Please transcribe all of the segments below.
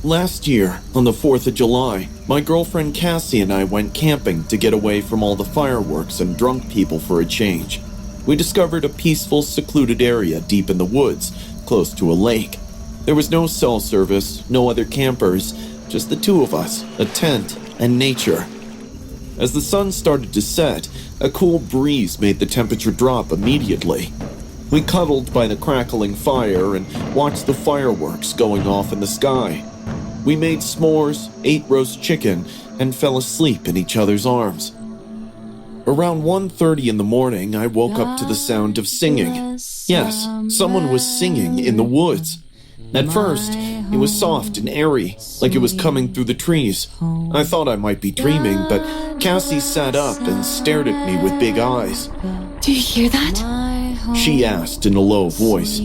Last year, on the 4th of July, my girlfriend Cassie and I went camping to get away from all the fireworks and drunk people for a change. We discovered a peaceful, secluded area deep in the woods, close to a lake. There was no cell service, no other campers, just the two of us, a tent, and nature. As the sun started to set, a cool breeze made the temperature drop immediately. We cuddled by the crackling fire and watched the fireworks going off in the sky. We made s'mores, ate roast chicken, and fell asleep in each other's arms. Around 1:30 in the morning, I woke up to the sound of singing. Yes, someone was singing in the woods. At first, it was soft and airy, like it was coming through the trees. I thought I might be dreaming, but Cassie sat up and stared at me with big eyes. Do you hear that? She asked in a low voice.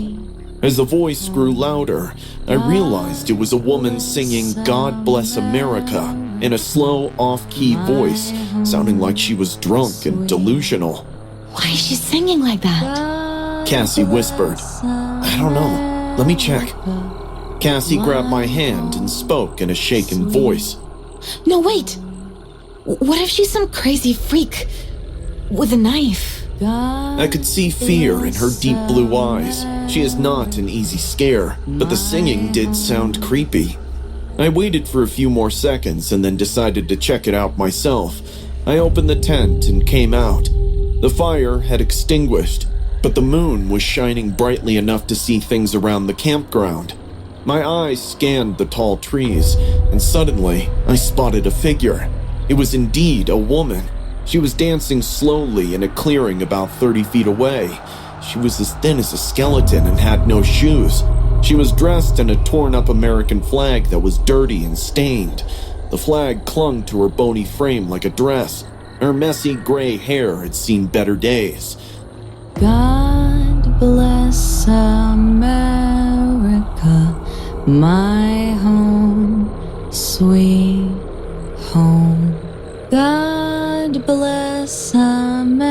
As the voice grew louder, I realized it was a woman singing "God Bless America" in a slow, off-key voice, sounding like she was drunk and delusional. Why is she singing like that? Cassie whispered. I don't know. Let me check. Cassie grabbed my hand and spoke in a shaken voice. No, wait. What if she's some crazy freak with a knife? I could see fear in her deep blue eyes. She is not an easy scare, but the singing did sound creepy. I waited for a few more seconds and then decided to check it out myself. I opened the tent and came out. The fire had extinguished, but the moon was shining brightly enough to see things around the campground. My eyes scanned the tall trees, and suddenly I spotted a figure. It was indeed a woman. She was dancing slowly in a clearing about 30 feet away. She was as thin as a skeleton and had no shoes. She was dressed in a torn-up American flag that was dirty and stained. The flag clung to her bony frame like a dress. Her messy gray hair had seen better days. God bless America, my home, sweet home. God bless America,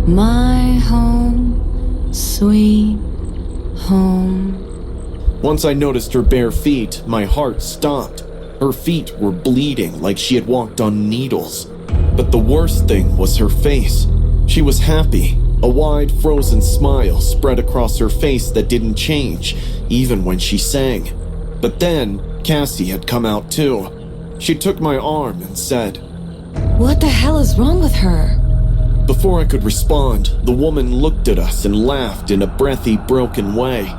my home, sweet home. Once I noticed her bare feet, my heart stopped. Her feet were bleeding like she had walked on needles. But the worst thing was her face. She was happy. A wide, frozen smile spread across her face that didn't change, even when she sang. But then, Cassie had come out too. She took my arm and said, What the hell is wrong with her? Before I could respond, the woman looked at us and laughed in a breathy, broken way.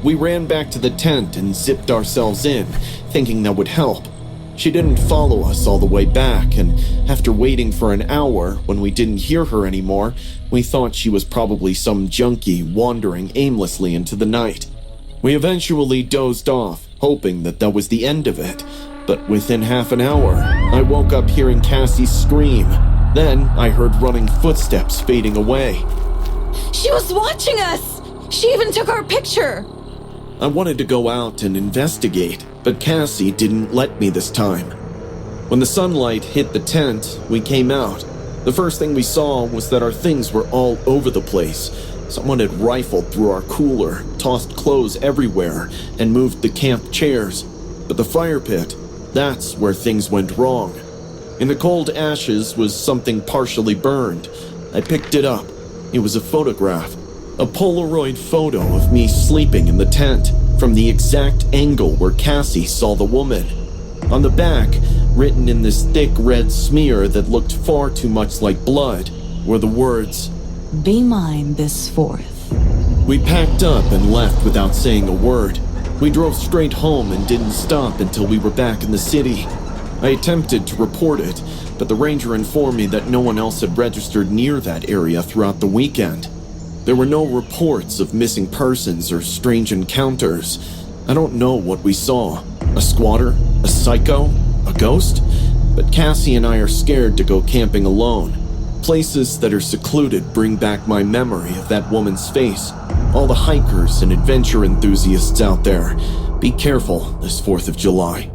We ran back to the tent and zipped ourselves in, thinking that would help. She didn't follow us all the way back, and after waiting for an hour, when we didn't hear her anymore, we thought she was probably some junkie wandering aimlessly into the night. We eventually dozed off, hoping that that was the end of it, but within half an hour, I woke up hearing Cassie scream. Then I heard running footsteps fading away. She was watching us! She even took our picture! I wanted to go out and investigate, but Cassie didn't let me this time. When the sunlight hit the tent, we came out. The first thing we saw was that our things were all over the place. Someone had rifled through our cooler, tossed clothes everywhere, and moved the camp chairs. But the fire pit, that's where things went wrong. In the cold ashes was something partially burned. I picked it up. It was a photograph. A Polaroid photo of me sleeping in the tent, from the exact angle where Cassie saw the woman. On the back, written in this thick red smear that looked far too much like blood, were the words, Be mine this 4th. We packed up and left without saying a word. We drove straight home and didn't stop until we were back in the city. I attempted to report it, but the ranger informed me that no one else had registered near that area throughout the weekend. There were no reports of missing persons or strange encounters. I don't know what we saw. A squatter? A psycho? A ghost? But Cassie and I are scared to go camping alone. Places that are secluded bring back my memory of that woman's face. All the hikers and adventure enthusiasts out there. Be careful this 4th of July.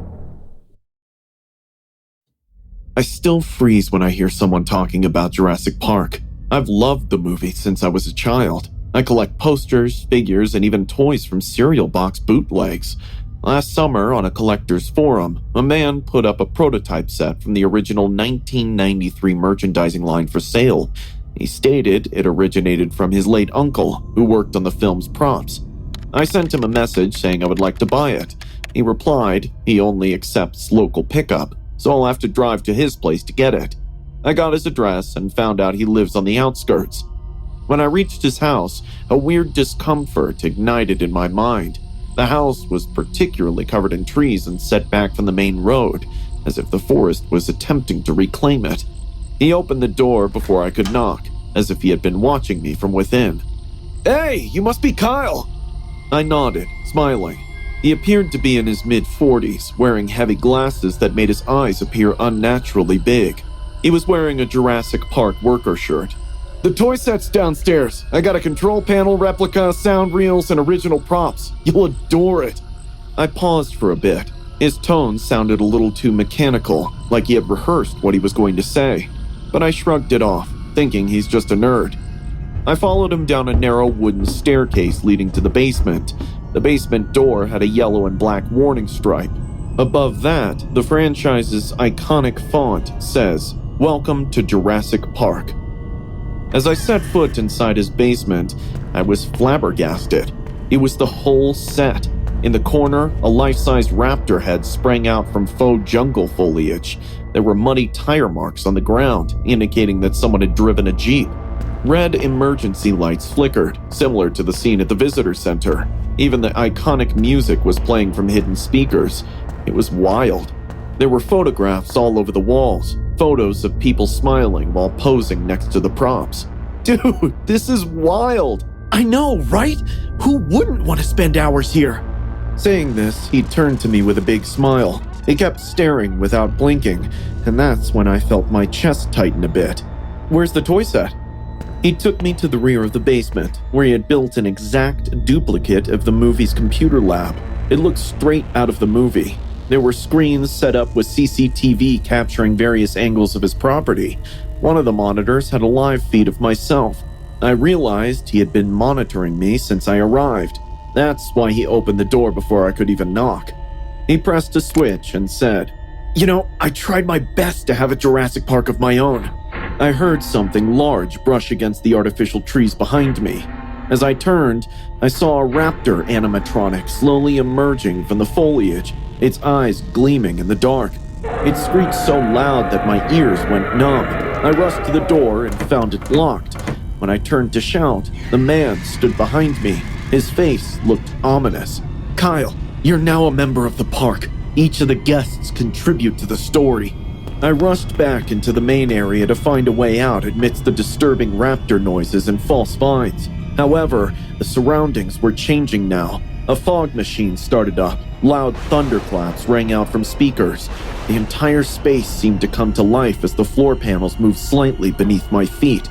I still freeze when I hear someone talking about Jurassic Park. I've loved the movie since I was a child. I collect posters, figures, and even toys from cereal box bootlegs. Last summer, on a collector's forum, a man put up a prototype set from the original 1993 merchandising line for sale. He stated it originated from his late uncle, who worked on the film's props. I sent him a message saying I would like to buy it. He replied he only accepts local pickup, so I'll have to drive to his place to get it. I got his address and found out he lives on the outskirts. When I reached his house, a weird discomfort ignited in my mind. The house was particularly covered in trees and set back from the main road, as if the forest was attempting to reclaim it. He opened the door before I could knock, as if he had been watching me from within. "Hey, you must be Kyle!" I nodded, smiling. He appeared to be in his mid-40s, wearing heavy glasses that made his eyes appear unnaturally big. He was wearing a Jurassic Park worker shirt. "The toy set's downstairs. I got a control panel replica, sound reels, and original props. You'll adore it." I paused for a bit. His tone sounded a little too mechanical, like he had rehearsed what he was going to say. But I shrugged it off, thinking he's just a nerd. I followed him down a narrow wooden staircase leading to the basement. The basement door had a yellow and black warning stripe. Above that, the franchise's iconic font says, "Welcome to Jurassic Park." As I set foot inside his basement, I was flabbergasted. It was the whole set. In the corner, a life-sized raptor head sprang out from faux jungle foliage. There were muddy tire marks on the ground, indicating that someone had driven a Jeep. Red emergency lights flickered, similar to the scene at the visitor center. Even the iconic music was playing from hidden speakers. It was wild. There were photographs all over the walls, photos of people smiling while posing next to the props. Dude, this is wild! I know, right? Who wouldn't want to spend hours here? Saying this, he turned to me with a big smile. He kept staring without blinking, and that's when I felt my chest tighten a bit. "Where's the toy set?" He took me to the rear of the basement, where he had built an exact duplicate of the movie's computer lab. It looked straight out of the movie. There were screens set up with CCTV capturing various angles of his property. One of the monitors had a live feed of myself. I realized he had been monitoring me since I arrived. That's why he opened the door before I could even knock. He pressed a switch and said, "You know, I tried my best to have a Jurassic Park of my own." I heard something large brush against the artificial trees behind me. As I turned, I saw a raptor animatronic slowly emerging from the foliage, its eyes gleaming in the dark. It screeched so loud that my ears went numb. I rushed to the door and found it locked. When I turned to shout, the man stood behind me. His face looked ominous. "Kyle, you're now a member of the park. Each of the guests contribute to the story." I rushed back into the main area to find a way out amidst the disturbing raptor noises and false vines. However, the surroundings were changing now. A fog machine started up. Loud thunderclaps rang out from speakers. The entire space seemed to come to life as the floor panels moved slightly beneath my feet.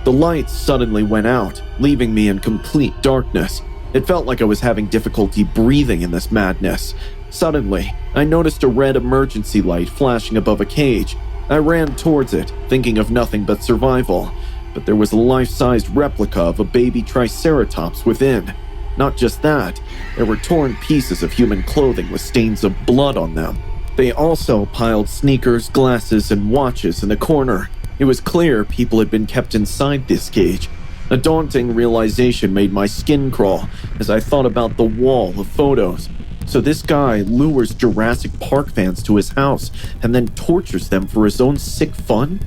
The lights suddenly went out, leaving me in complete darkness. It felt like I was having difficulty breathing in this madness. Suddenly, I noticed a red emergency light flashing above a cage. I ran towards it, thinking of nothing but survival. But there was a life-sized replica of a baby triceratops within. Not just that, there were torn pieces of human clothing with stains of blood on them. They also piled sneakers, glasses, and watches in the corner. It was clear people had been kept inside this cage. A daunting realization made my skin crawl as I thought about the wall of photos. So this guy lures Jurassic Park fans to his house and then tortures them for his own sick fun?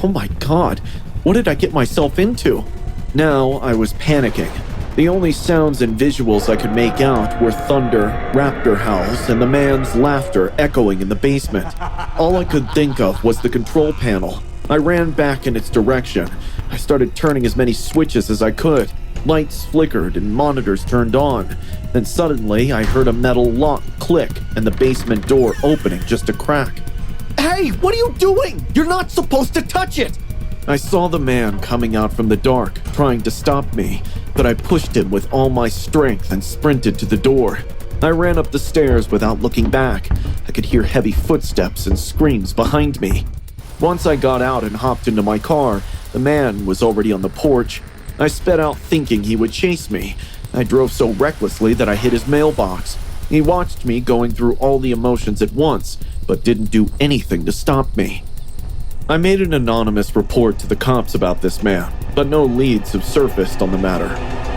Oh my god, what did I get myself into? Now I was panicking. The only sounds and visuals I could make out were thunder, raptor howls, and the man's laughter echoing in the basement. All I could think of was the control panel. I ran back in its direction. I started turning as many switches as I could. Lights flickered and monitors turned on. Then suddenly, I heard a metal lock click and the basement door opening just a crack. "Hey, what are you doing? You're not supposed to touch it!" I saw the man coming out from the dark, trying to stop me, but I pushed him with all my strength and sprinted to the door. I ran up the stairs without looking back. I could hear heavy footsteps and screams behind me. Once I got out and hopped into my car, the man was already on the porch. I sped out thinking he would chase me. I drove so recklessly that I hit his mailbox. He watched me going through all the emotions at once, but didn't do anything to stop me. I made an anonymous report to the cops about this man, but no leads have surfaced on the matter.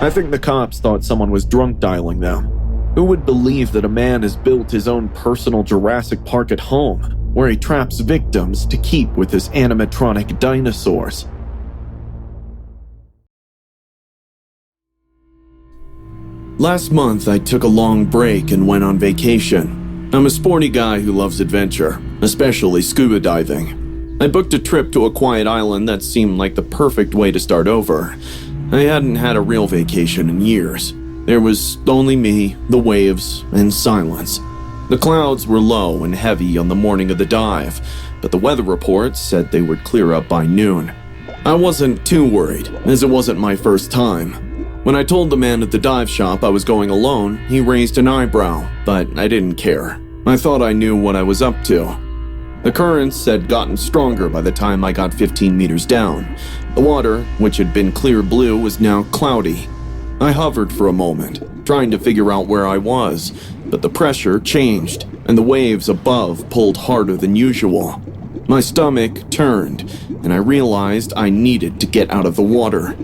I think the cops thought someone was drunk dialing them. Who would believe that a man has built his own personal Jurassic Park at home, where he traps victims to keep with his animatronic dinosaurs? Last month, I took a long break and went on vacation. I'm a sporty guy who loves adventure, especially scuba diving. I booked a trip to a quiet island that seemed like the perfect way to start over. I hadn't had a real vacation in years. There was only me, the waves, and silence. The clouds were low and heavy on the morning of the dive, but the weather report said they would clear up by noon. I wasn't too worried, as it wasn't my first time. When I told the man at the dive shop I was going alone, he raised an eyebrow, but I didn't care. I thought I knew what I was up to. The currents had gotten stronger by the time I got 15 meters down. The water, which had been clear blue, was now cloudy. I hovered for a moment, trying to figure out where I was, but the pressure changed, and the waves above pulled harder than usual. My stomach turned, and I realized I needed to get out of the water.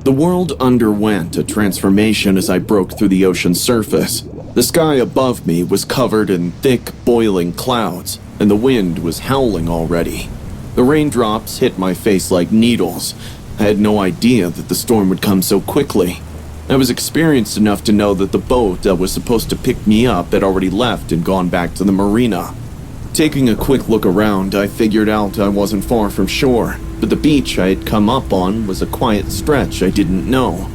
The world underwent a transformation as I broke through the ocean's surface. The sky above me was covered in thick, boiling clouds, and the wind was howling already. The raindrops hit my face like needles. I had no idea that the storm would come so quickly. I was experienced enough to know that the boat that was supposed to pick me up had already left and gone back to the marina. Taking a quick look around, I figured out I wasn't far from shore, but the beach I had come up on was a quiet stretch I didn't know.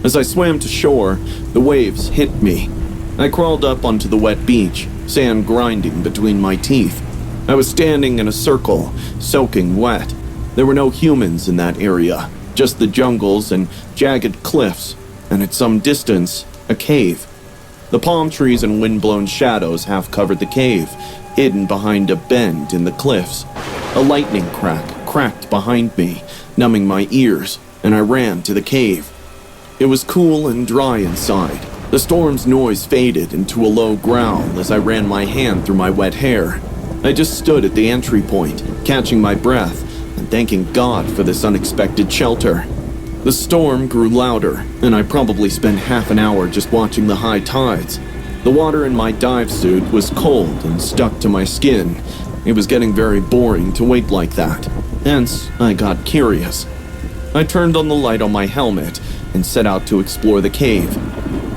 As I swam to shore, the waves hit me. I crawled up onto the wet beach, sand grinding between my teeth. I was standing in a circle, soaking wet. There were no humans in that area, just the jungles and jagged cliffs, and at some distance, a cave. The palm trees and wind-blown shadows half covered the cave, hidden behind a bend in the cliffs. A lightning cracked behind me, numbing my ears, and I ran to the cave. It was cool and dry inside. The storm's noise faded into a low growl as I ran my hand through my wet hair. I just stood at the entry point, catching my breath and thanking God for this unexpected shelter. The storm grew louder, and I probably spent half an hour just watching the high tides. The water in my dive suit was cold and stuck to my skin. It was getting very boring to wait like that. Hence, I got curious. I turned on the light on my helmet and set out to explore the cave.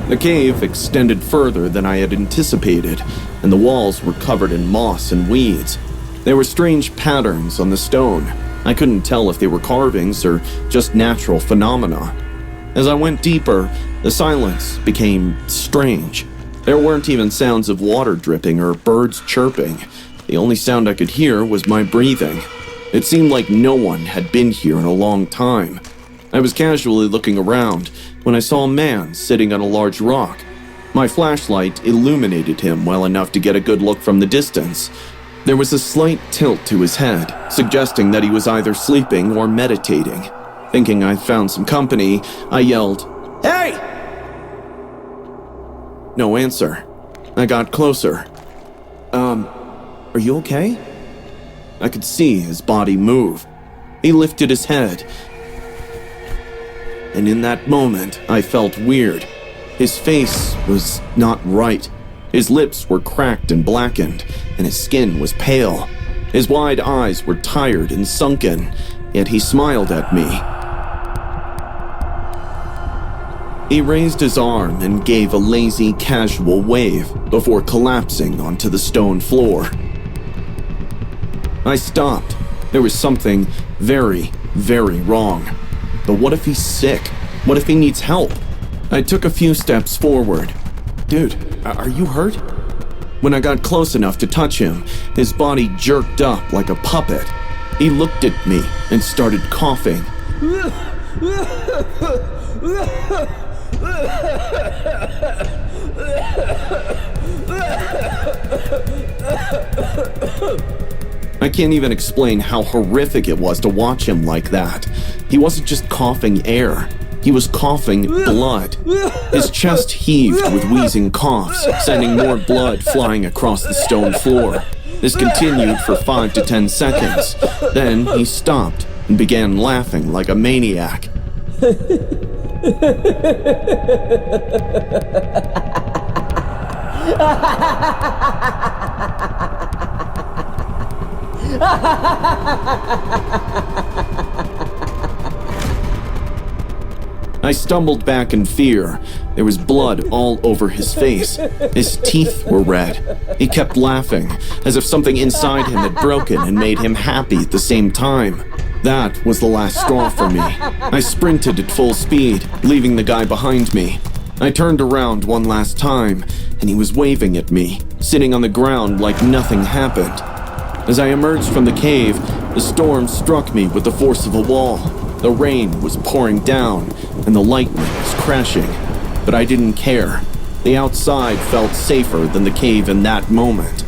The cave extended further than I had anticipated, and the walls were covered in moss and weeds. There were strange patterns on the stone. I couldn't tell if they were carvings or just natural phenomena. As I went deeper, the silence became strange. There weren't even sounds of water dripping or birds chirping. The only sound I could hear was my breathing. It seemed like no one had been here in a long time. I was casually looking around when I saw a man sitting on a large rock. My flashlight illuminated him well enough to get a good look from the distance. There was a slight tilt to his head, suggesting that he was either sleeping or meditating. Thinking I'd found some company, I yelled, "Hey!" No answer. I got closer. Are you okay?" I could see his body move. He lifted his head. And in that moment, I felt weird. His face was not right. His lips were cracked and blackened, and his skin was pale. His wide eyes were tired and sunken, yet he smiled at me. He raised his arm and gave a lazy, casual wave before collapsing onto the stone floor. I stopped. There was something very, very wrong. But what if he's sick? What if he needs help? I took a few steps forward. "Dude, are you hurt?" When I got close enough to touch him, his body jerked up like a puppet. He looked at me and started coughing. I can't even explain how horrific it was to watch him like that. He wasn't just coughing air. He was coughing blood. His chest heaved with wheezing coughs, sending more blood flying across the stone floor. This continued for 5 to 10 seconds. Then he stopped and began laughing like a maniac. I stumbled back in fear. There was blood all over his face. His teeth were red. He kept laughing, as if something inside him had broken and made him happy at the same time. That was the last straw for me. I sprinted at full speed, leaving the guy behind me. I turned around one last time, and he was waving at me, sitting on the ground like nothing happened. As I emerged from the cave, the storm struck me with the force of a wall. The rain was pouring down, and the lightning was crashing. But I didn't care. The outside felt safer than the cave in that moment.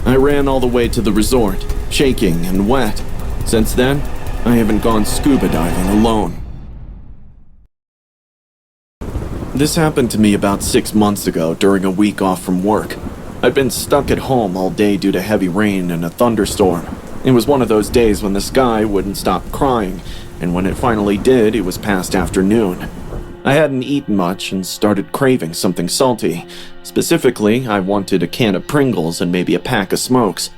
I ran all the way to the resort, shaking and wet. Since then, I haven't gone scuba diving alone. This happened to me about 6 months ago during a week off from work. I'd been stuck at home all day due to heavy rain and a thunderstorm. It was one of those days when the sky wouldn't stop crying, and when it finally did, it was past afternoon. I hadn't eaten much and started craving something salty. Specifically, I wanted a can of Pringles and maybe a pack of smokes.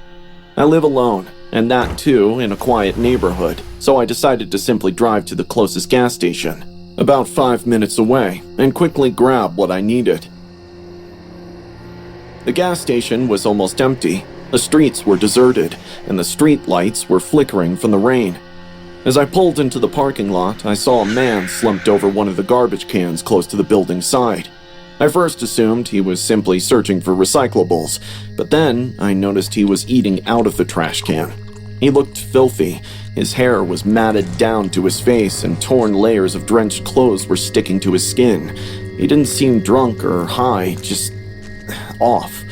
I live alone, and that too in a quiet neighborhood, so I decided to simply drive to the closest gas station, about 5 minutes away, and quickly grab what I needed. The gas station was almost empty. The streets were deserted, and the street lights were flickering from the rain. As I pulled into the parking lot, I saw a man slumped over one of the garbage cans close to the building's side. I first assumed he was simply searching for recyclables, but then I noticed he was eating out of the trash can. He looked filthy. His hair was matted down to his face, and torn layers of drenched clothes were sticking to his skin. He didn't seem drunk or high, just off.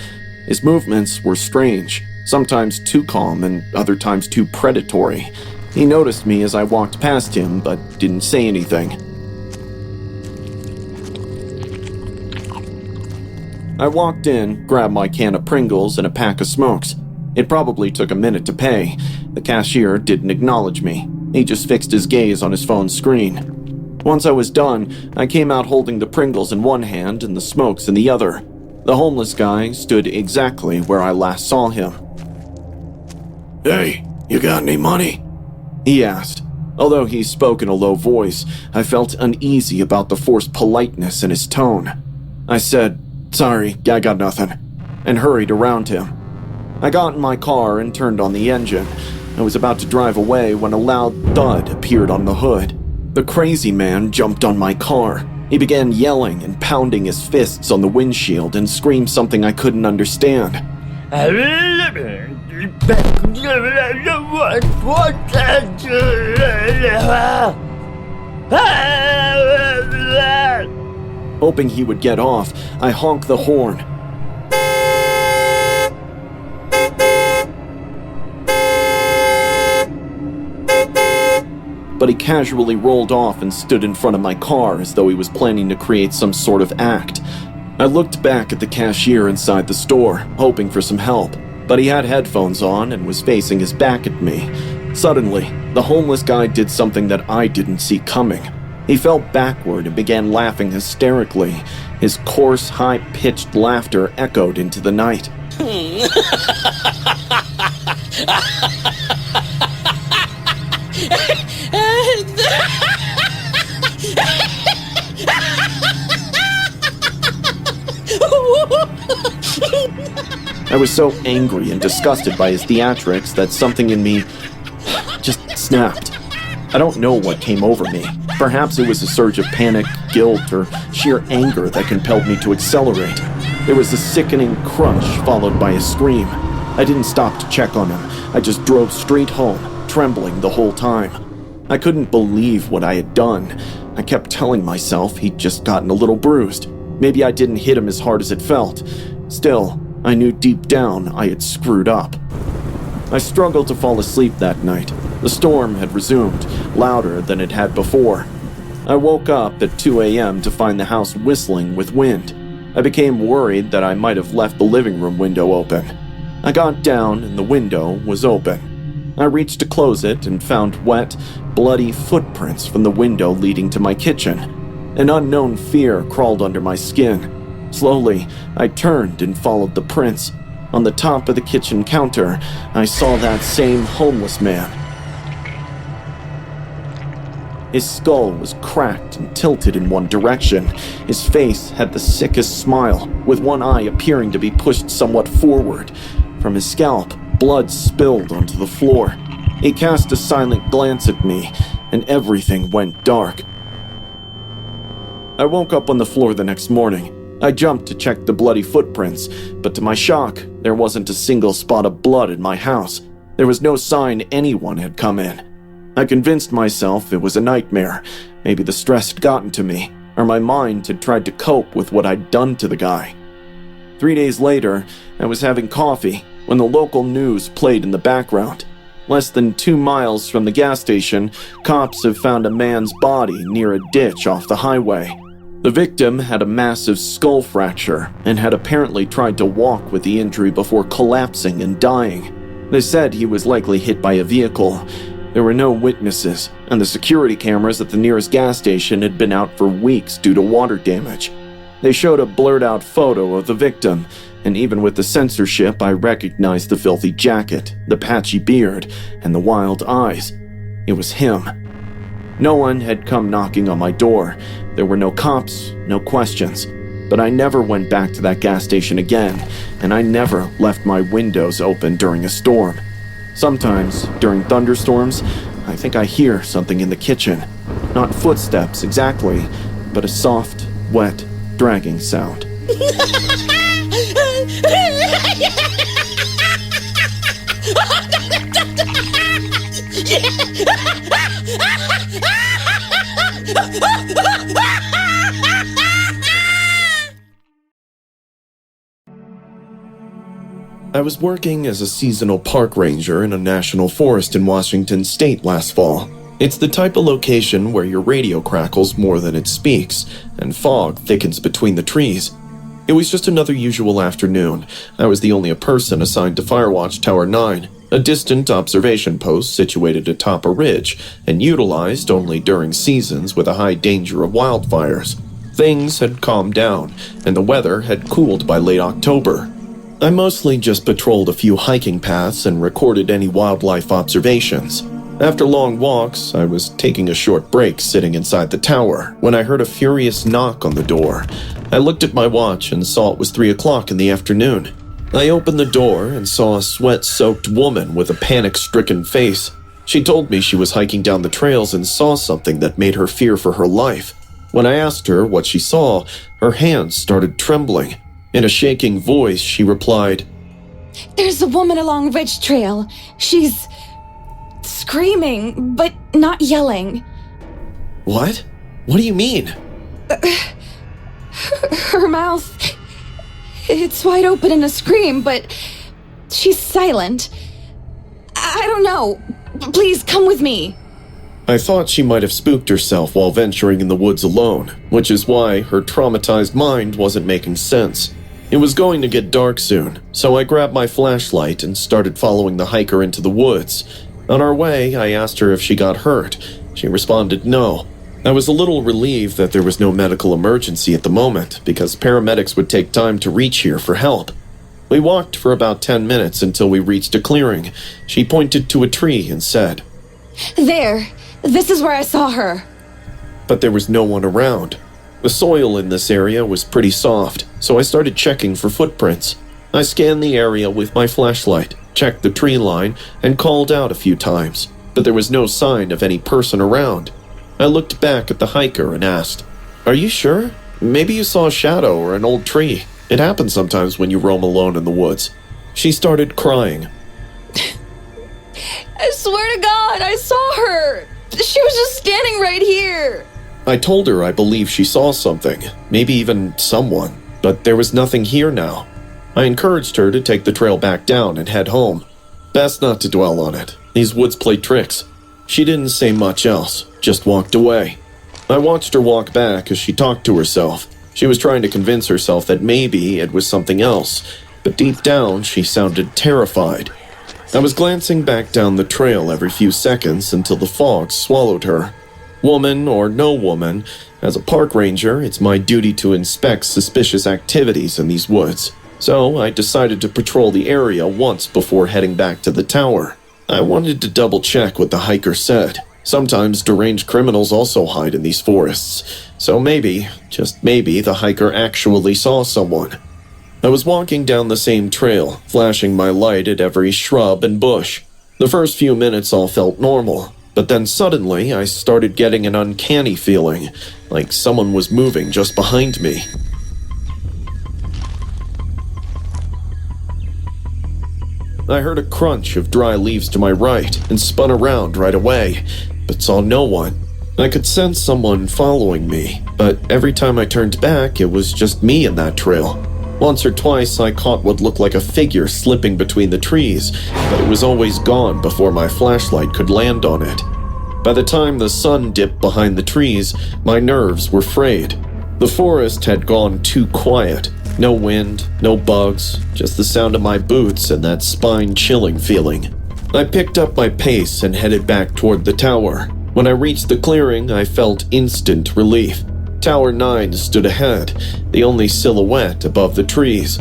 His movements were strange, sometimes too calm and other times too predatory. He noticed me as I walked past him, but didn't say anything. I walked in, grabbed my can of Pringles and a pack of smokes. It probably took a minute to pay. The cashier didn't acknowledge me. He just fixed his gaze on his phone screen. Once I was done, I came out holding the Pringles in one hand and the smokes in the other. The homeless guy stood exactly where I last saw him. "Hey, you got any money?" he asked. Although he spoke in a low voice, I felt uneasy about the forced politeness in his tone. I said, "Sorry, I got nothing," and hurried around him. I got in my car and turned on the engine. I was about to drive away when a loud thud appeared on the hood. The crazy man jumped on my car. He began yelling and pounding his fists on the windshield and screamed something I couldn't understand. Hoping he would get off, I honked the horn. But he casually rolled off and stood in front of my car as though he was planning to create some sort of act. I looked back at the cashier inside the store, hoping for some help, but he had headphones on and was facing his back at me. Suddenly, the homeless guy did something that I didn't see coming. He fell backward and began laughing hysterically. His coarse, high-pitched laughter echoed into the night. I was so angry and disgusted by his theatrics that something in me just snapped. I don't know what came over me. Perhaps it was a surge of panic, guilt, or sheer anger that compelled me to accelerate. There was a sickening crush followed by a scream. I didn't stop to check on him. I just drove straight home, trembling the whole time. I couldn't believe what I had done. I kept telling myself he'd just gotten a little bruised. Maybe I didn't hit him as hard as it felt. Still, I knew deep down I had screwed up. I struggled to fall asleep that night. The storm had resumed, louder than it had before. I woke up at 2 a.m. to find the house whistling with wind. I became worried that I might have left the living room window open. I got down and the window was open. I reached to close it and found wet, bloody footprints from the window leading to my kitchen. An unknown fear crawled under my skin. Slowly, I turned and followed the prints. On the top of the kitchen counter, I saw that same homeless man. His skull was cracked and tilted in one direction. His face had the sickest smile, with one eye appearing to be pushed somewhat forward. From his scalp, blood spilled onto the floor. He cast a silent glance at me, and everything went dark. I woke up on the floor the next morning. I jumped to check the bloody footprints, but to my shock, there wasn't a single spot of blood in my house. There was no sign anyone had come in. I convinced myself it was a nightmare. Maybe the stress had gotten to me, or my mind had tried to cope with what I'd done to the guy. 3 days later, I was having coffee when the local news played in the background. Less than 2 miles from the gas station, cops have found a man's body near a ditch off the highway. The victim had a massive skull fracture and had apparently tried to walk with the injury before collapsing and dying. They said he was likely hit by a vehicle. There were no witnesses, and the security cameras at the nearest gas station had been out for weeks due to water damage. They showed a blurred-out photo of the victim, and even with the censorship, I recognized the filthy jacket, the patchy beard, and the wild eyes. It was him. No one had come knocking on my door. There were no cops, no questions. But I never went back to that gas station again, and I never left my windows open during a storm. Sometimes, during thunderstorms, I think I hear something in the kitchen. Not footsteps exactly, but a soft, wet, dragging sound. I was working as a seasonal park ranger in a national forest in Washington state last fall. It's the type of location where your radio crackles more than it speaks, and fog thickens between the trees. It was just another usual afternoon. I was the only person assigned to Firewatch Tower 9, a distant observation post situated atop a ridge and utilized only during seasons with a high danger of wildfires. Things had calmed down, and the weather had cooled by late October. I mostly just patrolled a few hiking paths and recorded any wildlife observations. After long walks, I was taking a short break sitting inside the tower when I heard a furious knock on the door. I looked at my watch and saw it was 3 o'clock in the afternoon. I opened the door and saw a sweat-soaked woman with a panic-stricken face. She told me she was hiking down the trails and saw something that made her fear for her life. When I asked her what she saw, her hands started trembling. In a shaking voice, she replied, "There's a woman along Ridge Trail. She's screaming, but not yelling." "What? What do you mean?" Her mouth, it's wide open in a scream, but she's silent. I don't know. Please come with me." I thought she might have spooked herself while venturing in the woods alone, which is why her traumatized mind wasn't making sense. It was going to get dark soon, so I grabbed my flashlight and started following the hiker into the woods. On our way, I asked her if she got hurt. She responded no. I was a little relieved that there was no medical emergency at the moment, because paramedics would take time to reach here for help. We walked for about 10 minutes until we reached a clearing. She pointed to a tree and said, "There. This is where I saw her." But there was no one around. The soil in this area was pretty soft, so I started checking for footprints. I scanned the area with my flashlight, checked the tree line, and called out a few times, but there was no sign of any person around. I looked back at the hiker and asked, "Are you sure? Maybe you saw a shadow or an old tree. It happens sometimes when you roam alone in the woods." She started crying. "I swear to God, I saw her. She was just standing right here." I told her I believe she saw something, maybe even someone, but there was nothing here now. I encouraged her to take the trail back down and head home. Best not to dwell on it. These woods play tricks. She didn't say much else, just walked away. I watched her walk back as she talked to herself. She was trying to convince herself that maybe it was something else, but deep down she sounded terrified. I was glancing back down the trail every few seconds until the fog swallowed her. Woman or no woman, as a park ranger, it's my duty to inspect suspicious activities in these woods. So I decided to patrol the area once before heading back to the tower. I wanted to double-check what the hiker said. Sometimes deranged criminals also hide in these forests, so maybe, just maybe, the hiker actually saw someone. I was walking down the same trail, flashing my light at every shrub and bush. The first few minutes all felt normal, but then suddenly I started getting an uncanny feeling, like someone was moving just behind me. I heard a crunch of dry leaves to my right and spun around right away, but saw no one. I could sense someone following me, but every time I turned back, it was just me in that trail. Once or twice, I caught what looked like a figure slipping between the trees, but it was always gone before my flashlight could land on it. By the time the sun dipped behind the trees, my nerves were frayed. The forest had gone too quiet. No wind, no bugs, just the sound of my boots and that spine-chilling feeling. I picked up my pace and headed back toward the tower. When I reached the clearing, I felt instant relief. Tower 9 stood ahead, the only silhouette above the trees.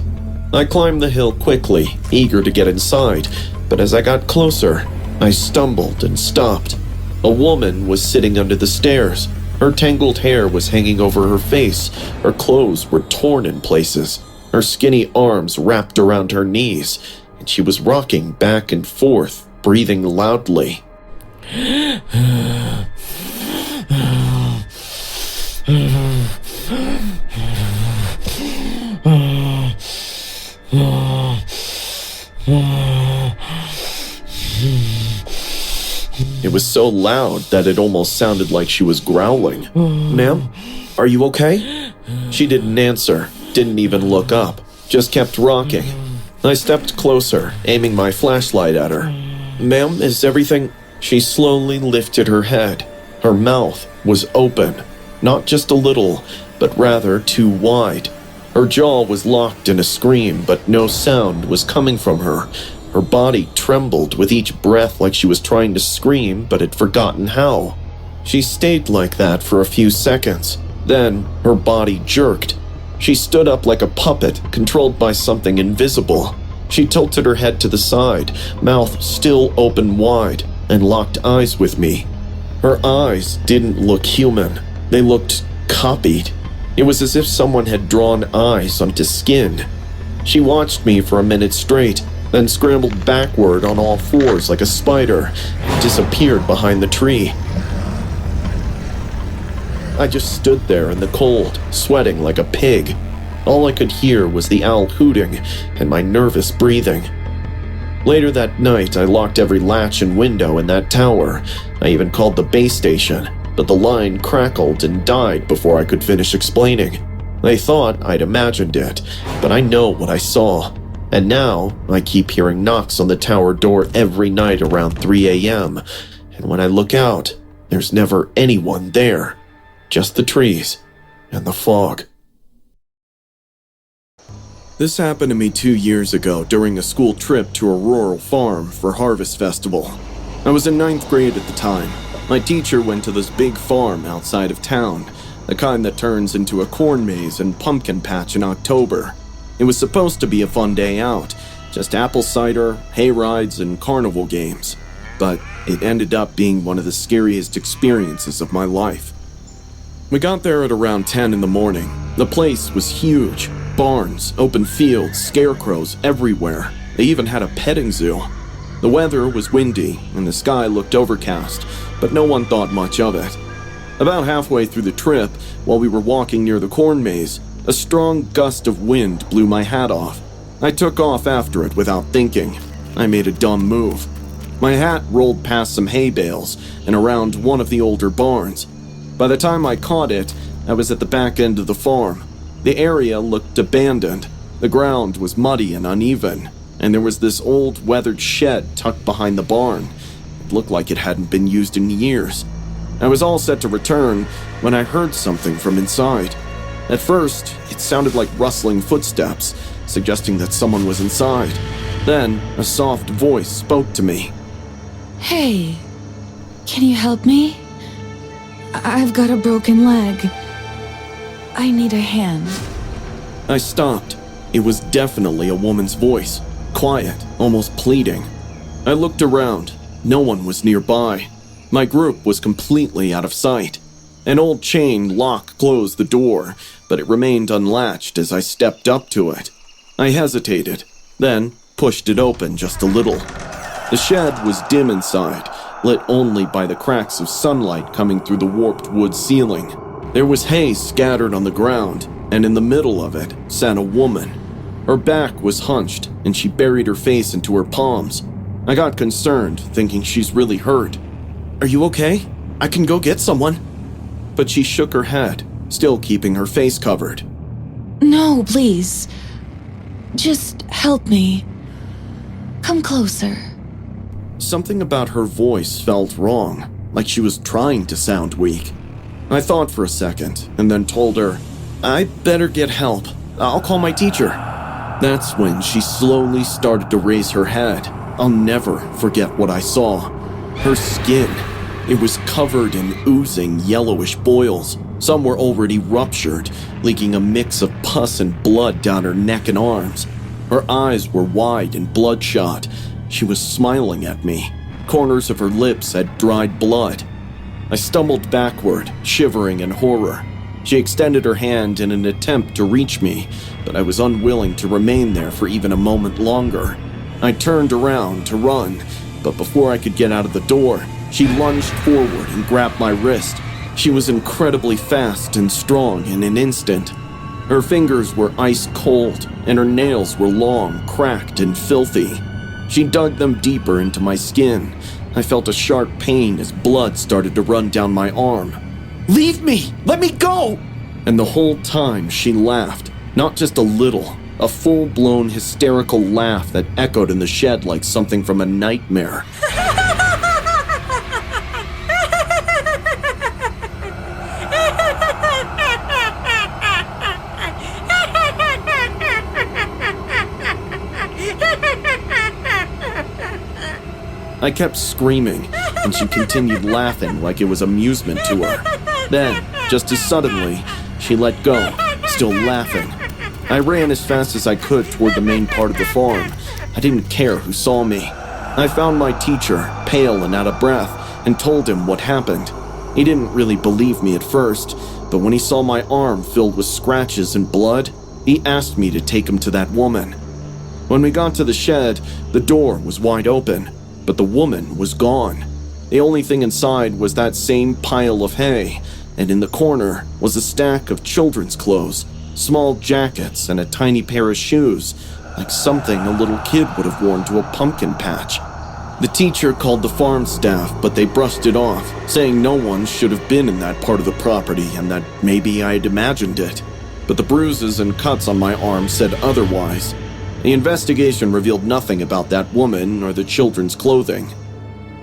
I climbed the hill quickly, eager to get inside, but as I got closer, I stumbled and stopped. A woman was sitting under the stairs. Her tangled hair was hanging over her face. Her clothes were torn in places. Her skinny arms wrapped around her knees, and she was rocking back and forth, breathing loudly. It was so loud that it almost sounded like she was growling. "Ma'am, are you okay?" She didn't answer, didn't even look up, just kept rocking. I stepped closer, aiming my flashlight at her. "Ma'am, is everything—" She slowly lifted her head. Her mouth was open, not just a little, but rather too wide. Her jaw was locked in a scream, but no sound was coming from her. Her body trembled with each breath like she was trying to scream, but had forgotten how. She stayed like that for a few seconds. Then her body jerked. She stood up like a puppet, controlled by something invisible. She tilted her head to the side, mouth still open wide, and locked eyes with me. Her eyes didn't look human. They looked copied. It was as if someone had drawn eyes onto skin. She watched me for a minute straight, then scrambled backward on all fours like a spider and disappeared behind the tree. I just stood there in the cold, sweating like a pig. All I could hear was the owl hooting and my nervous breathing. Later that night, I locked every latch and window in that tower. I even called the base station, but the line crackled and died before I could finish explaining. They thought I'd imagined it, but I know what I saw. And now, I keep hearing knocks on the tower door every night around 3 a.m. And when I look out, there's never anyone there. Just the trees and the fog. This happened to me 2 years ago during a school trip to a rural farm for Harvest Festival. I was in 9th grade at the time. My teacher went to this big farm outside of town, the kind that turns into a corn maze and pumpkin patch in October. It was supposed to be a fun day out, just apple cider, hay rides, and carnival games. But it ended up being one of the scariest experiences of my life. We got there at around 10 in the morning. The place was huge. Barns, open fields, scarecrows everywhere. They even had a petting zoo. The weather was windy and the sky looked overcast, but no one thought much of it. About halfway through the trip, while we were walking near the corn maze, a strong gust of wind blew my hat off. I took off after it without thinking. I made a dumb move. My hat rolled past some hay bales and around one of the older barns. By the time I caught it, I was at the back end of the farm. The area looked abandoned. The ground was muddy and uneven. and there was this old weathered shed tucked behind the barn. It looked like it hadn't been used in years. I was all set to return when I heard something from inside. At first, it sounded like rustling footsteps, suggesting that someone was inside. Then, a soft voice spoke to me. Hey, can you help me? I've got a broken leg. I need a hand. I stopped. It was definitely a woman's voice, quiet, almost pleading. I looked around. No one was nearby. My group was completely out of sight. An old chain lock closed the door, but it remained unlatched as I stepped up to it. I hesitated, then pushed it open just a little. The shed was dim inside, lit only by the cracks of sunlight coming through the warped wood ceiling. There was hay scattered on the ground, and in the middle of it sat a woman. Her back was hunched, and she buried her face into her palms. I got concerned, thinking she's really hurt. "Are you okay? I can go get someone." But she shook her head, still keeping her face covered. No, please. Just help me. Come closer. Something about her voice felt wrong, like she was trying to sound weak. I thought for a second, and then told her, "I better get help. I'll call my teacher." That's when she slowly started to raise her head. I'll never forget what I saw. Her skin. It was covered in oozing yellowish boils. Some were already ruptured, leaking a mix of pus and blood down her neck and arms. Her eyes were wide and bloodshot. She was smiling at me. Corners of her lips had dried blood. I stumbled backward, shivering in horror. She extended her hand in an attempt to reach me, but I was unwilling to remain there for even a moment longer. I turned around to run, but before I could get out of the door, she lunged forward and grabbed my wrist. She was incredibly fast and strong in an instant. Her fingers were ice cold, and her nails were long, cracked, and filthy. She dug them deeper into my skin. I felt a sharp pain as blood started to run down my arm. "Leave me! Let me go!" And the whole time she laughed, not just a little, a full-blown hysterical laugh that echoed in the shed like something from a nightmare. I kept screaming, and she continued laughing like it was amusement to her. Then, just as suddenly, she let go, still laughing. I ran as fast as I could toward the main part of the farm. I didn't care who saw me. I found my teacher, pale and out of breath, and told him what happened. He didn't really believe me at first, but when he saw my arm filled with scratches and blood, he asked me to take him to that woman. When we got to the shed, the door was wide open, but the woman was gone. The only thing inside was that same pile of hay, and in the corner was a stack of children's clothes, small jackets, and a tiny pair of shoes, like something a little kid would have worn to a pumpkin patch. The teacher called the farm staff, but they brushed it off, saying no one should have been in that part of the property and that maybe I had imagined it. But the bruises and cuts on my arm said otherwise. The investigation revealed nothing about that woman or the children's clothing.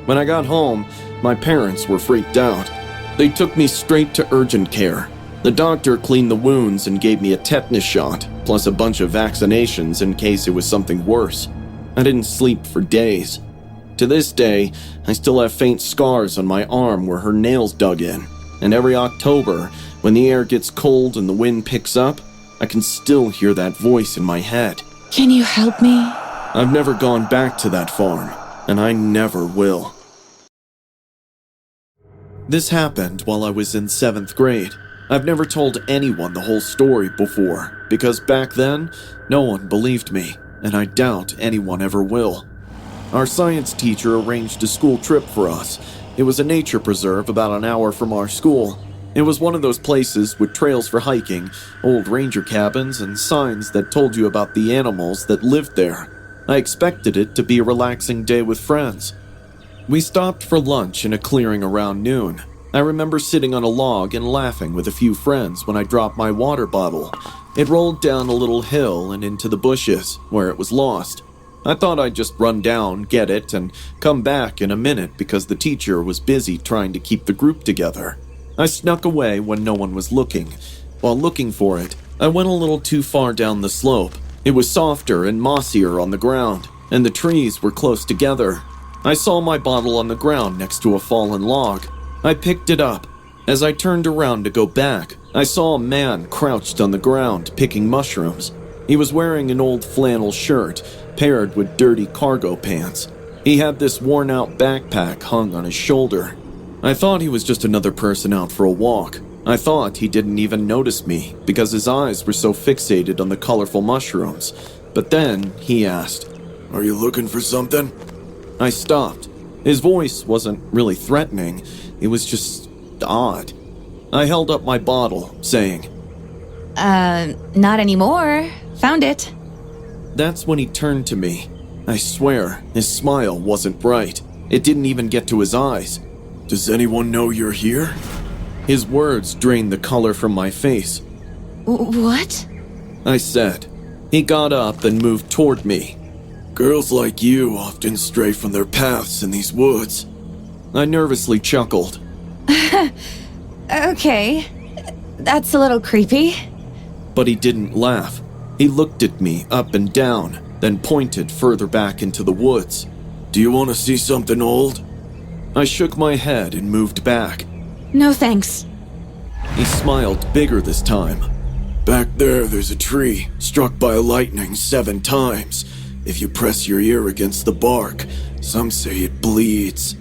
When I got home, my parents were freaked out. They took me straight to urgent care. The doctor cleaned the wounds and gave me a tetanus shot, plus a bunch of vaccinations in case it was something worse. I didn't sleep for days. To this day, I still have faint scars on my arm where her nails dug in, and every October, when the air gets cold and the wind picks up, I can still hear that voice in my head. Can you help me? I've never gone back to that farm, and I never will. This happened while I was in 7th grade. I've never told anyone the whole story before, because back then, no one believed me, and I doubt anyone ever will. Our science teacher arranged a school trip for us. It was a nature preserve about an hour from our school. It was one of those places with trails for hiking, old ranger cabins, and signs that told you about the animals that lived there. I expected it to be a relaxing day with friends. We stopped for lunch in a clearing around noon. I remember sitting on a log and laughing with a few friends when I dropped my water bottle. It rolled down a little hill and into the bushes, where it was lost. I thought I'd just run down, get it, and come back in a minute because the teacher was busy trying to keep the group together. I snuck away when no one was looking. While looking for it, I went a little too far down the slope. It was softer and mossier on the ground, and the trees were close together. I saw my bottle on the ground next to a fallen log. I picked it up. As I turned around to go back, I saw a man crouched on the ground picking mushrooms. He was wearing an old flannel shirt, paired with dirty cargo pants. He had this worn-out backpack hung on his shoulder. I thought he was just another person out for a walk. I thought he didn't even notice me because his eyes were so fixated on the colorful mushrooms. But then he asked, "Are you looking for something?" I stopped. His voice wasn't really threatening. It was just odd. I held up my bottle, saying, Not anymore. Found it. That's when he turned to me. I swear, his smile wasn't right. It didn't even get to his eyes. "Does anyone know you're here?" His words drained the color from my face. What? I said. He got up and moved toward me. "Girls like you often stray from their paths in these woods." I nervously chuckled. Okay. That's a little creepy. But he didn't laugh. He looked at me up and down, then pointed further back into the woods. "Do you want to see something old?" I shook my head and moved back. No thanks. He smiled bigger this time. "Back there's a tree, struck by lightning 7 times. If you press your ear against the bark, some say it bleeds."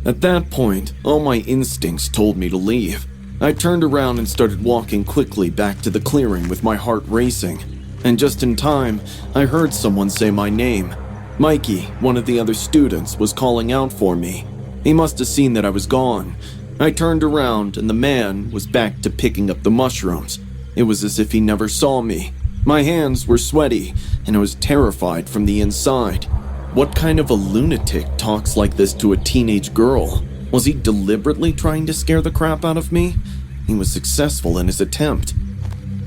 At that point, all my instincts told me to leave. I turned around and started walking quickly back to the clearing with my heart racing. And just in time, I heard someone say my name. Mikey, one of the other students, was calling out for me. He must have seen that I was gone. I turned around and the man was back to picking up the mushrooms. It was as if he never saw me. My hands were sweaty and I was terrified from the inside. What kind of a lunatic talks like this to a teenage girl? Was he deliberately trying to scare the crap out of me? He was successful in his attempt.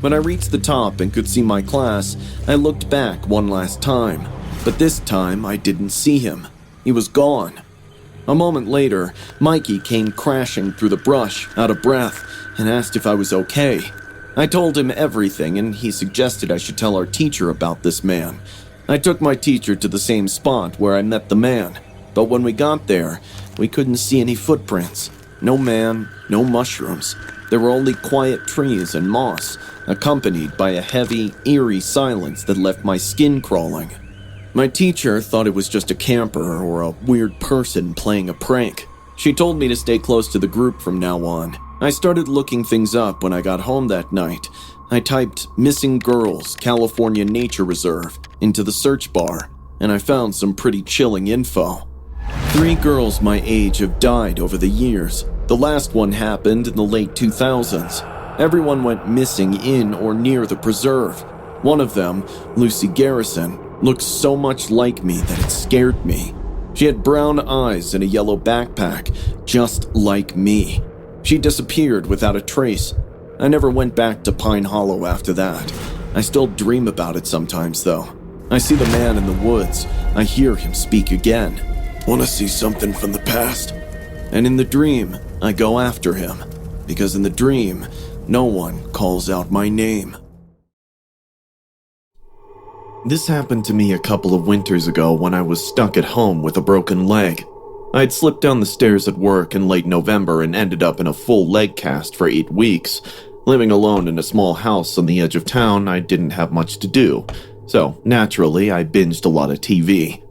When I reached the top and could see my class, I looked back one last time. But this time I didn't see him. He was gone. A moment later, Mikey came crashing through the brush, out of breath, and asked if I was okay. I told him everything, and he suggested I should tell our teacher about this man. I took my teacher to the same spot where I met the man, but when we got there, we couldn't see any footprints. No man, no mushrooms. There were only quiet trees and moss, accompanied by a heavy, eerie silence that left my skin crawling. My teacher thought it was just a camper or a weird person playing a prank. She told me to stay close to the group from now on. I started looking things up when I got home that night. I typed "Missing Girls, California Nature Reserve" into the search bar, and I found some pretty chilling info. 3 girls my age have died over the years. The last one happened in the late 2000s. Everyone went missing in or near the preserve. One of them, Lucy Garrison, looked so much like me that it scared me. She had brown eyes and a yellow backpack, just like me. She disappeared without a trace. I never went back to Pine Hollow after that. I still dream about it sometimes, though. I see the man in the woods. I hear him speak again. "Want to see something from the past?" And in the dream, I go after him. Because in the dream, no one calls out my name. This happened to me a couple of winters ago when I was stuck at home with a broken leg. I'd slipped down the stairs at work in late November and ended up in a full leg cast for 8 weeks. Living alone in a small house on the edge of town, I didn't have much to do. So, naturally, I binged a lot of TV.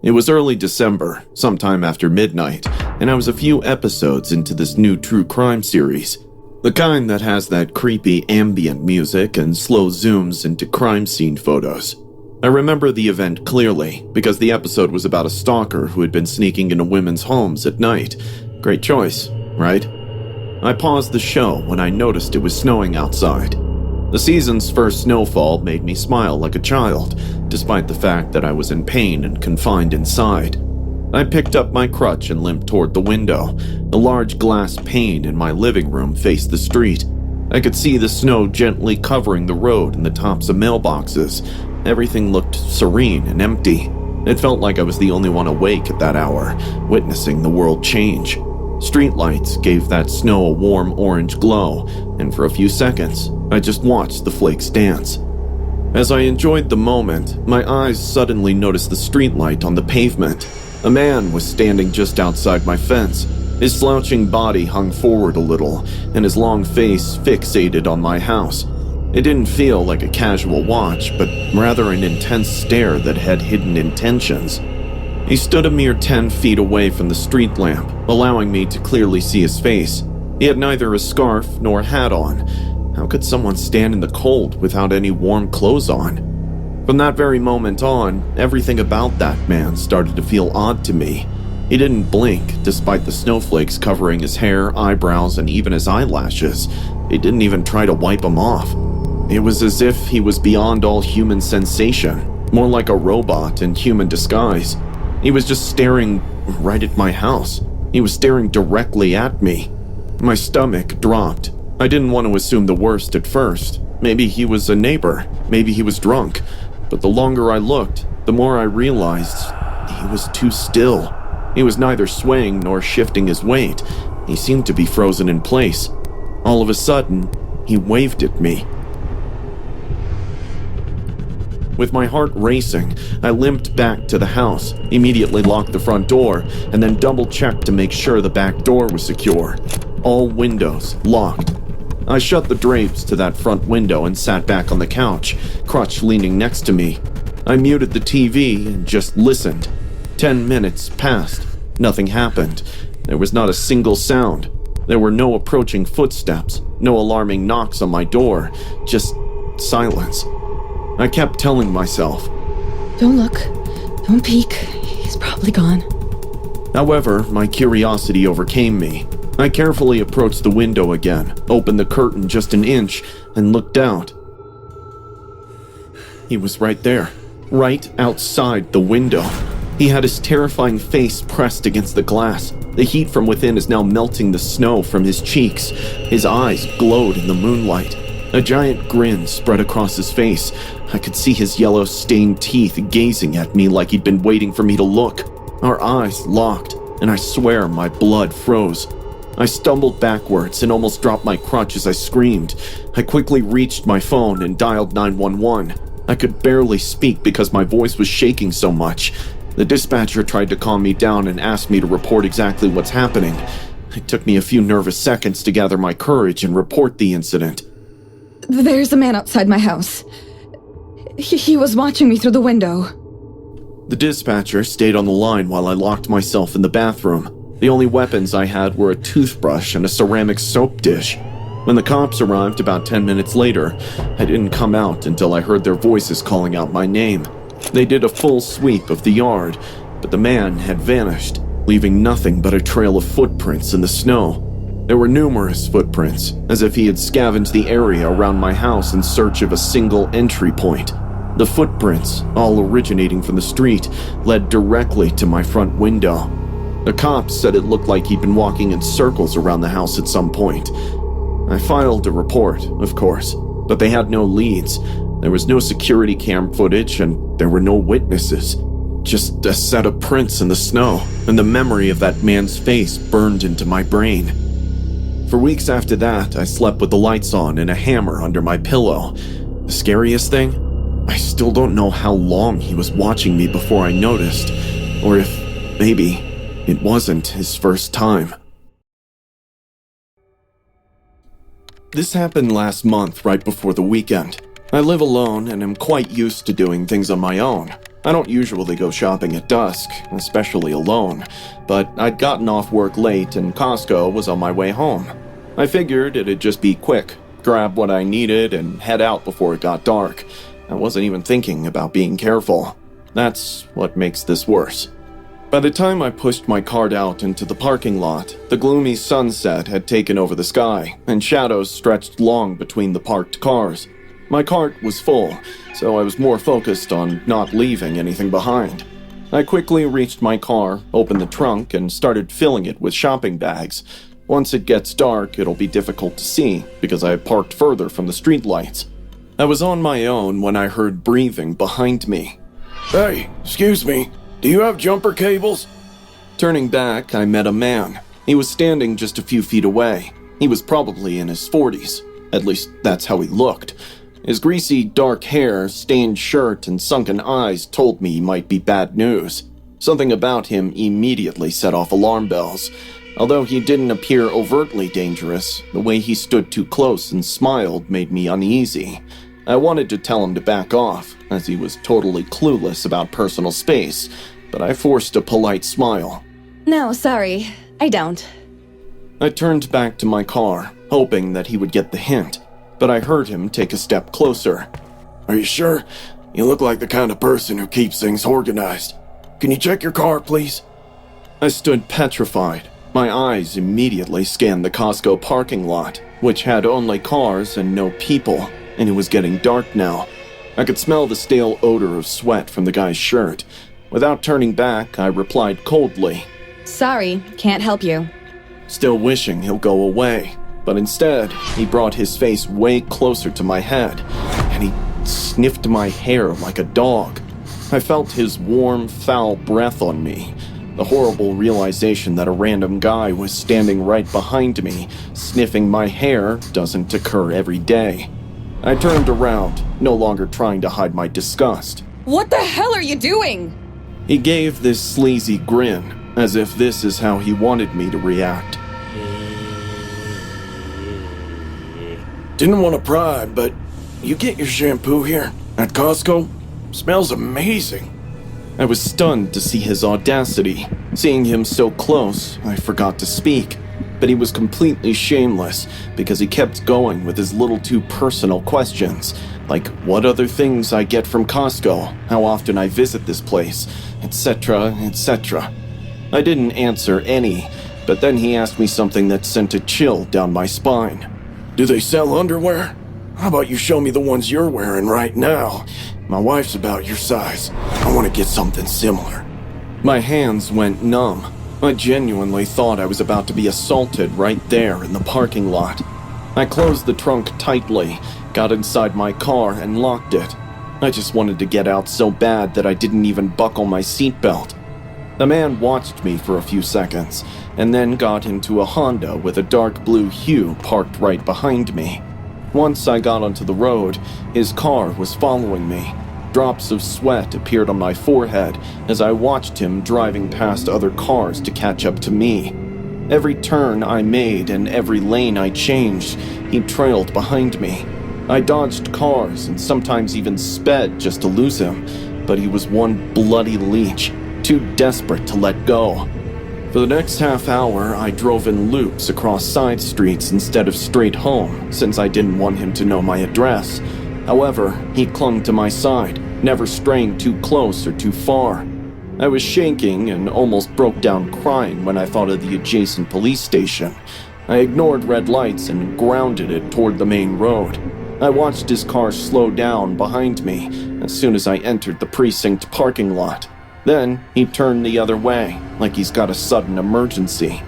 It was early December, sometime after midnight, and I was a few episodes into this new true crime series. The kind that has that creepy ambient music and slow zooms into crime scene photos. I remember the event clearly, because the episode was about a stalker who had been sneaking into women's homes at night. Great choice, right? I paused the show when I noticed it was snowing outside. The season's first snowfall made me smile like a child, despite the fact that I was in pain and confined inside. I picked up my crutch and limped toward the window. A large glass pane in my living room faced the street. I could see the snow gently covering the road and the tops of mailboxes. Everything looked serene and empty. It felt like I was the only one awake at that hour, witnessing the world change. Streetlights gave that snow a warm orange glow, and for a few seconds, I just watched the flakes dance. As I enjoyed the moment, my eyes suddenly noticed the streetlight on the pavement. A man was standing just outside my fence. His slouching body hung forward a little, and his long face fixated on my house. It didn't feel like a casual watch, but rather an intense stare that had hidden intentions. He stood a mere 10 feet away from the street lamp, allowing me to clearly see his face. He had neither a scarf nor hat on. How could someone stand in the cold without any warm clothes on? From that very moment on, everything about that man started to feel odd to me. He didn't blink, despite the snowflakes covering his hair, eyebrows, and even his eyelashes. He didn't even try to wipe them off. It was as if he was beyond all human sensation, more like a robot in human disguise. He was just staring right at my house. He was staring directly at me. My stomach dropped. I didn't want to assume the worst at first. Maybe he was a neighbor. Maybe he was drunk. But the longer I looked, the more I realized he was too still. He was neither swaying nor shifting his weight. He seemed to be frozen in place. All of a sudden, he waved at me. With my heart racing, I limped back to the house, immediately locked the front door, and then double-checked to make sure the back door was secure. All windows locked. I shut the drapes to that front window and sat back on the couch, crutch leaning next to me. I muted the TV and just listened. 10 minutes passed. Nothing happened. There was not a single sound. There were no approaching footsteps, no alarming knocks on my door, just silence. I kept telling myself, Don't look. Don't peek. He's probably gone. However, my curiosity overcame me. I carefully approached the window again, opened the curtain just an inch, and looked out. He was right there, right outside the window. He had his terrifying face pressed against the glass. The heat from within is now melting the snow from his cheeks. His eyes glowed in the moonlight. A giant grin spread across his face. I could see his yellow stained teeth gazing at me like he'd been waiting for me to look. Our eyes locked, and I swear my blood froze. I stumbled backwards and almost dropped my crutch as I screamed. I quickly reached my phone and dialed 911. I could barely speak because my voice was shaking so much. The dispatcher tried to calm me down and asked me to report exactly what's happening. It took me a few nervous seconds to gather my courage and report the incident. There's a man outside my house. He was watching me through the window. The dispatcher stayed on the line while I locked myself in the bathroom. The only weapons I had were a toothbrush and a ceramic soap dish. When the cops arrived about 10 minutes later, I didn't come out until I heard their voices calling out my name. They did a full sweep of the yard, but the man had vanished, leaving nothing but a trail of footprints in the snow. There were numerous footprints, as if he had scavenged the area around my house in search of a single entry point. The footprints, all originating from the street, led directly to my front window. The cops said it looked like he'd been walking in circles around the house at some point. I filed a report, of course, but they had no leads. There was no security cam footage, and there were no witnesses. Just a set of prints in the snow, and the memory of that man's face burned into my brain. For weeks after that, I slept with the lights on and a hammer under my pillow. The scariest thing? I still don't know how long he was watching me before I noticed, or if maybe it wasn't his first time. This happened last month, right before the weekend. I live alone and am quite used to doing things on my own. I don't usually go shopping at dusk, especially alone, but I'd gotten off work late and Costco was on my way home. I figured it'd just be quick, grab what I needed and head out before it got dark. I wasn't even thinking about being careful. That's what makes this worse. By the time I pushed my cart out into the parking lot, the gloomy sunset had taken over the sky, and shadows stretched long between the parked cars. My cart was full, so I was more focused on not leaving anything behind. I quickly reached my car, opened the trunk, and started filling it with shopping bags. Once it gets dark, it'll be difficult to see, because I had parked further from the streetlights. I was on my own when I heard breathing behind me. Hey, excuse me, do you have jumper cables? Turning back, I met a man. He was standing just a few feet away. He was probably in his 40s. At least, that's how he looked. His greasy, dark hair, stained shirt, and sunken eyes told me he might be bad news. Something about him immediately set off alarm bells. Although he didn't appear overtly dangerous, the way he stood too close and smiled made me uneasy. I wanted to tell him to back off, as he was totally clueless about personal space, but I forced a polite smile. No, sorry, I don't. I turned back to my car, hoping that he would get the hint, but I heard him take a step closer. Are you sure? You look like the kind of person who keeps things organized. Can you check your car, please? I stood petrified. My eyes immediately scanned the Costco parking lot, which had only cars and no people, and it was getting dark now. I could smell the stale odor of sweat from the guy's shirt. Without turning back, I replied coldly, Sorry, can't help you. still wishing he'll go away. But instead, he brought his face way closer to my head, and he sniffed my hair like a dog. I felt his warm, foul breath on me. The horrible realization that a random guy was standing right behind me, sniffing my hair, doesn't occur every day. I turned around, no longer trying to hide my disgust. What the hell are you doing? He gave this sleazy grin, as if this is how he wanted me to react. Didn't want to pry, but you get your shampoo here at Costco? Smells amazing. I was stunned to see his audacity. Seeing him so close, I forgot to speak. But he was completely shameless, because he kept going with his little too personal questions, like what other things I get from Costco, how often I visit this place, etc., etc. I didn't answer any, but then he asked me something that sent a chill down my spine. Do they sell underwear? How about you show me the ones you're wearing right now? My wife's about your size. I want to get something similar. My hands went numb. I genuinely thought I was about to be assaulted right there in the parking lot. I closed the trunk tightly, got inside my car, and locked it. I just wanted to get out so bad that I didn't even buckle my seatbelt. The man watched me for a few seconds, and then got into a Honda with a dark blue hue parked right behind me. Once I got onto the road, his car was following me. Drops of sweat appeared on my forehead as I watched him driving past other cars to catch up to me. Every turn I made and every lane I changed, he trailed behind me. I dodged cars and sometimes even sped just to lose him, but he was one bloody leech, too desperate to let go. For the next half hour, I drove in loops across side streets instead of straight home, since I didn't want him to know my address. However, he clung to my side, never straying too close or too far. I was shaking and almost broke down crying when I thought of the adjacent police station. I ignored red lights and grounded it toward the main road. I watched his car slow down behind me as soon as I entered the precinct parking lot. Then he turned the other way, like he's got a sudden emergency.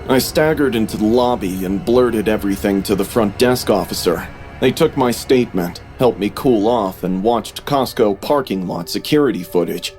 I staggered into the lobby and blurted everything to the front desk officer. They took my statement, helped me cool off, and watched Costco parking lot security footage.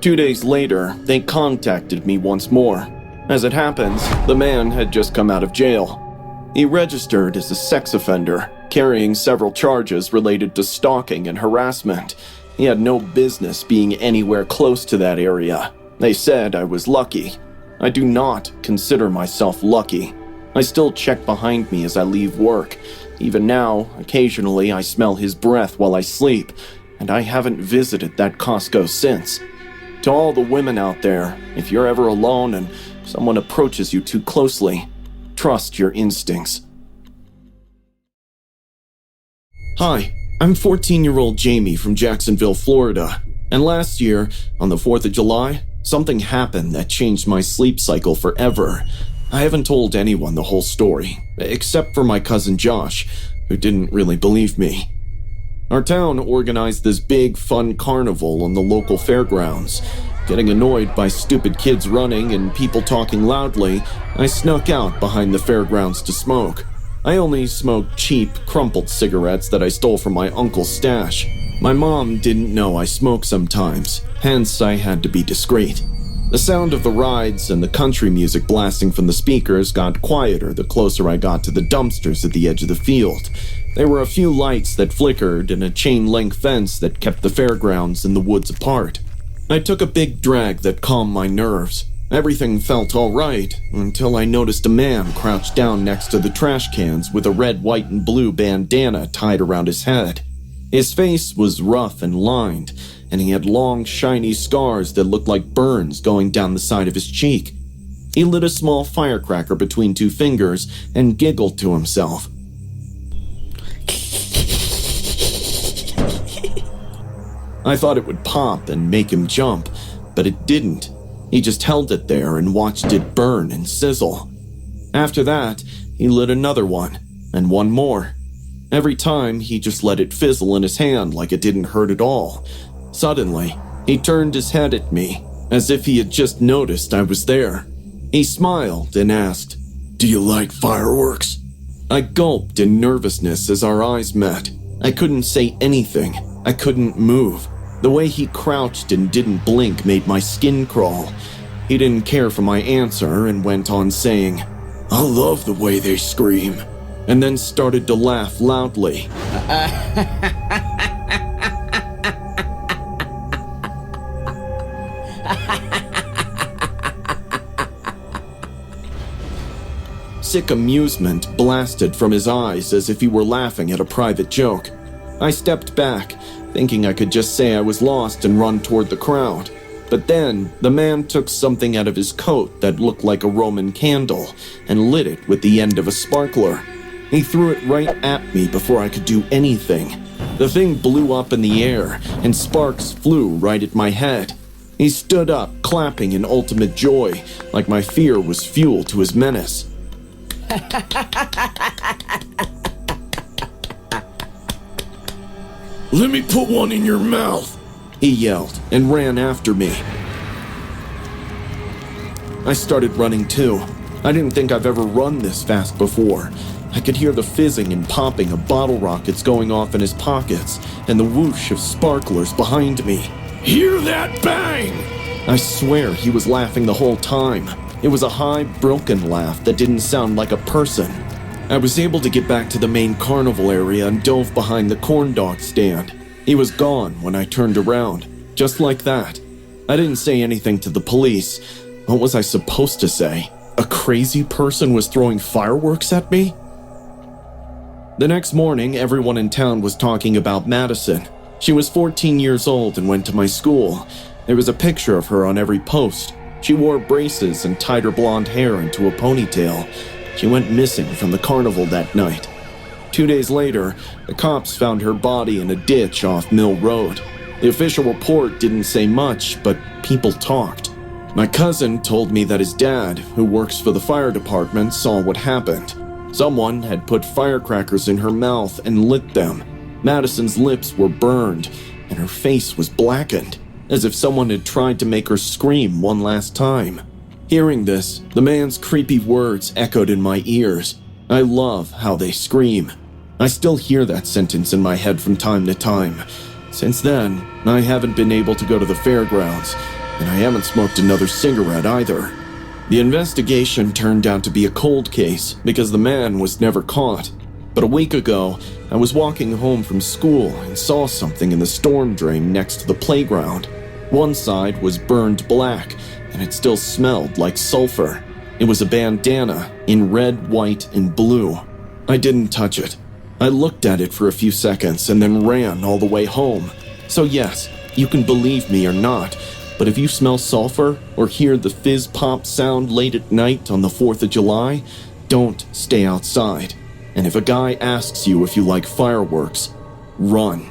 2 days later, they contacted me once more. As it happens, the man had just come out of jail. He registered as a sex offender, carrying several charges related to stalking and harassment. He had no business being anywhere close to that area. They said I was lucky. I do not consider myself lucky. I still check behind me as I leave work. Even now, occasionally I smell his breath while I sleep, and I haven't visited that Costco since. To all the women out there, if you're ever alone and someone approaches you too closely, trust your instincts. Hi, I'm 14-year-old Jamie from Jacksonville, Florida, and last year, on the 4th of July, something happened that changed my sleep cycle forever. I haven't told anyone the whole story, except for my cousin Josh, who didn't really believe me. Our town organized this big, fun carnival on the local fairgrounds. Getting annoyed by stupid kids running and people talking loudly, I snuck out behind the fairgrounds to smoke. I only smoked cheap, crumpled cigarettes that I stole from my uncle's stash. My mom didn't know I smoke sometimes, hence I had to be discreet. The sound of the rides and the country music blasting from the speakers got quieter the closer I got to the dumpsters at the edge of the field. There were a few lights that flickered and a chain-link fence that kept the fairgrounds and the woods apart. I took a big drag that calmed my nerves. Everything felt all right until I noticed a man crouched down next to the trash cans with a red, white, and blue bandana tied around his head. His face was rough and lined, and he had long, shiny scars that looked like burns going down the side of his cheek. He lit a small firecracker between two fingers and giggled to himself. I thought it would pop and make him jump, but it didn't. He just held it there and watched it burn and sizzle. After that, he lit another one, and one more. Every time, he just let it fizzle in his hand like it didn't hurt at all. Suddenly, he turned his head at me, as if he had just noticed I was there. He smiled and asked, "Do you like fireworks?" I gulped in nervousness as our eyes met. I couldn't say anything. I couldn't move. The way he crouched and didn't blink made my skin crawl. He didn't care for my answer and went on saying, "I love the way they scream," and then started to laugh loudly. Sick amusement blasted from his eyes as if he were laughing at a private joke. I stepped back, thinking I could just say I was lost and run toward the crowd. But then, the man took something out of his coat that looked like a Roman candle and lit it with the end of a sparkler. He threw it right at me before I could do anything. The thing blew up in the air, and sparks flew right at my head. He stood up, clapping in ultimate joy, like my fear was fuel to his menace. "Let me put one in your mouth," he yelled and ran after me. I started running too. I didn't think I've ever run this fast before. I could hear the fizzing and popping of bottle rockets going off in his pockets and the whoosh of sparklers behind me. "Hear that bang?" I swear he was laughing the whole time. It was a high, broken laugh that didn't sound like a person. I was able to get back to the main carnival area and dove behind the corn dog stand. He was gone when I turned around, just like that. I didn't say anything to the police. What was I supposed to say? A crazy person was throwing fireworks at me? The next morning, everyone in town was talking about Madison. She was 14 years old and went to my school. There was a picture of her on every post. She wore braces and tied her blonde hair into a ponytail. She went missing from the carnival that night. 2 days later, the cops found her body in a ditch off Mill Road. The official report didn't say much, but people talked. My cousin told me that his dad, who works for the fire department, saw what happened. Someone had put firecrackers in her mouth and lit them. Madison's lips were burned, and her face was blackened, as if someone had tried to make her scream one last time. Hearing this, the man's creepy words echoed in my ears. I love how they scream. I still hear that sentence in my head from time to time. Since then, I haven't been able to go to the fairgrounds, and I haven't smoked another cigarette either. The investigation turned out to be a cold case because the man was never caught. But a week ago, I was walking home from school and saw something in the storm drain next to the playground. One side was burned black, and it still smelled like sulfur. It was a bandana in red, white, and blue. I didn't touch it. I looked at it for a few seconds and then ran all the way home. So yes, you can believe me or not, but if you smell sulfur or hear the fizz pop sound late at night on the 4th of July, don't stay outside. And if a guy asks you if you like fireworks, run.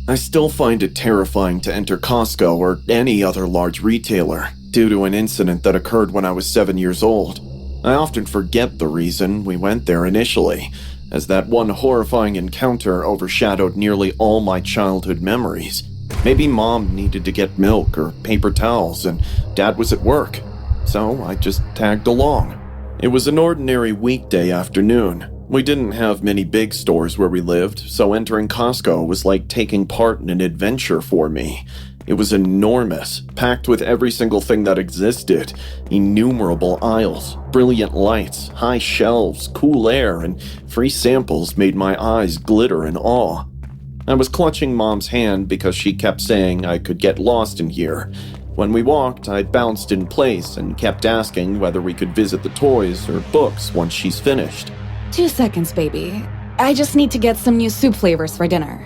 I still find it terrifying to enter Costco or any other large retailer due to an incident that occurred when I was 7 years old. I often forget the reason we went there initially, as that one horrifying encounter overshadowed nearly all my childhood memories. Maybe Mom needed to get milk or paper towels and Dad was at work, so I just tagged along. It was an ordinary weekday afternoon. We didn't have many big stores where we lived, so entering Costco was like taking part in an adventure for me. It was enormous, packed with every single thing that existed. Innumerable aisles, brilliant lights, high shelves, cool air, and free samples made my eyes glitter in awe. I was clutching Mom's hand because she kept saying I could get lost in here. When we walked, I bounced in place and kept asking whether we could visit the toys or books once she's finished. 2 seconds, baby. I just need to get some new soup flavors for dinner.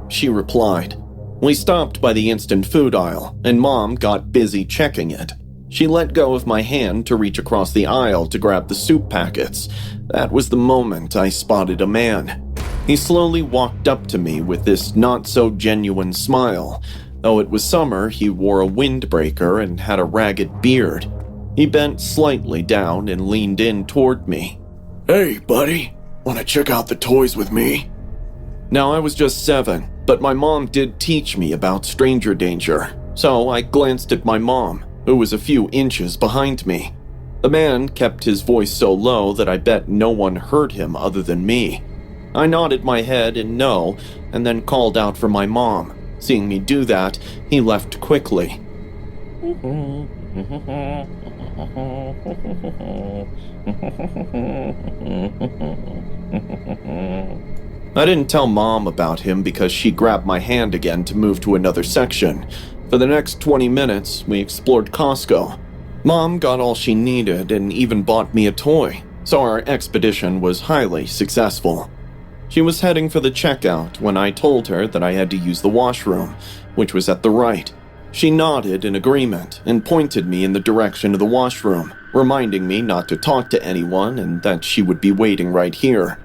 She replied. We stopped by the instant food aisle, and Mom got busy checking it. She let go of my hand to reach across the aisle to grab the soup packets. That was the moment I spotted a man. He slowly walked up to me with this not-so-genuine smile. Though it was summer, he wore a windbreaker and had a ragged beard. He bent slightly down and leaned in toward me. Hey, buddy. Want to check out the toys with me? Now, I was just 7, but my mom did teach me about stranger danger, so I glanced at my mom, who was a few inches behind me. The man kept his voice so low that I bet no one heard him other than me. I nodded my head in no, and then called out for my mom. Seeing me do that, he left quickly. I didn't tell Mom about him because she grabbed my hand again to move to another section. For the next 20 minutes, we explored Costco. Mom got all she needed and even bought me a toy, so our expedition was highly successful. She was heading for the checkout when I told her that I had to use the washroom, which was at the right. She nodded in agreement and pointed me in the direction of the washroom, reminding me not to talk to anyone and that she would be waiting right here.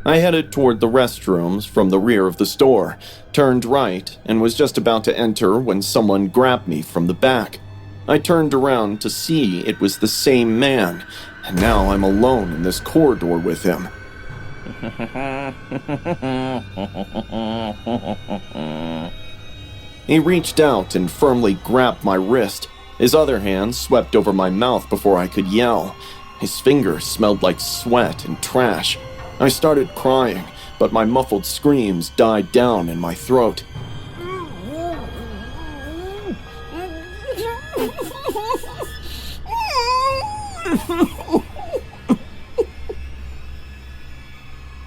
I headed toward the restrooms from the rear of the store, turned right, and was just about to enter when someone grabbed me from the back. I turned around to see it was the same man, and now I'm alone in this corridor with him. He reached out and firmly grabbed my wrist. His other hand swept over my mouth before I could yell. His fingers smelled like sweat and trash. I started crying, but my muffled screams died down in my throat.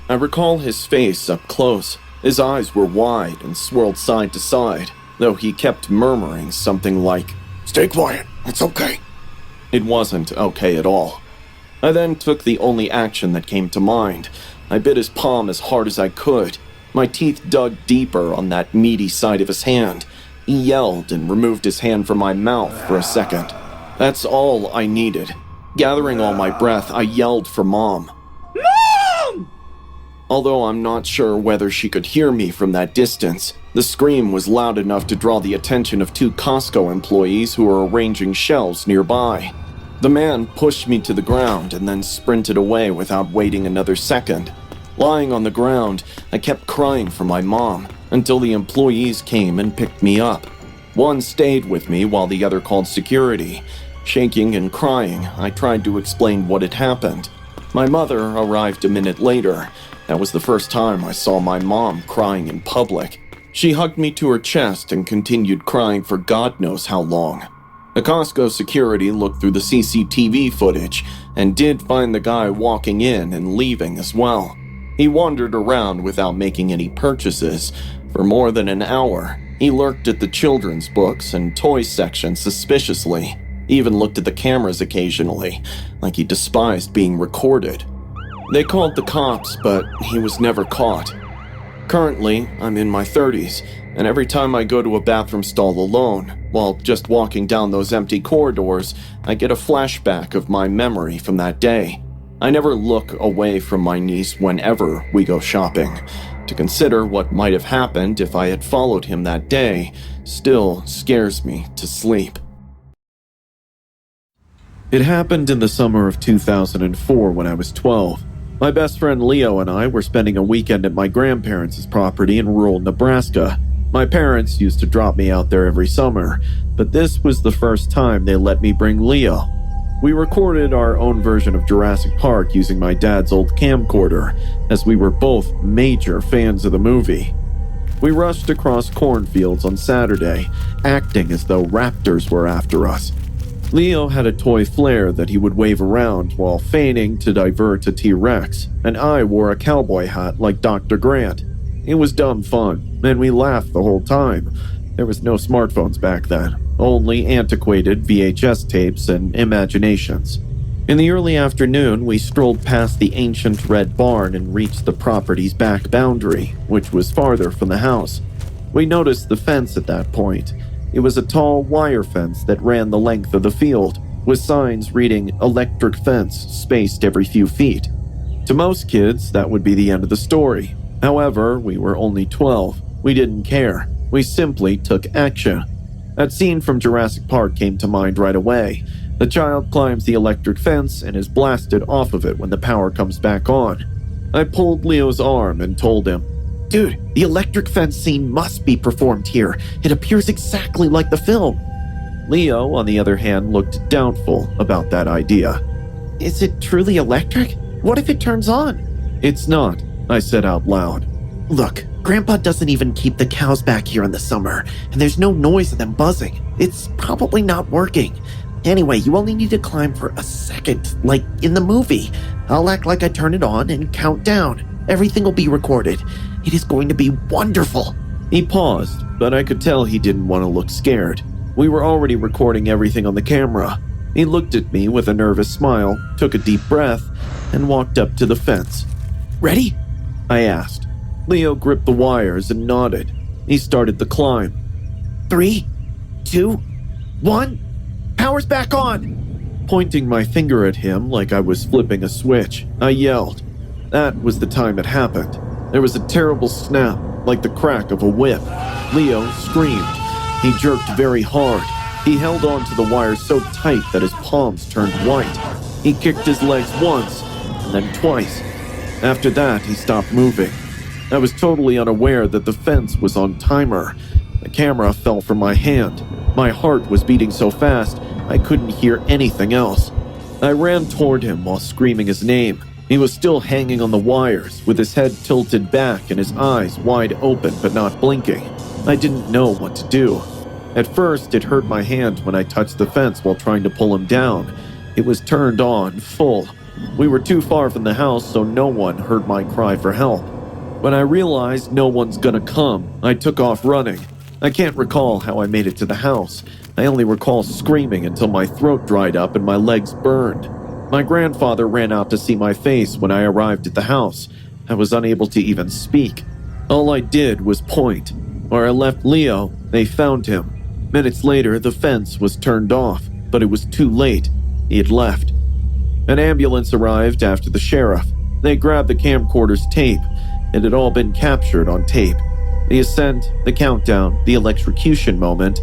I recall his face up close. His eyes were wide and swirled side to side, though he kept murmuring something like, Stay quiet, it's okay. It wasn't okay at all. I then took the only action that came to mind. I bit his palm as hard as I could. My teeth dug deeper on that meaty side of his hand. He yelled and removed his hand from my mouth for a second. That's all I needed. Gathering all my breath, I yelled for Mom. Mom! Although I'm not sure whether she could hear me from that distance, the scream was loud enough to draw the attention of 2 Costco employees who were arranging shelves nearby. The man pushed me to the ground and then sprinted away without waiting another second. Lying on the ground, I kept crying for my mom until the employees came and picked me up. One stayed with me while the other called security. Shaking and crying, I tried to explain what had happened. My mother arrived a minute later. That was the first time I saw my mom crying in public. She hugged me to her chest and continued crying for God knows how long. The Costco security looked through the CCTV footage and did find the guy walking in and leaving as well. He wandered around without making any purchases. For more than an hour, he lurked at the children's books and toys section suspiciously, even looked at the cameras occasionally, like he despised being recorded. They called the cops, but he was never caught. Currently, I'm in my 30s, and every time I go to a bathroom stall alone, while just walking down those empty corridors, I get a flashback of my memory from that day. I never look away from my niece whenever we go shopping. To consider what might have happened if I had followed him that day still scares me to sleep. It happened in the summer of 2004 when I was 12. My best friend Leo and I were spending a weekend at my grandparents' property in rural Nebraska. My parents used to drop me out there every summer, but this was the first time they let me bring Leo. We recorded our own version of Jurassic Park using my dad's old camcorder, as we were both major fans of the movie. We rushed across cornfields on Saturday, acting as though raptors were after us. Leo had a toy flare that he would wave around while feigning to divert a T-Rex, and I wore a cowboy hat like Dr. Grant. It was dumb fun, and we laughed the whole time. There was no smartphones back then, only antiquated VHS tapes and imaginations. In the early afternoon, we strolled past the ancient red barn and reached the property's back boundary, which was farther from the house. We noticed the fence at that point. It was a tall wire fence that ran the length of the field, with signs reading "electric fence" spaced every few feet. To most kids, that would be the end of the story. However, we were only 12. We didn't care. We simply took action. That scene from Jurassic Park came to mind right away. The child climbs the electric fence and is blasted off of it when the power comes back on. I pulled Leo's arm and told him, "Dude, the electric fence scene must be performed here. It appears exactly like the film." Leo, on the other hand, looked doubtful about that idea. "Is it truly electric? What if it turns on?" "It's not," I said out loud. "Look, Grandpa doesn't even keep the cows back here in the summer, and there's no noise of them buzzing. It's probably not working. Anyway, you only need to climb for a second, like in the movie. I'll act like I turn it on and count down. Everything will be recorded. It is going to be wonderful." He paused, but I could tell he didn't want to look scared. We were already recording everything on the camera. He looked at me with a nervous smile, took a deep breath, and walked up to the fence. "Ready?" I asked. Leo gripped the wires and nodded. He started the climb. 3, 2, 1, power's back on! Pointing my finger at him like I was flipping a switch, I yelled. That was the time it happened. There was a terrible snap, like the crack of a whip. Leo screamed. He jerked very hard. He held on to the wire so tight that his palms turned white. He kicked his legs once, and then twice. After that, he stopped moving. I was totally unaware that the fence was on timer. The camera fell from my hand. My heart was beating so fast, I couldn't hear anything else. I ran toward him while screaming his name. He was still hanging on the wires, with his head tilted back and his eyes wide open but not blinking. I didn't know what to do. At first, it hurt my hand when I touched the fence while trying to pull him down. It was turned on, full. We were too far from the house, so no one heard my cry for help. When I realized no one's gonna come, I took off running. I can't recall how I made it to the house. I only recall screaming until my throat dried up and my legs burned. My grandfather ran out to see my face when I arrived at the house. I was unable to even speak. All I did was point. Where I left Leo, they found him. Minutes later, the fence was turned off, but it was too late. He had left. An ambulance arrived after the sheriff. They grabbed the camcorder's tape. It had all been captured on tape. The ascent, the countdown, the electrocution moment.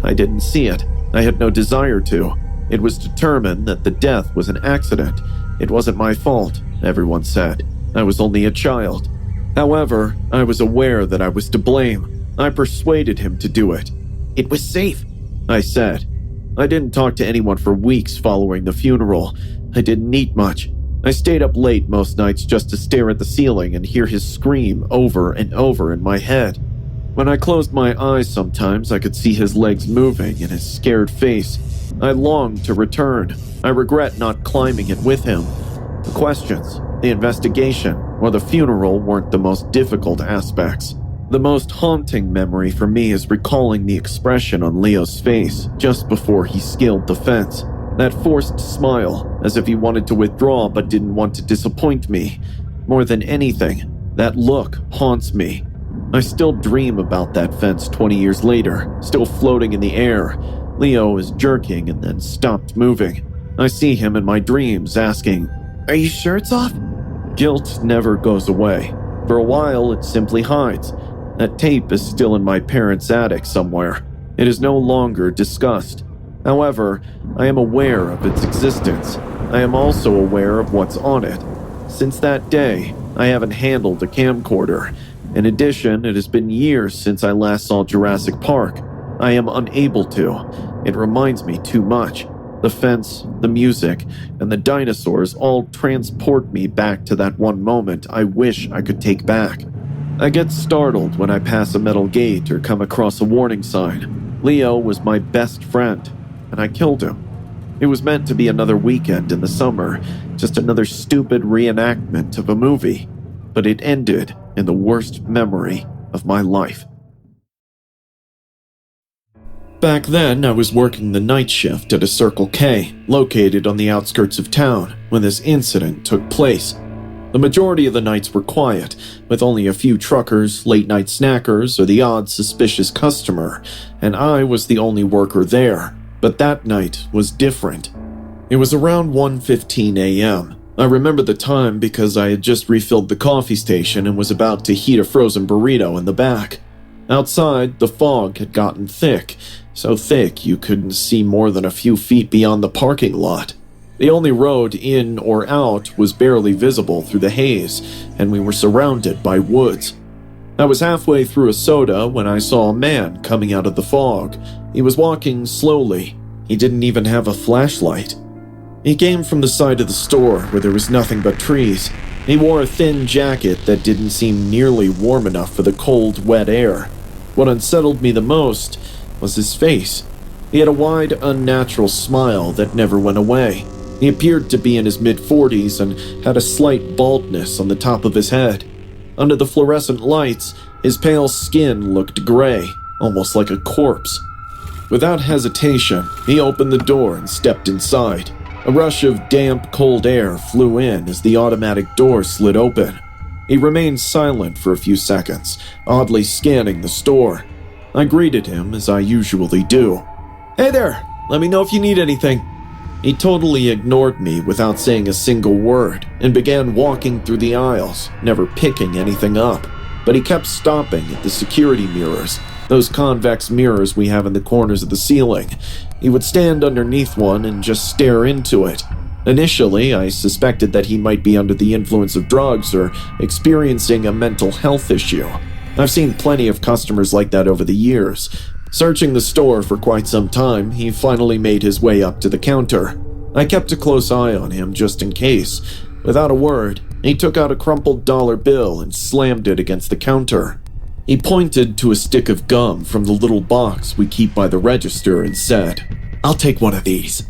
I didn't see it. I had no desire to. It was determined that the death was an accident. It wasn't my fault, everyone said. I was only a child. However, I was aware that I was to blame. I persuaded him to do it. It was safe, I said. I didn't talk to anyone for weeks following the funeral. I didn't eat much. I stayed up late most nights just to stare at the ceiling and hear his scream over and over in my head. When I closed my eyes sometimes, I could see his legs moving and his scared face. I longed to return. I regret not climbing it with him. The questions, the investigation, or the funeral weren't the most difficult aspects. The most haunting memory for me is recalling the expression on Leo's face just before he scaled the fence. That forced smile, as if he wanted to withdraw but didn't want to disappoint me. More than anything, that look haunts me. I still dream about that fence 20 years later, still floating in the air. Leo is jerking and then stopped moving. I see him in my dreams asking, "Are you sure it's off?" Guilt never goes away. For a while, it simply hides. That tape is still in my parents' attic somewhere. It is no longer discussed. However, I am aware of its existence. I am also aware of what's on it. Since that day, I haven't handled a camcorder. In addition, it has been years since I last saw Jurassic Park. I am unable to. It reminds me too much. The fence, the music, and the dinosaurs all transport me back to that one moment I wish I could take back. I get startled when I pass a metal gate or come across a warning sign. Leo was my best friend, and I killed him. It was meant to be another weekend in the summer, just another stupid reenactment of a movie, but it ended in the worst memory of my life. Back then, I was working the night shift at a Circle K, located on the outskirts of town, when this incident took place. The majority of the nights were quiet, with only a few truckers, late-night snackers, or the odd suspicious customer, and I was the only worker there. But that night was different. It was around 1:15 a.m. I remember the time because I had just refilled the coffee station and was about to heat a frozen burrito in the back. Outside, the fog had gotten thick, so thick you couldn't see more than a few feet beyond the parking lot. The only road in or out was barely visible through the haze, and we were surrounded by woods. I was halfway through a soda when I saw a man coming out of the fog. He was walking slowly. He didn't even have a flashlight. He came from the side of the store where there was nothing but trees. He wore a thin jacket that didn't seem nearly warm enough for the cold, wet air. What unsettled me the most was his face. He had a wide, unnatural smile that never went away. He appeared to be in his mid-40s and had a slight baldness on the top of his head. Under the fluorescent lights, his pale skin looked gray, almost like a corpse. Without hesitation, he opened the door and stepped inside. A rush of damp, cold air flew in as the automatic door slid open. He remained silent for a few seconds, oddly scanning the store. I greeted him as I usually do. "Hey there, let me know if you need anything." He totally ignored me without saying a single word and began walking through the aisles, never picking anything up. But he kept stopping at the security mirrors, those convex mirrors we have in the corners of the ceiling. He would stand underneath one and just stare into it. Initially, I suspected that he might be under the influence of drugs or experiencing a mental health issue. I've seen plenty of customers like that over the years. Searching the store for quite some time, he finally made his way up to the counter. I kept a close eye on him just in case. Without a word, he took out a crumpled dollar bill and slammed it against the counter. He pointed to a stick of gum from the little box we keep by the register and said, "I'll take one of these."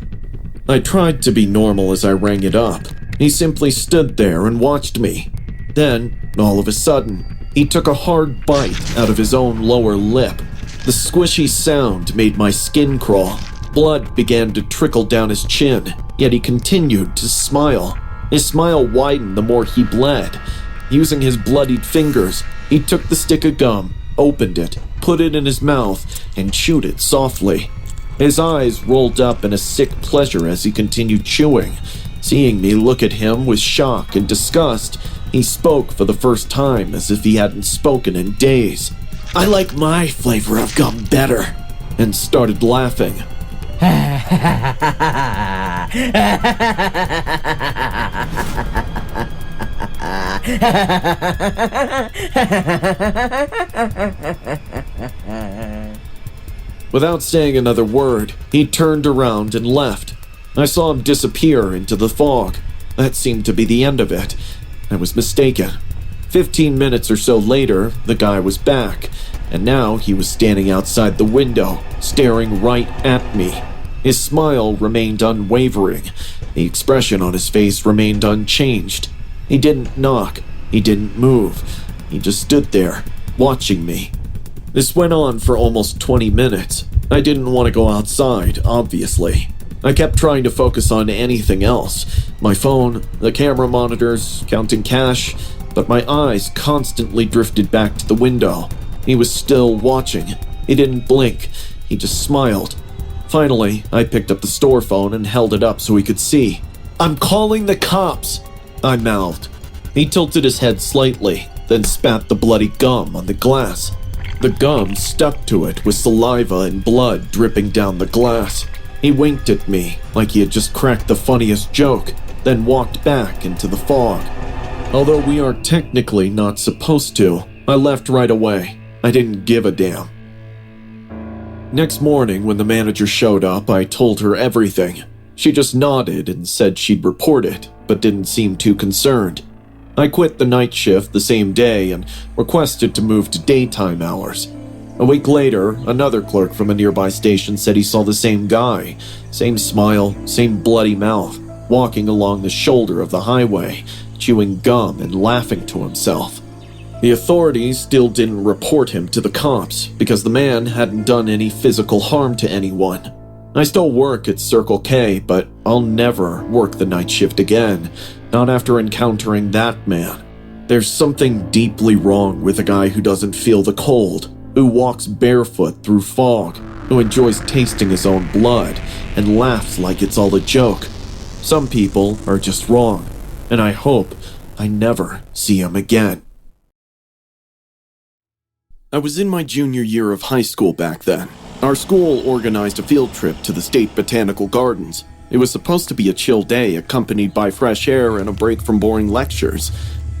I tried to be normal as I rang it up. He simply stood there and watched me. Then, all of a sudden, he took a hard bite out of his own lower lip. The squishy sound made my skin crawl. Blood began to trickle down his chin, yet he continued to smile. His smile widened the more he bled. Using his bloodied fingers, he took the stick of gum, opened it, put it in his mouth, and chewed it softly. His eyes rolled up in a sick pleasure as he continued chewing. Seeing me look at him with shock and disgust, he spoke for the first time as if he hadn't spoken in days. "I like my flavor of gum better," and started laughing. Without saying another word, he turned around and left. I saw him disappear into the fog. That seemed to be the end of it. I was mistaken. 15 minutes or so later, the guy was back, and now he was standing outside the window, staring right at me. His smile remained unwavering. The expression on his face remained unchanged. He didn't knock. He didn't move. He just stood there, watching me. This went on for almost 20 minutes. I didn't want to go outside, obviously. I kept trying to focus on anything else. My phone, the camera monitors, counting cash, but my eyes constantly drifted back to the window. He was still watching. He didn't blink. He just smiled. Finally, I picked up the store phone and held it up so he could see. "I'm calling the cops," I mouthed. He tilted his head slightly, then spat the bloody gum on the glass. The gum stuck to it with saliva and blood dripping down the glass. He winked at me like he had just cracked the funniest joke, then walked back into the fog. Although we are technically not supposed to, I left right away. I didn't give a damn. Next morning, when the manager showed up, I told her everything. She just nodded and said she'd report it, but didn't seem too concerned. I quit the night shift the same day and requested to move to daytime hours. A week later, another clerk from a nearby station said he saw the same guy, same smile, same bloody mouth, walking along the shoulder of the highway, chewing gum and laughing to himself. The authorities still didn't report him to the cops because the man hadn't done any physical harm to anyone. I still work at Circle K, but I'll never work the night shift again, not after encountering that man. There's something deeply wrong with a guy who doesn't feel the cold, who walks barefoot through fog, who enjoys tasting his own blood and laughs like it's all a joke. Some people are just wrong, and I hope I never see him again. I was in my junior year of high school back then. Our school organized a field trip to the state botanical gardens. It was supposed to be a chill day accompanied by fresh air and a break from boring lectures.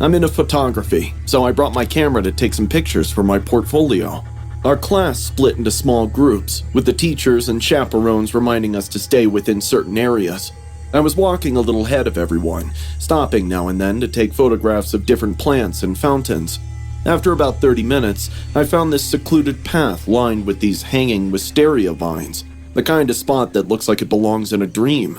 I'm into photography, so I brought my camera to take some pictures for my portfolio. Our class split into small groups, with the teachers and chaperones reminding us to stay within certain areas. I was walking a little ahead of everyone, stopping now and then to take photographs of different plants and fountains. After about 30 minutes, I found this secluded path lined with these hanging wisteria vines, the kind of spot that looks like it belongs in a dream.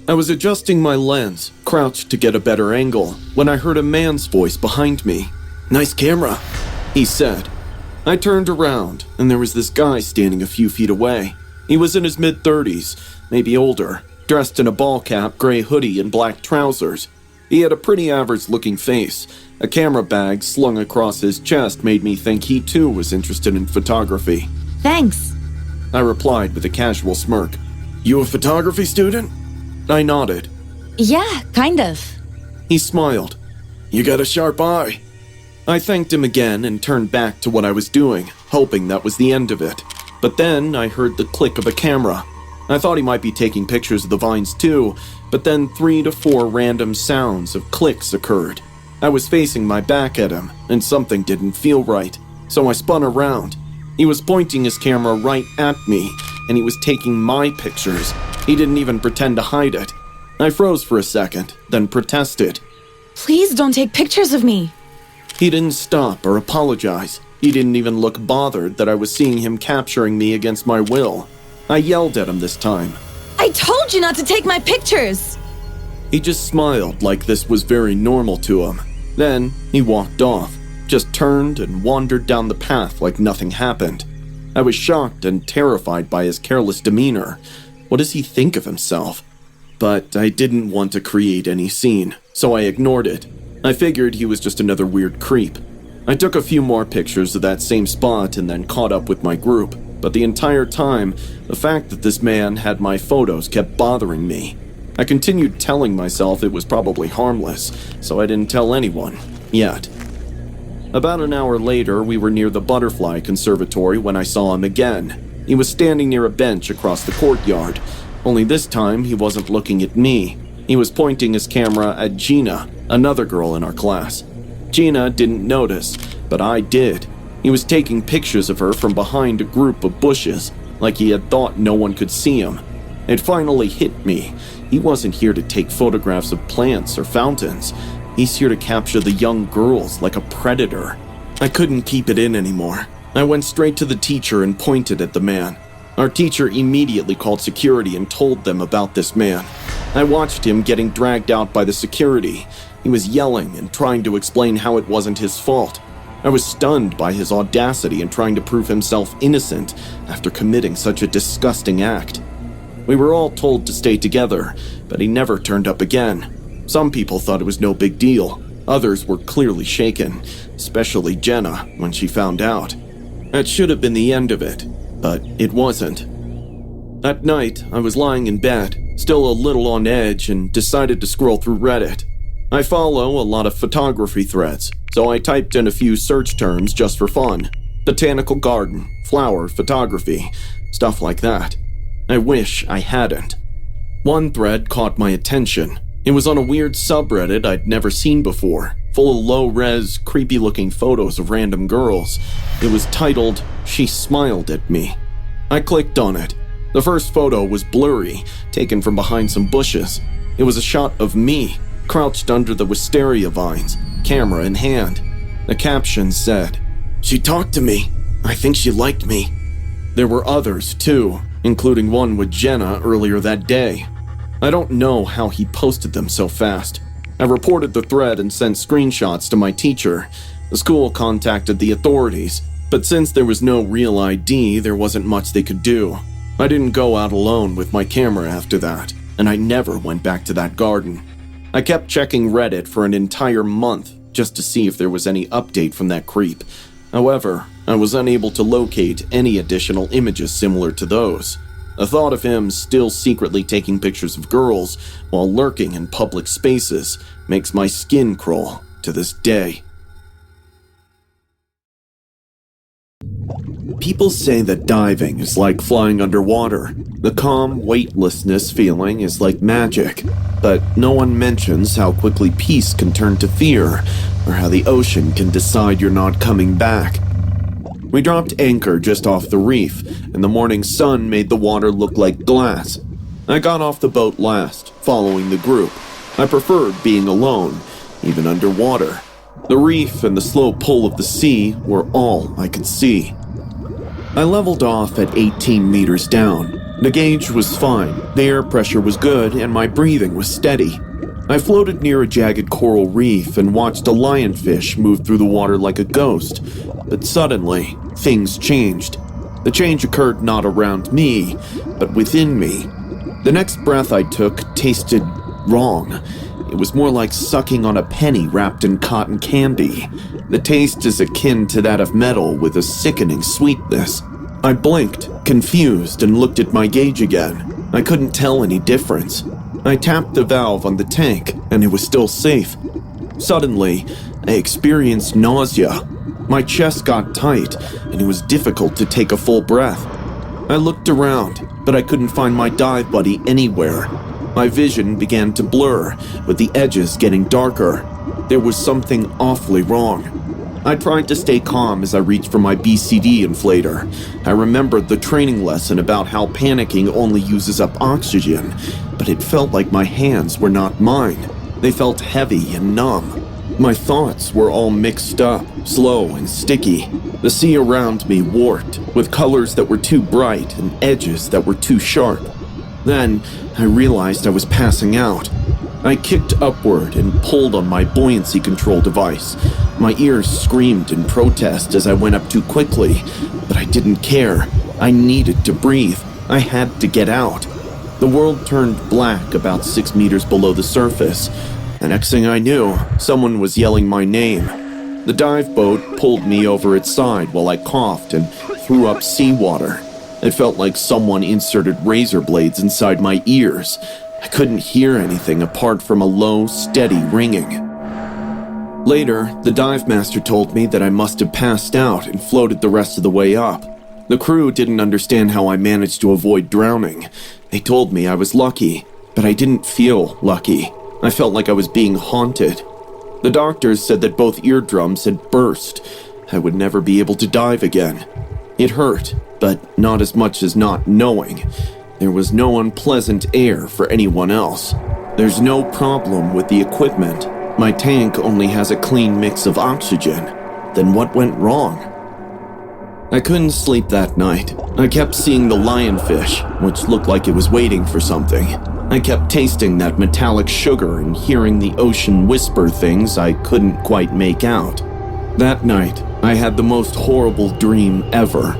I was adjusting my lens, crouched to get a better angle, when I heard a man's voice behind me. "Nice camera," he said. I turned around, and there was this guy standing a few feet away. He was in his mid-30s, maybe older, dressed in a ball cap, gray hoodie, and black trousers. He had a pretty average-looking face. A camera bag slung across his chest made me think he too was interested in photography. Thanks. I replied with a casual smirk. "You a photography student?" I nodded. Yeah, kind of. He smiled. "You got a sharp eye." I thanked him again and turned back to what I was doing, hoping that was the end of it. But then I heard the click of a camera. I thought he might be taking pictures of the vines too, but then 3 to 4 random sounds of clicks occurred. I was facing my back at him, and something didn't feel right, so I spun around. He was pointing his camera right at me, and he was taking my pictures. He didn't even pretend to hide it. I froze for a second, then protested. Please don't take pictures of me. He didn't stop or apologize. He didn't even look bothered that I was seeing him capturing me against my will. I yelled at him this time. I told you not to take my pictures! He just smiled like this was very normal to him. Then he walked off, just turned and wandered down the path like nothing happened. I was shocked and terrified by his careless demeanor. What does he think of himself? But I didn't want to create any scene, so I ignored it. I figured he was just another weird creep. I took a few more pictures of that same spot and then caught up with my group, but the entire time, the fact that this man had my photos kept bothering me. I continued telling myself it was probably harmless, so I didn't tell anyone, yet. About an hour later, we were near the butterfly conservatory when I saw him again. He was standing near a bench across the courtyard, only this time he wasn't looking at me. He was pointing his camera at Gina, another girl in our class. Gina didn't notice, but I did. He was taking pictures of her from behind a group of bushes, like he had thought no one could see him. It finally hit me. He wasn't here to take photographs of plants or fountains. He's here to capture the young girls like a predator. I couldn't keep it in anymore. I went straight to the teacher and pointed at the man. Our teacher immediately called security and told them about this man. I watched him getting dragged out by the security. He was yelling and trying to explain how it wasn't his fault. I was stunned by his audacity in trying to prove himself innocent after committing such a disgusting act. We were all told to stay together, but he never turned up again. Some people thought it was no big deal. Others were clearly shaken, especially Jenna when she found out. That should have been the end of it, but it wasn't. That night, I was lying in bed, still a little on edge, and decided to scroll through Reddit. I follow a lot of photography threads, so I typed in a few search terms just for fun. Botanical garden, flower, photography, stuff like that. I wish I hadn't. One thread caught my attention. It was on a weird subreddit I'd never seen before, full of low-res, creepy-looking photos of random girls. It was titled, "She Smiled at Me." I clicked on it. The first photo was blurry, taken from behind some bushes. It was a shot of me, crouched under the wisteria vines, camera in hand. The caption said, "She talked to me. I think she liked me." There were others, too, including one with Jenna earlier that day. I don't know how he posted them so fast. I reported the thread and sent screenshots to my teacher. The school contacted the authorities, but since there was no real ID, there wasn't much they could do. I didn't go out alone with my camera after that, and I never went back to that garden. I kept checking Reddit for an entire month just to see if there was any update from that creep. However, I was unable to locate any additional images similar to those. The thought of him still secretly taking pictures of girls while lurking in public spaces makes my skin crawl to this day. People say that diving is like flying underwater. The calm, weightlessness feeling is like magic. But no one mentions how quickly peace can turn to fear, or how the ocean can decide you're not coming back. We dropped anchor just off the reef, and the morning sun made the water look like glass. I got off the boat last, following the group. I preferred being alone, even underwater. The reef and the slow pull of the sea were all I could see. I leveled off at 18 meters down. The gauge was fine, the air pressure was good, and my breathing was steady. I floated near a jagged coral reef and watched a lionfish move through the water like a ghost. But suddenly, things changed. The change occurred not around me, but within me. The next breath I took tasted wrong. It was more like sucking on a penny wrapped in cotton candy. The taste is akin to that of metal with a sickening sweetness. I blinked, confused, and looked at my gauge again. I couldn't tell any difference. I tapped the valve on the tank, and it was still safe. Suddenly, I experienced nausea. My chest got tight, and it was difficult to take a full breath. I looked around, but I couldn't find my dive buddy anywhere. My vision began to blur, with the edges getting darker. There was something awfully wrong. I tried to stay calm as I reached for my BCD inflator. I remembered the training lesson about how panicking only uses up oxygen, but it felt like my hands were not mine. They felt heavy and numb. My thoughts were all mixed up, slow and sticky. The sea around me warped, with colors that were too bright and edges that were too sharp. Then, I realized I was passing out. I kicked upward and pulled on my buoyancy control device. My ears screamed in protest as I went up too quickly, but I didn't care. I needed to breathe. I had to get out. The world turned black about 6 meters below the surface. The next thing I knew, someone was yelling my name. The dive boat pulled me over its side while I coughed and threw up seawater. It felt like someone inserted razor blades inside my ears. I couldn't hear anything apart from a low, steady ringing. Later, the dive master told me that I must have passed out and floated the rest of the way up. The crew didn't understand how I managed to avoid drowning. They told me I was lucky, but I didn't feel lucky. I felt like I was being haunted. The doctors said that both eardrums had burst. I would never be able to dive again. It hurt, but not as much as not knowing. There was no unpleasant air for anyone else. There's no problem with the equipment. My tank only has a clean mix of oxygen. Then what went wrong? I couldn't sleep that night. I kept seeing the lionfish, which looked like it was waiting for something. I kept tasting that metallic sugar and hearing the ocean whisper things I couldn't quite make out. That night, I had the most horrible dream ever.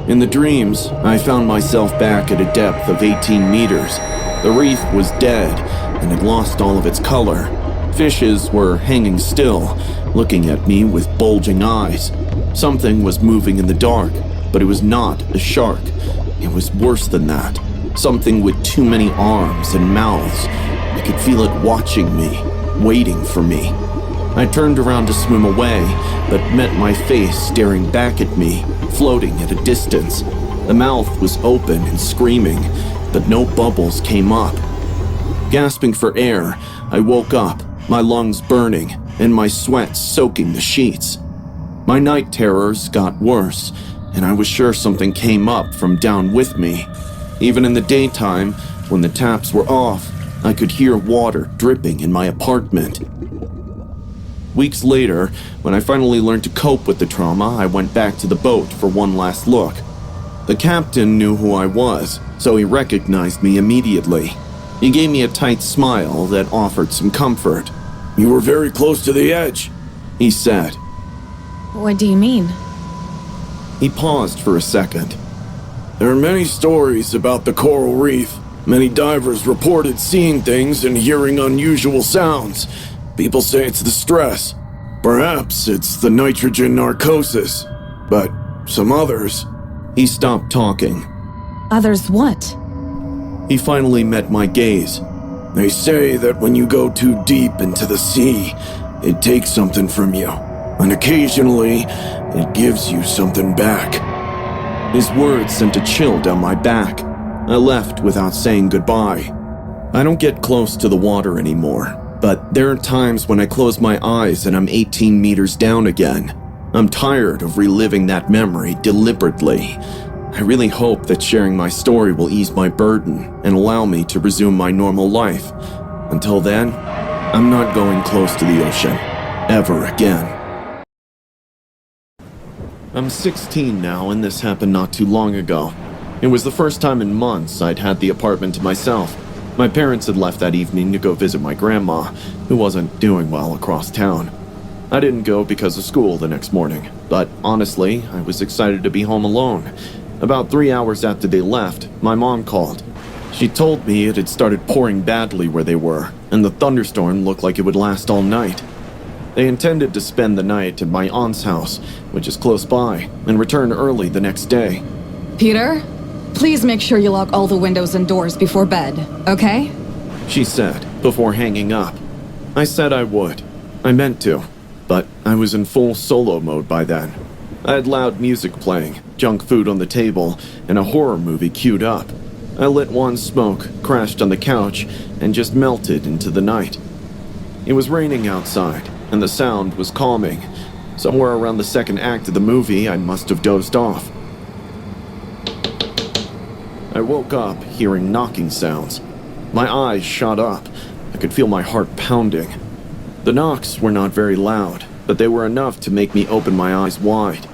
In the dreams, I found myself back at a depth of 18 meters. The reef was dead and had lost all of its color. Fishes were hanging still, looking at me with bulging eyes. Something was moving in the dark, but it was not a shark. It was worse than that. Something with too many arms and mouths. I could feel it watching me, waiting for me. I turned around to swim away, but met my face staring back at me, floating at a distance. The mouth was open and screaming, but no bubbles came up. Gasping for air, I woke up, my lungs burning, and my sweat soaking the sheets. My night terrors got worse, and I was sure something came up from down with me. Even in the daytime, when the taps were off, I could hear water dripping in my apartment. Weeks later, when I finally learned to cope with the trauma, I went back to the boat for one last look. The captain knew who I was, so he recognized me immediately. He gave me a tight smile that offered some comfort. You were very close to the edge, he said. What do you mean? He paused for a second. There are many stories about the coral reef. Many divers reported seeing things and hearing unusual sounds. People say it's the stress. Perhaps it's the nitrogen narcosis. But some others... He stopped talking. Others what? He finally met my gaze. They say that when you go too deep into the sea, it takes something from you. And occasionally, it gives you something back. His words sent a chill down my back. I left without saying goodbye. I don't get close to the water anymore, but there are times when I close my eyes and I'm 18 meters down again. I'm tired of reliving that memory deliberately. I really hope that sharing my story will ease my burden and allow me to resume my normal life. Until then, I'm not going close to the ocean, ever again. I'm 16 now, and this happened not too long ago. It was the first time in months I'd had the apartment to myself. My parents had left that evening to go visit my grandma, who wasn't doing well across town. I didn't go because of school the next morning, but honestly, I was excited to be home alone. About 3 hours after they left, my mom called. She told me it had started pouring badly where they were, and the thunderstorm looked like it would last all night. They intended to spend the night at my aunt's house, which is close by, and return early the next day. Peter, please make sure you lock all the windows and doors before bed, okay? She said, before hanging up. I said I would. I meant to. But I was in full solo mode by then. I had loud music playing, junk food on the table, and a horror movie queued up. I lit one smoke, crashed on the couch, and just melted into the night. It was raining outside, and the sound was calming. Somewhere around the second act of the movie, I must have dozed off. I woke up hearing knocking sounds. My eyes shot up. I could feel my heart pounding. The knocks were not very loud, but they were enough to make me open my eyes wide.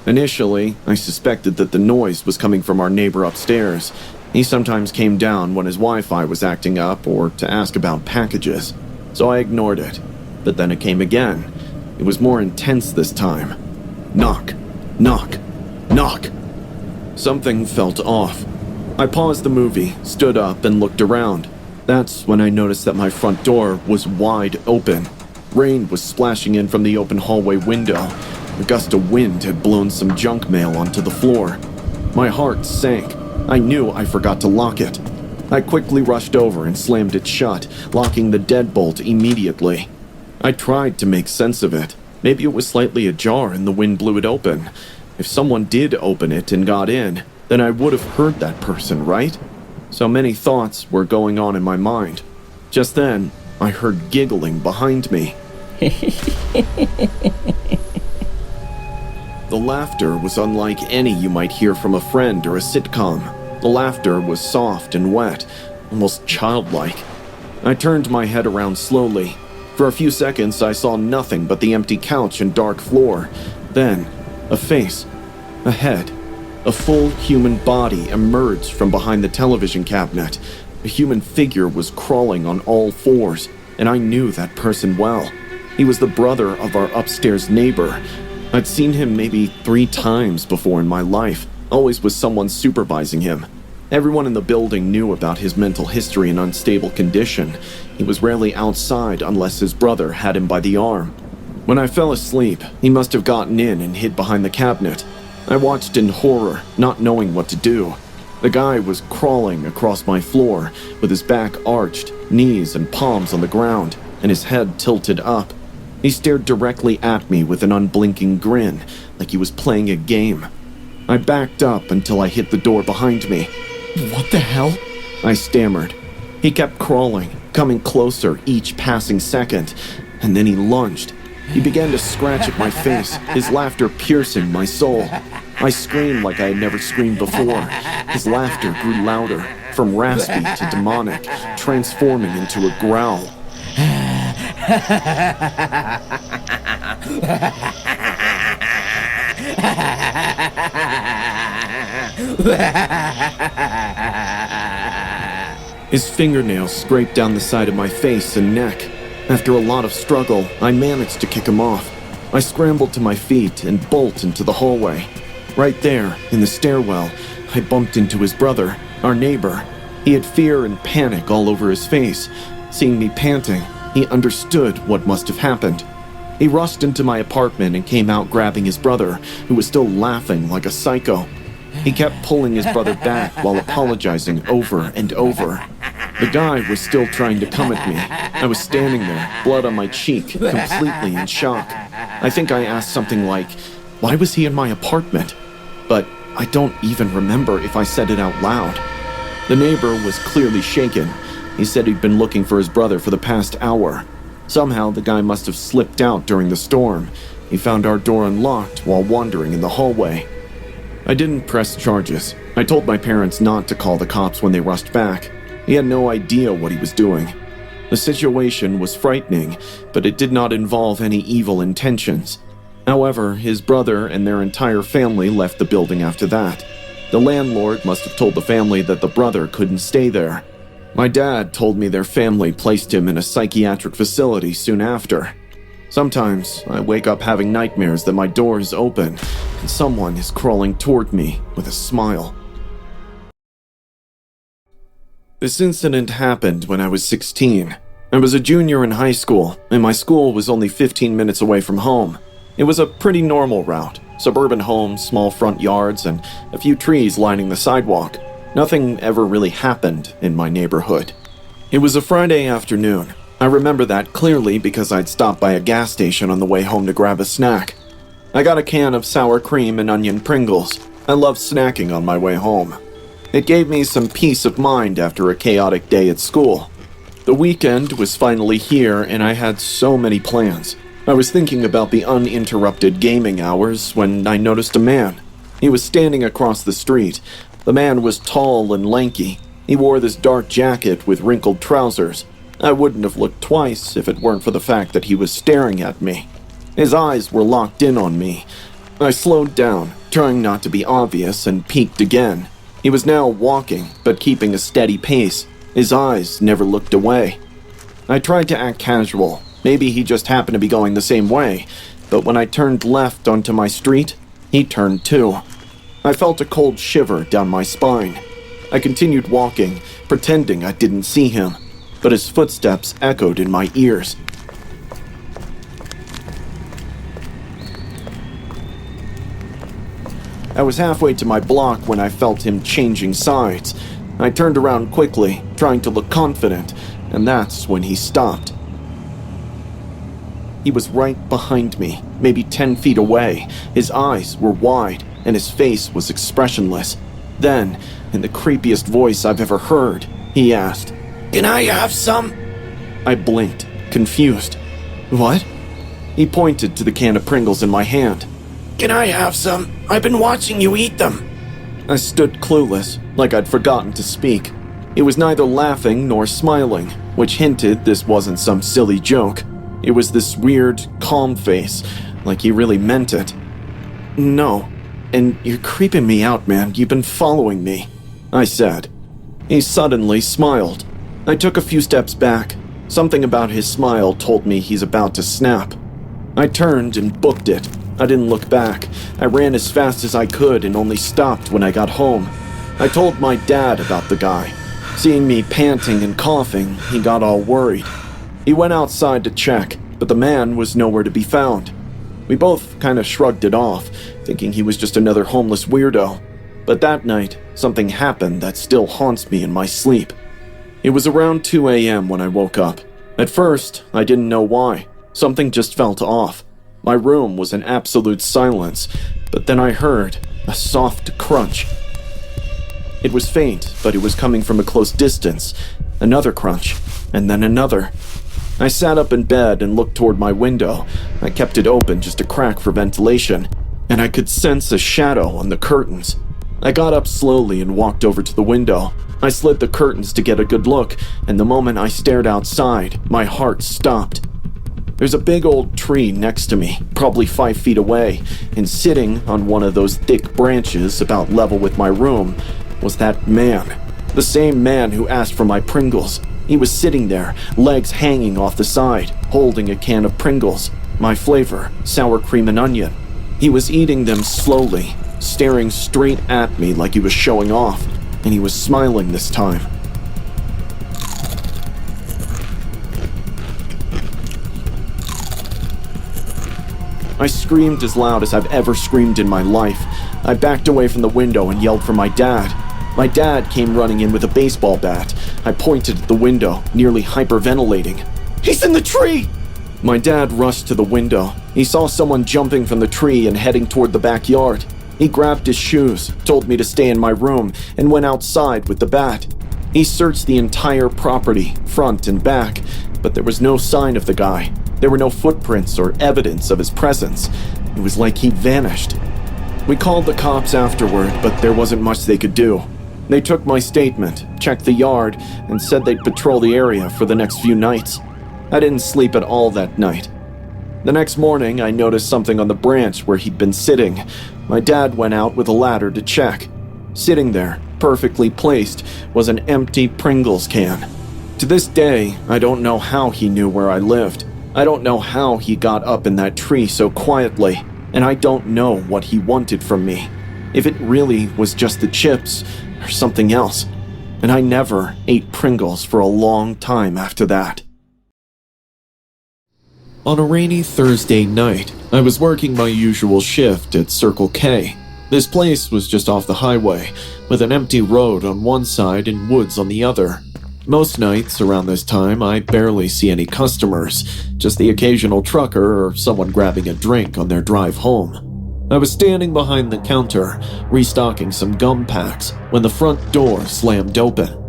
Initially, I suspected that the noise was coming from our neighbor upstairs. He sometimes came down when his Wi-Fi was acting up or to ask about packages, so I ignored it. But then it came again. It was more intense this time. Knock, knock, knock. Something felt off. I paused the movie, stood up, and looked around. That's when I noticed that my front door was wide open. Rain was splashing in from the open hallway window. A gust of wind had blown some junk mail onto the floor. My heart sank. I knew I forgot to lock it. I quickly rushed over and slammed it shut, locking the deadbolt immediately. I tried to make sense of it. Maybe it was slightly ajar and the wind blew it open. If someone did open it and got in, then I would have heard that person, right? So many thoughts were going on in my mind. Just then, I heard giggling behind me. The laughter was unlike any you might hear from a friend or a sitcom. The laughter was soft and wet, almost childlike. I turned my head around slowly. For a few seconds, I saw nothing but the empty couch and dark floor. Then, a face, a head. A full human body emerged from behind the television cabinet. A human figure was crawling on all fours, and I knew that person well. He was the brother of our upstairs neighbor. I'd seen him maybe 3 times before in my life, always with someone supervising him. Everyone in the building knew about his mental history and unstable condition. He was rarely outside unless his brother had him by the arm. When I fell asleep, he must have gotten in and hid behind the cabinet. I watched in horror, not knowing what to do. The guy was crawling across my floor, with his back arched, knees and palms on the ground, and his head tilted up. He stared directly at me with an unblinking grin, like he was playing a game. I backed up until I hit the door behind me. What the hell? I stammered. He kept crawling, coming closer each passing second, and then he lunged. He began to scratch at my face, his laughter piercing my soul. I screamed like I had never screamed before. His laughter grew louder, from raspy to demonic, transforming into a growl. His fingernails scraped down the side of my face and neck. After a lot of struggle, I managed to kick him off. I scrambled to my feet and bolted into the hallway. Right there, in the stairwell, I bumped into his brother, our neighbor. He had fear and panic all over his face. Seeing me panting, he understood what must have happened. He rushed into my apartment and came out grabbing his brother, who was still laughing like a psycho. He kept pulling his brother back while apologizing over and over. The guy was still trying to come at me. I was standing there, blood on my cheek, completely in shock. I think I asked something like, "Why was he in my apartment?" But I don't even remember if I said it out loud. The neighbor was clearly shaken. He said he'd been looking for his brother for the past hour. Somehow the guy must have slipped out during the storm. He found our door unlocked while wandering in the hallway. I didn't press charges. I told my parents not to call the cops when they rushed back. He had no idea what he was doing. The situation was frightening, but it did not involve any evil intentions. However, his brother and their entire family left the building after that. The landlord must have told the family that the brother couldn't stay there. My dad told me their family placed him in a psychiatric facility soon after. Sometimes I wake up having nightmares that my door is open and someone is crawling toward me with a smile. This incident happened when I was 16. I was a junior in high school, and my school was only 15 minutes away from home. It was a pretty normal route. Suburban homes, small front yards, and a few trees lining the sidewalk. Nothing ever really happened in my neighborhood. It was a Friday afternoon. I remember that clearly because I'd stopped by a gas station on the way home to grab a snack. I got a can of sour cream and onion Pringles. I love snacking on my way home. It gave me some peace of mind after a chaotic day at school. The weekend was finally here, and I had so many plans. I was thinking about the uninterrupted gaming hours when I noticed a man. He was standing across the street. The man was tall and lanky. He wore this dark jacket with wrinkled trousers. I wouldn't have looked twice if it weren't for the fact that he was staring at me. His eyes were locked in on me. I slowed down, trying not to be obvious, and peeked again. He was now walking, but keeping a steady pace. His eyes never looked away. I tried to act casual. Maybe he just happened to be going the same way. But when I turned left onto my street, he turned too. I felt a cold shiver down my spine. I continued walking, pretending I didn't see him, but his footsteps echoed in my ears. I was halfway to my block when I felt him changing sides. I turned around quickly, trying to look confident, and that's when he stopped. He was right behind me, maybe 10 feet away. His eyes were wide, and his face was expressionless. Then, in the creepiest voice I've ever heard, he asked, "Can I have some?" I blinked, confused. "What?" He pointed to the can of Pringles in my hand. "Can I have some? I've been watching you eat them." I stood clueless, like I'd forgotten to speak. He was neither laughing nor smiling, which hinted this wasn't some silly joke. It was this weird, calm face, like he really meant it. "No, and you're creeping me out, man. You've been following me," I said. He suddenly smiled. I took a few steps back. Something about his smile told me he's about to snap. I turned and booked it. I didn't look back. I ran as fast as I could and only stopped when I got home. I told my dad about the guy. Seeing me panting and coughing, he got all worried. He went outside to check, but the man was nowhere to be found. We both kind of shrugged it off, thinking he was just another homeless weirdo. But that night, something happened that still haunts me in my sleep. It was around 2 a.m. when I woke up. At first, I didn't know why. Something just felt off. My room was in absolute silence, but then I heard a soft crunch. It was faint, but it was coming from a close distance. Another crunch, and then another. I sat up in bed and looked toward my window. I kept it open just a crack for ventilation. and I could sense a shadow on the curtains. I got up slowly and walked over to the window. I slid the curtains to get a good look, and the moment I stared outside, my heart stopped. There's a big old tree next to me, probably 5 feet away, and sitting on one of those thick branches about level with my room was that man. The same man who asked for my Pringles. He was sitting there, legs hanging off the side, holding a can of Pringles. My flavor, sour cream and onion. He was eating them slowly, staring straight at me like he was showing off, and he was smiling this time. I screamed as loud as I've ever screamed in my life. I backed away from the window and yelled for my dad. My dad came running in with a baseball bat. I pointed at the window, nearly hyperventilating. "He's in the tree!" My dad rushed to the window. He saw someone jumping from the tree and heading toward the backyard. He grabbed his shoes, told me to stay in my room, and went outside with the bat. He searched the entire property, front and back, but there was no sign of the guy. There were no footprints or evidence of his presence. It was like he'd vanished. We called the cops afterward, but there wasn't much they could do. They took my statement, checked the yard, and said they'd patrol the area for the next few nights. I didn't sleep at all that night. The next morning, I noticed something on the branch where he'd been sitting. My dad went out with a ladder to check. Sitting there, perfectly placed, was an empty Pringles can. To this day, I don't know how he knew where I lived. I don't know how he got up in that tree so quietly, and I don't know what he wanted from me. If it really was just the chips or something else. And I never ate Pringles for a long time after that. On a rainy Thursday night, I was working my usual shift at Circle K. This place was just off the highway, with an empty road on one side and woods on the other. Most nights around this time, I barely see any customers, just the occasional trucker or someone grabbing a drink on their drive home. I was standing behind the counter, restocking some gum packs, when the front door slammed open.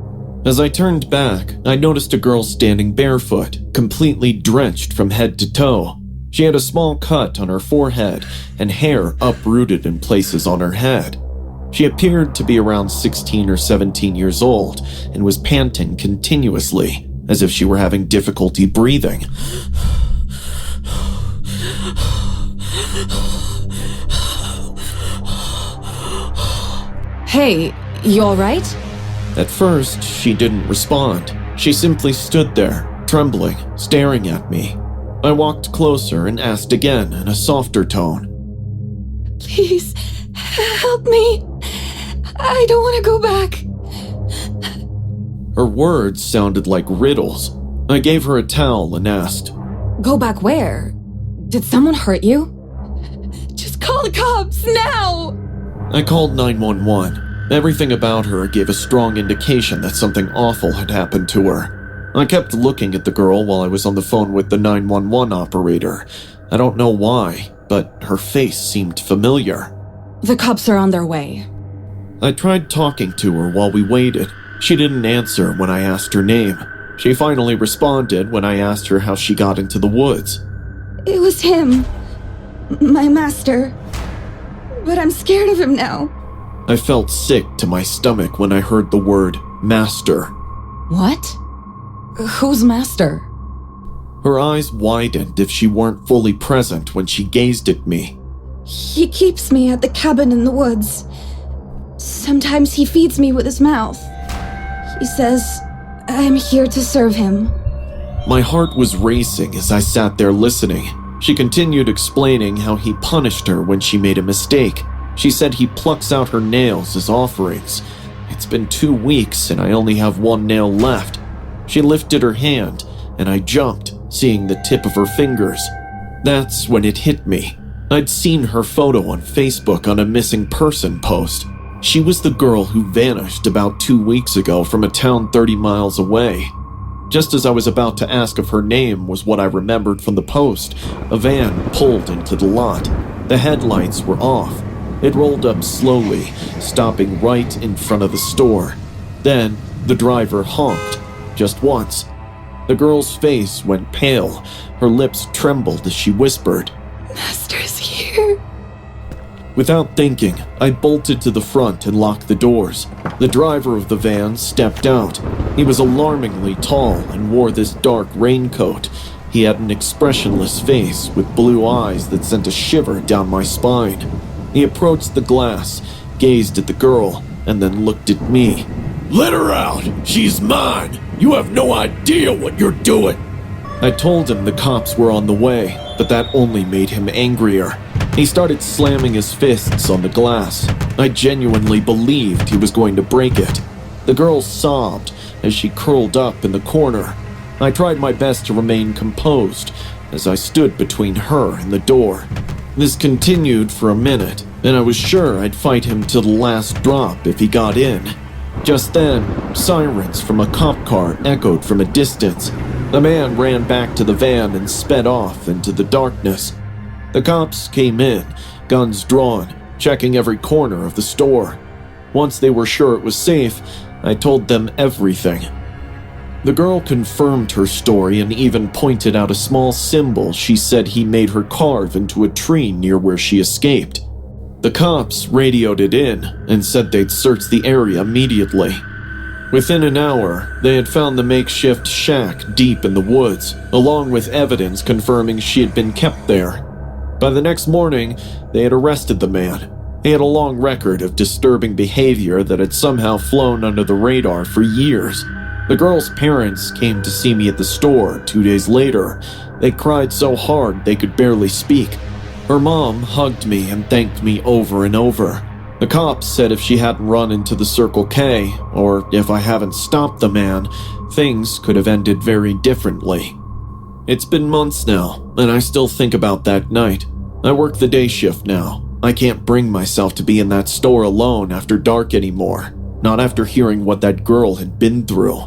As I turned back, I noticed a girl standing barefoot, completely drenched from head to toe. She had a small cut on her forehead and hair uprooted in places on her head. She appeared to be around 16 or 17 years old and was panting continuously, as if she were having difficulty breathing. Hey, you alright? At first, she didn't respond. She simply stood there, trembling, staring at me. I walked closer and asked again in a softer tone. Please, help me. I don't want to go back. Her words sounded like riddles. I gave her a towel and asked, Go back where? Did someone hurt you? Just call the cops, now! I called 911. Everything about her gave a strong indication that something awful had happened to her. I kept looking at the girl while I was on the phone with the 911 operator. I don't know why, but her face seemed familiar. The cops are on their way. I tried talking to her while we waited. She didn't answer when I asked her name. She finally responded when I asked her how she got into the woods. It was him. My master. But I'm scared of him now. I felt sick to my stomach when I heard the word master. What? Who's master? Her eyes widened if she weren't fully present when she gazed at me. He keeps me at the cabin in the woods. Sometimes he feeds me with his mouth. He says, I'm here to serve him. My heart was racing as I sat there listening. She continued explaining how he punished her when she made a mistake. She said he plucks out her nails as offerings. It's been 2 weeks and I only have 1 nail left. She lifted her hand and I jumped, seeing the tip of her fingers. That's when it hit me. I'd seen her photo on Facebook on a missing person post. She was the girl who vanished about 2 weeks ago from a town 30 miles away. Just as I was about to ask if her name was what I remembered from the post, a van pulled into the lot. The headlights were off. It rolled up slowly, stopping right in front of the store. Then, the driver honked, just once. The girl's face went pale. Her lips trembled as she whispered, Master's here. Without thinking, I bolted to the front and locked the doors. The driver of the van stepped out. He was alarmingly tall and wore this dark raincoat. He had an expressionless face with blue eyes that sent a shiver down my spine. He approached the glass, gazed at the girl, and then looked at me. Let her out! She's mine! You have no idea what you're doing! I told him the cops were on the way, but that only made him angrier. He started slamming his fists on the glass. I genuinely believed he was going to break it. The girl sobbed as she curled up in the corner. I tried my best to remain composed as I stood between her and the door. This continued for a minute, and I was sure I'd fight him till the last drop if he got in. Just then, sirens from a cop car echoed from a distance. The man ran back to the van and sped off into the darkness. The cops came in, guns drawn, checking every corner of the store. Once they were sure it was safe, I told them everything. The girl confirmed her story and even pointed out a small symbol she said he made her carve into a tree near where she escaped. The cops radioed it in and said they'd search the area immediately. Within an hour, they had found the makeshift shack deep in the woods, along with evidence confirming she had been kept there. By the next morning, they had arrested the man. He had a long record of disturbing behavior that had somehow flown under the radar for years. The girl's parents came to see me at the store 2 days later. They cried so hard they could barely speak. Her mom hugged me and thanked me over and over. The cops said if she hadn't run into the Circle K, or if I haven't stopped the man, things could have ended very differently. It's been months now, and I still think about that night. I work the day shift now. I can't bring myself to be in that store alone after dark anymore. Not after hearing what that girl had been through,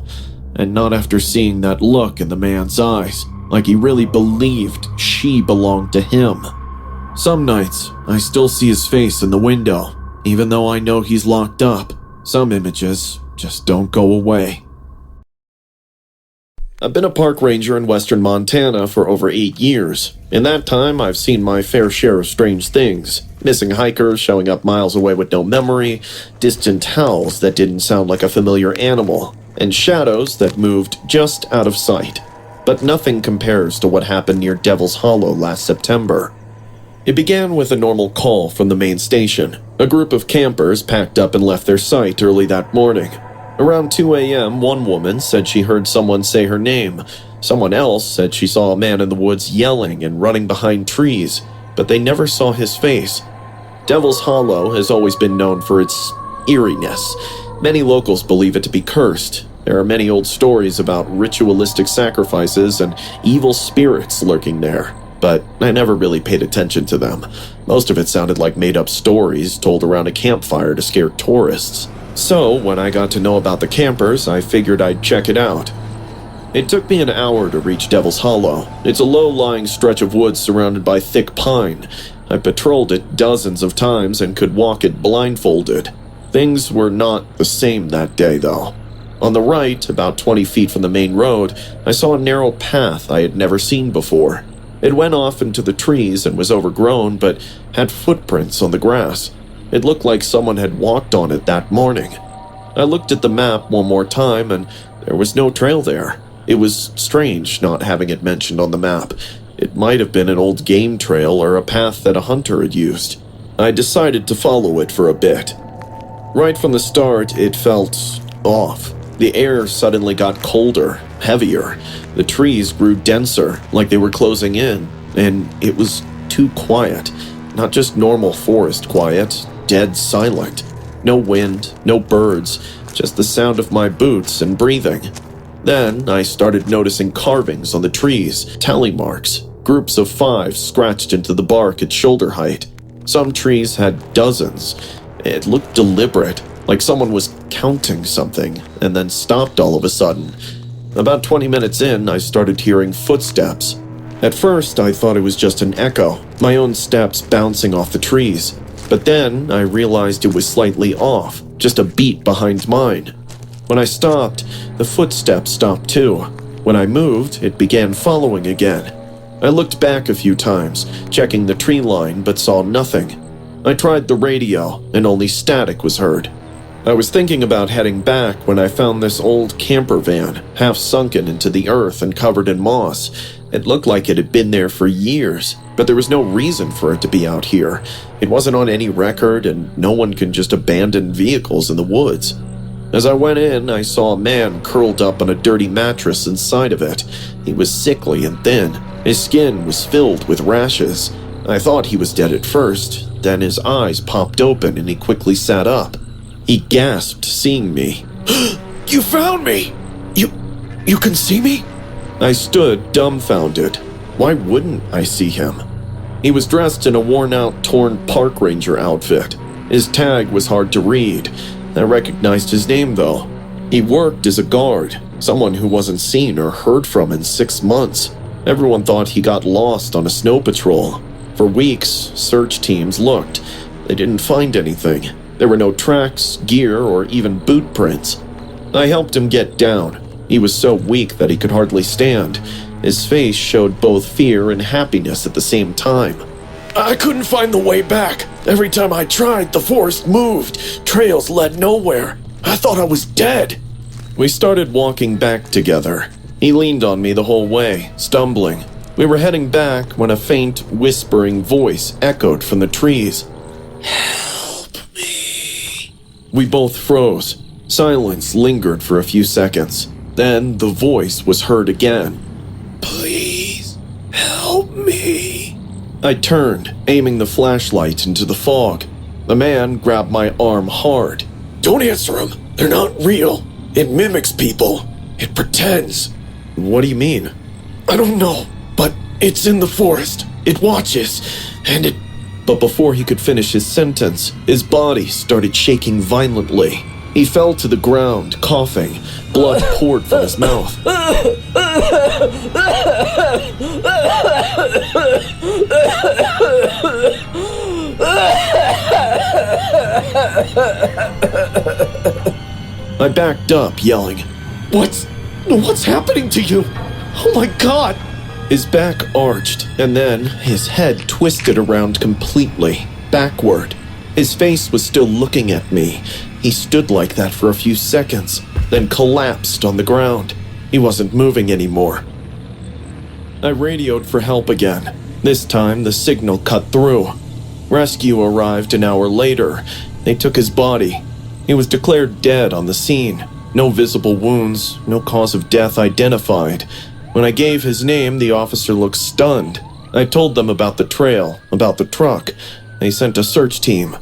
and not after seeing that look in the man's eyes, like he really believed she belonged to him. Some nights, I still see his face in the window, even though I know he's locked up. Some images just don't go away. I've been a park ranger in western Montana for over 8 years. In that time, I've seen my fair share of strange things. Missing hikers showing up miles away with no memory, distant howls that didn't sound like a familiar animal, and shadows that moved just out of sight. But nothing compares to what happened near Devil's Hollow last September. It began with a normal call from the main station. A group of campers packed up and left their site early that morning. Around 2 a.m., one woman said she heard someone say her name. Someone else said she saw a man in the woods yelling and running behind trees, but they never saw his face. Devil's Hollow has always been known for its eeriness. Many locals believe it to be cursed. There are many old stories about ritualistic sacrifices and evil spirits lurking there, but I never really paid attention to them. Most of it sounded like made-up stories told around a campfire to scare tourists. So, when I got to know about the campers, I figured I'd check it out. It took me an hour to reach Devil's Hollow. It's a low-lying stretch of woods surrounded by thick pine. I patrolled it dozens of times and could walk it blindfolded. Things were not the same that day, though. On the right, about 20 feet from the main road, I saw a narrow path I had never seen before. It went off into the trees and was overgrown, but had footprints on the grass. It looked like someone had walked on it that morning. I looked at the map one more time, and there was no trail there. It was strange not having it mentioned on the map. It might have been an old game trail or a path that a hunter had used. I decided to follow it for a bit. Right from the start, it felt off. The air suddenly got colder, heavier. The trees grew denser, like they were closing in, and it was too quiet. Not just normal forest quiet, dead silent. No wind, no birds, just the sound of my boots and breathing. Then I started noticing carvings on the trees, tally marks, groups of 5 scratched into the bark at shoulder height. Some trees had dozens. It looked deliberate, like someone was counting something, and then stopped all of a sudden. About 20 minutes in, I started hearing footsteps. At first, I thought it was just an echo, my own steps bouncing off the trees. But then, I realized it was slightly off, just a beat behind mine. When I stopped, the footsteps stopped too. When I moved, it began following again. I looked back a few times, checking the tree line, but saw nothing. I tried the radio, and only static was heard. I was thinking about heading back when I found this old camper van, half sunken into the earth and covered in moss. It looked like it had been there for years, but there was no reason for it to be out here. It wasn't on any record, and no one can just abandon vehicles in the woods. As I went in, I saw a man curled up on a dirty mattress inside of it. He was sickly and thin. His skin was filled with rashes. I thought he was dead at first, then his eyes popped open and he quickly sat up. He gasped, seeing me. You found me! You can see me? I stood dumbfounded. Why wouldn't I see him? He was dressed in a worn-out, torn park ranger outfit. His tag was hard to read. I recognized his name, though. He worked as a guard, someone who wasn't seen or heard from in 6 months. Everyone thought he got lost on a snow patrol. For weeks, search teams looked. They didn't find anything. There were no tracks, gear, or even boot prints. I helped him get down. He was so weak that he could hardly stand. His face showed both fear and happiness at the same time. I couldn't find the way back. Every time I tried, the forest moved. Trails led nowhere. I thought I was dead. We started walking back together. He leaned on me the whole way, stumbling. We were heading back when a faint, whispering voice echoed from the trees. Help me. We both froze. Silence lingered for a few seconds. Then the voice was heard again. Please, help me. I turned, aiming the flashlight into the fog. The man grabbed my arm hard. Don't answer them. They're not real. It mimics people. It pretends. What do you mean? I don't know, but it's in the forest. It watches, and it... But before he could finish his sentence, his body started shaking violently. He fell to the ground, coughing. Blood poured from his mouth. I backed up, yelling, What's happening to you? Oh my God! His back arched, and then his head twisted around completely, backward. His face was still looking at me. He stood like that for a few seconds, then collapsed on the ground. He wasn't moving anymore. I radioed for help again. This time, the signal cut through. Rescue arrived an hour later. They took his body. He was declared dead on the scene. No visible wounds, no cause of death identified. When I gave his name, the officer looked stunned. I told them about the trail, about the truck. They sent a search team.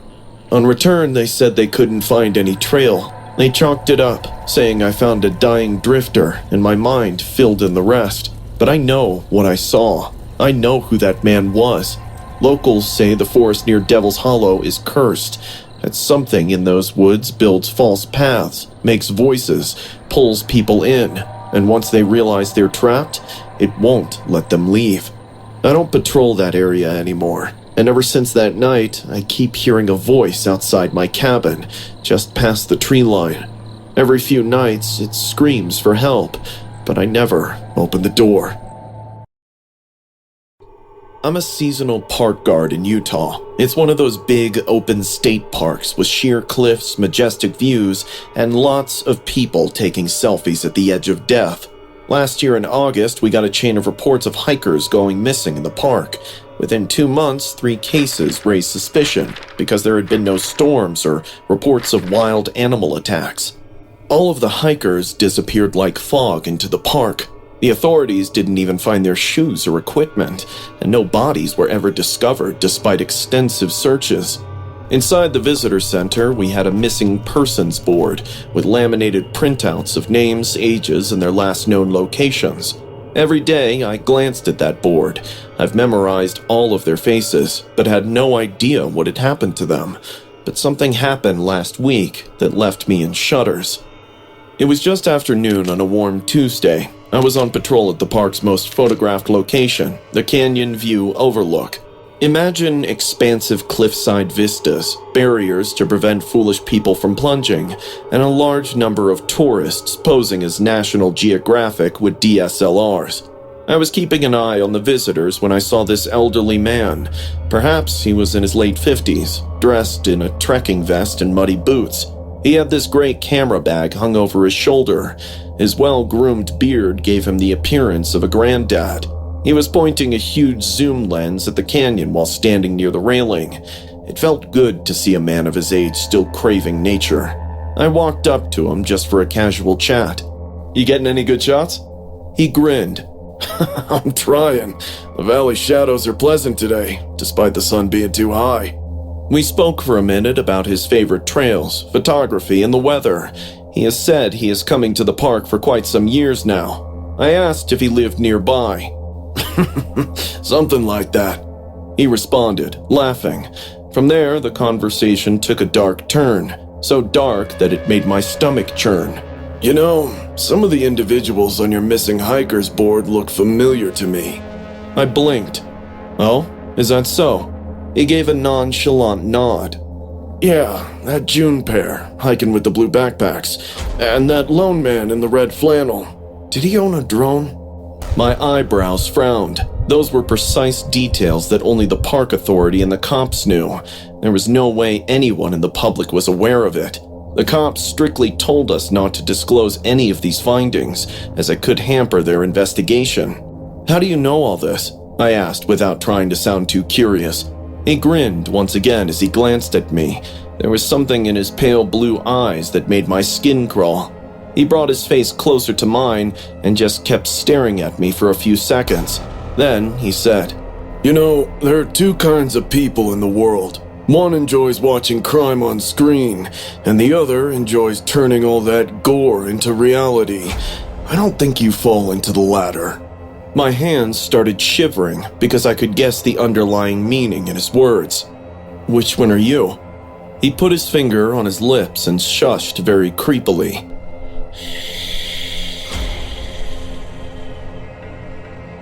On return, they said they couldn't find any trail. They chalked it up, saying I found a dying drifter, and my mind filled in the rest. But I know what I saw. I know who that man was. Locals say the forest near Devil's Hollow is cursed. That something in those woods builds false paths, makes voices, pulls people in, and once they realize they're trapped, it won't let them leave. I don't patrol that area anymore, and ever since that night, I keep hearing a voice outside my cabin, just past the tree line. Every few nights, it screams for help, but I never open the door. I'm a seasonal park guard in Utah. It's one of those big, open state parks with sheer cliffs, majestic views, and lots of people taking selfies at the edge of death. Last year in August, we got a chain of reports of hikers going missing in the park. Within 2 months, 3 cases raised suspicion because there had been no storms or reports of wild animal attacks. All of the hikers disappeared like fog into the park. The authorities didn't even find their shoes or equipment, and no bodies were ever discovered despite extensive searches. Inside the visitor center, we had a missing persons board with laminated printouts of names, ages, and their last known locations. Every day, I glanced at that board. I've memorized all of their faces, but had no idea what had happened to them. But something happened last week that left me in shudders. It was just after noon on a warm Tuesday. I was on patrol at the park's most photographed location, the Canyon View Overlook. Imagine expansive cliffside vistas, barriers to prevent foolish people from plunging, and a large number of tourists posing as National Geographic with DSLRs. I was keeping an eye on the visitors when I saw this elderly man. Perhaps he was in his late 50s, dressed in a trekking vest and muddy boots. He had this great camera bag hung over his shoulder. His well-groomed beard gave him the appearance of a granddad. He was pointing a huge zoom lens at the canyon while standing near the railing. It felt good to see a man of his age still craving nature. I walked up to him just for a casual chat. "You getting any good shots?" He grinned. I'm trying. The valley shadows are pleasant today, despite the sun being too high. We spoke for a minute about his favorite trails, photography, and the weather. He has said he is coming to the park for quite some years now. I asked if he lived nearby. Something like that, he responded, laughing. From there, the conversation took a dark turn, so dark that it made my stomach churn. You know, some of the individuals on your missing hikers board look familiar to me. I blinked. Oh, is that so? He gave a nonchalant nod. Yeah, that June pair, hiking with the blue backpacks, and that lone man in the red flannel. Did he own a drone? My eyebrows frowned. Those were precise details that only the park authority and the cops knew. There was no way anyone in the public was aware of it. The cops strictly told us not to disclose any of these findings, as it could hamper their investigation. "How do you know all this?" I asked without trying to sound too curious. He grinned once again as he glanced at me. There was something in his pale blue eyes that made my skin crawl. He brought his face closer to mine and just kept staring at me for a few seconds. Then he said, "You know, there are two kinds of people in the world. One enjoys watching crime on screen, and the other enjoys turning all that gore into reality. I don't think you fall into the latter." My hands started shivering because I could guess the underlying meaning in his words. "Which one are you?" He put his finger on his lips and shushed very creepily.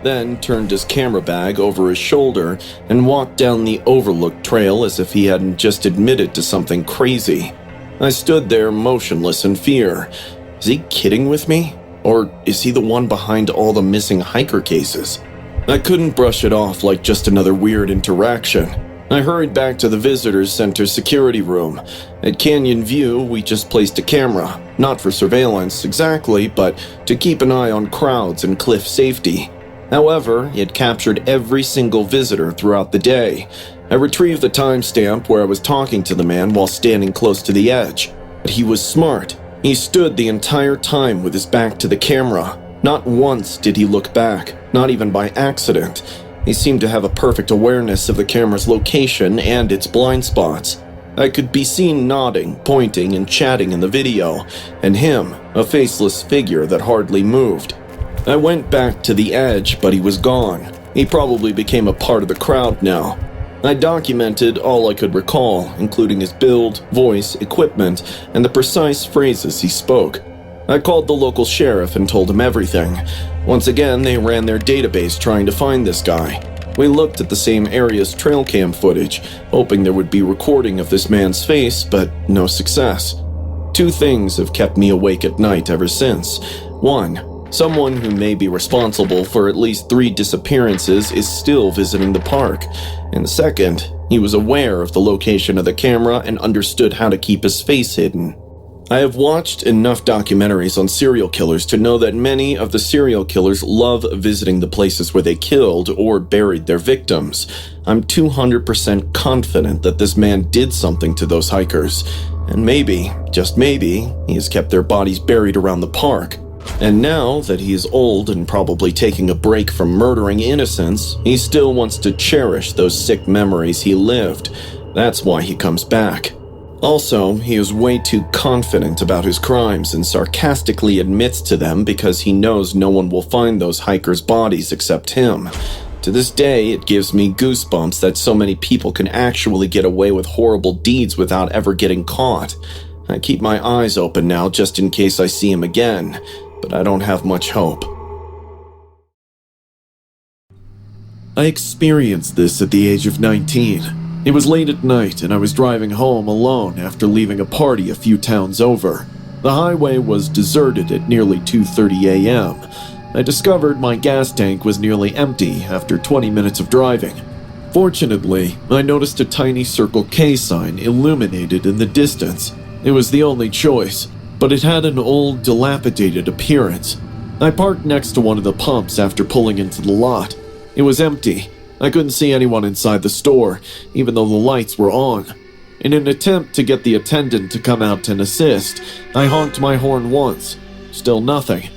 Then turned his camera bag over his shoulder and walked down the overlook trail as if he hadn't just admitted to something crazy. I stood there motionless in fear. Is he kidding with me? Or is he the one behind all the missing hiker cases? I couldn't brush it off like just another weird interaction. I hurried back to the visitors center security room. At Canyon View, we just placed a camera, not for surveillance exactly, but to keep an eye on crowds and cliff safety. However, it captured every single visitor throughout the day. I retrieved the timestamp where I was talking to the man while standing close to the edge. But he was smart. He stood the entire time with his back to the camera. Not once did he look back, not even by accident. He seemed to have a perfect awareness of the camera's location and its blind spots. I could be seen nodding, pointing, and chatting in the video, and him, a faceless figure that hardly moved. I went back to the edge, but he was gone. He probably became a part of the crowd now. I documented all I could recall, including his build, voice, equipment, and the precise phrases he spoke. I called the local sheriff and told him everything. Once again, they ran their database trying to find this guy. We looked at the same area's trail cam footage, hoping there would be recording of this man's face, but no success. Two things have kept me awake at night ever since. One, someone who may be responsible for at least 3 disappearances is still visiting the park. And second, he was aware of the location of the camera and understood how to keep his face hidden. I have watched enough documentaries on serial killers to know that many of the serial killers love visiting the places where they killed or buried their victims. I'm 200% confident that this man did something to those hikers. And maybe, just maybe, he has kept their bodies buried around the park. And now that he is old and probably taking a break from murdering innocents, he still wants to cherish those sick memories he lived. That's why he comes back. Also, he is way too confident about his crimes and sarcastically admits to them because he knows no one will find those hikers' bodies except him. To this day, it gives me goosebumps that so many people can actually get away with horrible deeds without ever getting caught. I keep my eyes open now just in case I see him again, but I don't have much hope. I experienced this at the age of 19. It was late at night and I was driving home alone after leaving a party a few towns over. The highway was deserted at nearly 2:30 a.m. I discovered my gas tank was nearly empty after 20 minutes of driving. Fortunately, I noticed a tiny Circle K sign illuminated in the distance. It was the only choice, but it had an old, dilapidated appearance. I parked next to one of the pumps after pulling into the lot. It was empty. I couldn't see anyone inside the store, even though the lights were on. In an attempt to get the attendant to come out and assist, I honked my horn once. Still nothing.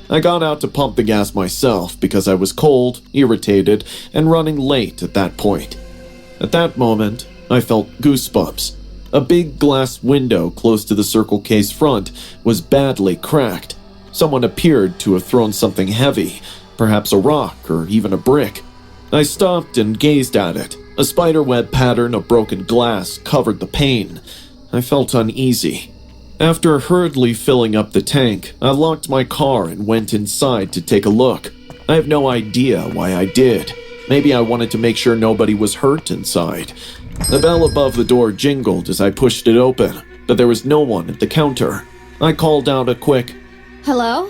I got out to pump the gas myself because I was cold, irritated, and running late at that point. At that moment, I felt goosebumps. A big glass window close to the Circle K's front was badly cracked. Someone appeared to have thrown something heavy, perhaps a rock or even a brick. I stopped and gazed at it. A spiderweb pattern of broken glass covered the pane. I felt uneasy. After hurriedly filling up the tank, I locked my car and went inside to take a look. I have no idea why I did. Maybe I wanted to make sure nobody was hurt inside. The bell above the door jingled as I pushed it open, but there was no one at the counter. I called out a quick, Hello?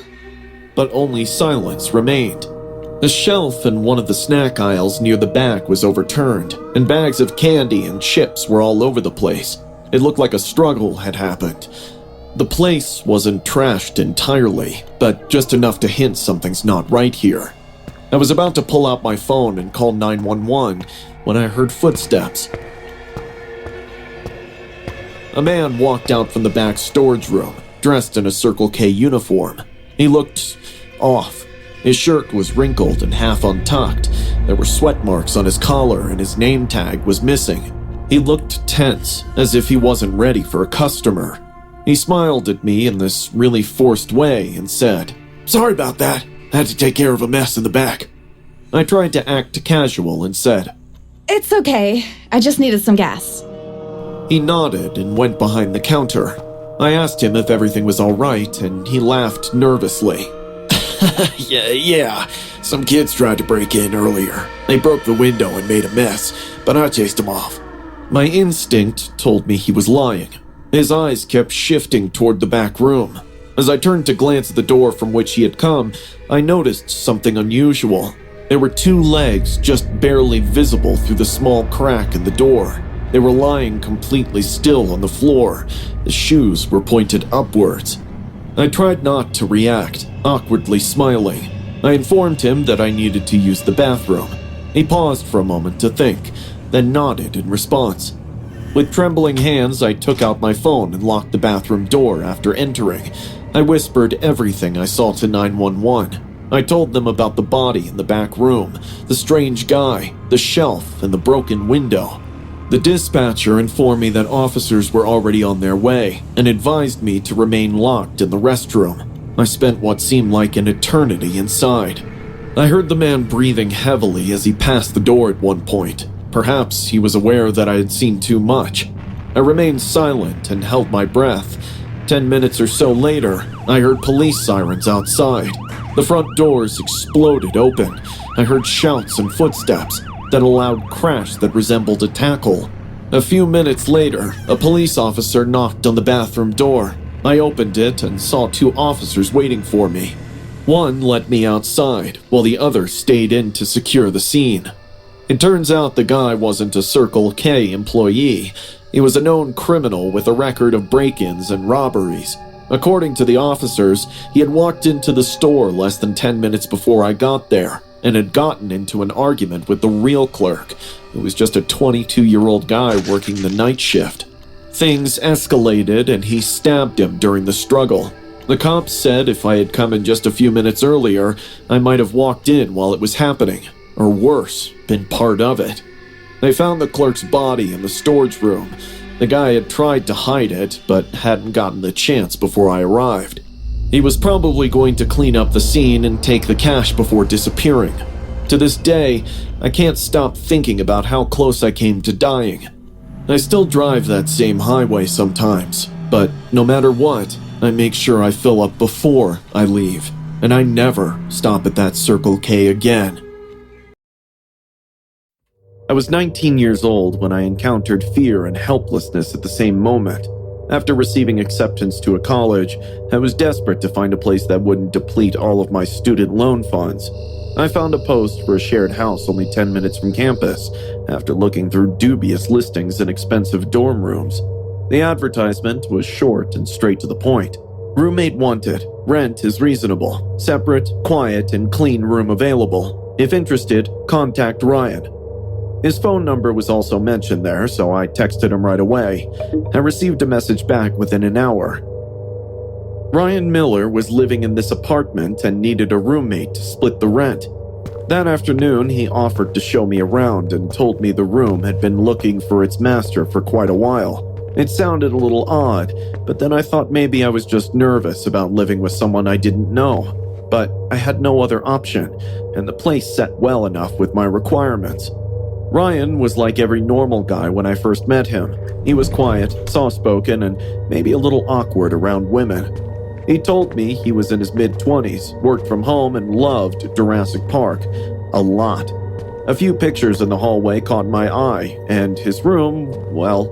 but only silence remained. A shelf in one of the snack aisles near the back was overturned, and bags of candy and chips were all over the place. It looked like a struggle had happened. The place wasn't trashed entirely, but just enough to hint something's not right here. I was about to pull out my phone and call 911 when I heard footsteps. A man walked out from the back storage room, dressed in a Circle K uniform. He looked off. His shirt was wrinkled and half untucked. There were sweat marks on his collar and his name tag was missing. He looked tense, as if he wasn't ready for a customer. He smiled at me in this really forced way and said, "Sorry about that. I had to take care of a mess in the back." I tried to act casual and said, It's okay. I just needed some gas. He nodded and went behind the counter. I asked him if everything was all right, and he laughed nervously. Yeah. Some kids tried to break in earlier. They broke the window and made a mess, but I chased them off. My instinct told me he was lying. His eyes kept shifting toward the back room. As I turned to glance at the door from which he had come, I noticed something unusual. There were two legs just barely visible through the small crack in the door. They were lying completely still on the floor. The shoes were pointed upwards. I tried not to react, awkwardly smiling. I informed him that I needed to use the bathroom. He paused for a moment to think, then nodded in response. With trembling hands, I took out my phone and locked the bathroom door after entering. I whispered everything I saw to 911. I told them about the body in the back room, the strange guy, the shelf, and the broken window. The dispatcher informed me that officers were already on their way and advised me to remain locked in the restroom. I spent what seemed like an eternity inside. I heard the man breathing heavily as he passed the door at one point. Perhaps he was aware that I had seen too much. I remained silent and held my breath. 10 minutes or so later, I heard police sirens outside. The front doors exploded open. I heard shouts and footsteps, then a loud crash that resembled a tackle. A few minutes later, a police officer knocked on the bathroom door. I opened it and saw two officers waiting for me. One let me outside, while the other stayed in to secure the scene. It turns out the guy wasn't a Circle K employee. He was a known criminal with a record of break-ins and robberies. According to the officers, he had walked into the store less than 10 minutes before I got there and had gotten into an argument with the real clerk, who was just a 22-year-old guy working the night shift. Things escalated and he stabbed him during the struggle. The cops said if I had come in just a few minutes earlier, I might have walked in while it was happening. Or worse, been part of it. They found the clerk's body in the storage room. The guy had tried to hide it, but hadn't gotten the chance before I arrived. He was probably going to clean up the scene and take the cash before disappearing. To this day, I can't stop thinking about how close I came to dying. I still drive that same highway sometimes, but no matter what, I make sure I fill up before I leave, and I never stop at that Circle K again. I was 19 years old when I encountered fear and helplessness at the same moment. After receiving acceptance to a college, I was desperate to find a place that wouldn't deplete all of my student loan funds. I found a post for a shared house only 10 minutes from campus, after looking through dubious listings and expensive dorm rooms. The advertisement was short and straight to the point. Roommate wanted. Rent is reasonable. Separate, quiet, and clean room available. If interested, contact Ryan. His phone number was also mentioned there, so I texted him right away. I received a message back within an hour. Ryan Miller was living in this apartment and needed a roommate to split the rent. That afternoon, he offered to show me around and told me the room had been looking for its master for quite a while. It sounded a little odd, but then I thought maybe I was just nervous about living with someone I didn't know. But I had no other option, and the place set well enough with my requirements. Ryan was like every normal guy when I first met him. He was quiet, soft-spoken, and maybe a little awkward around women. He told me he was in his mid-20s, worked from home, and loved Jurassic Park a lot. A few pictures in the hallway caught my eye, and his room, well,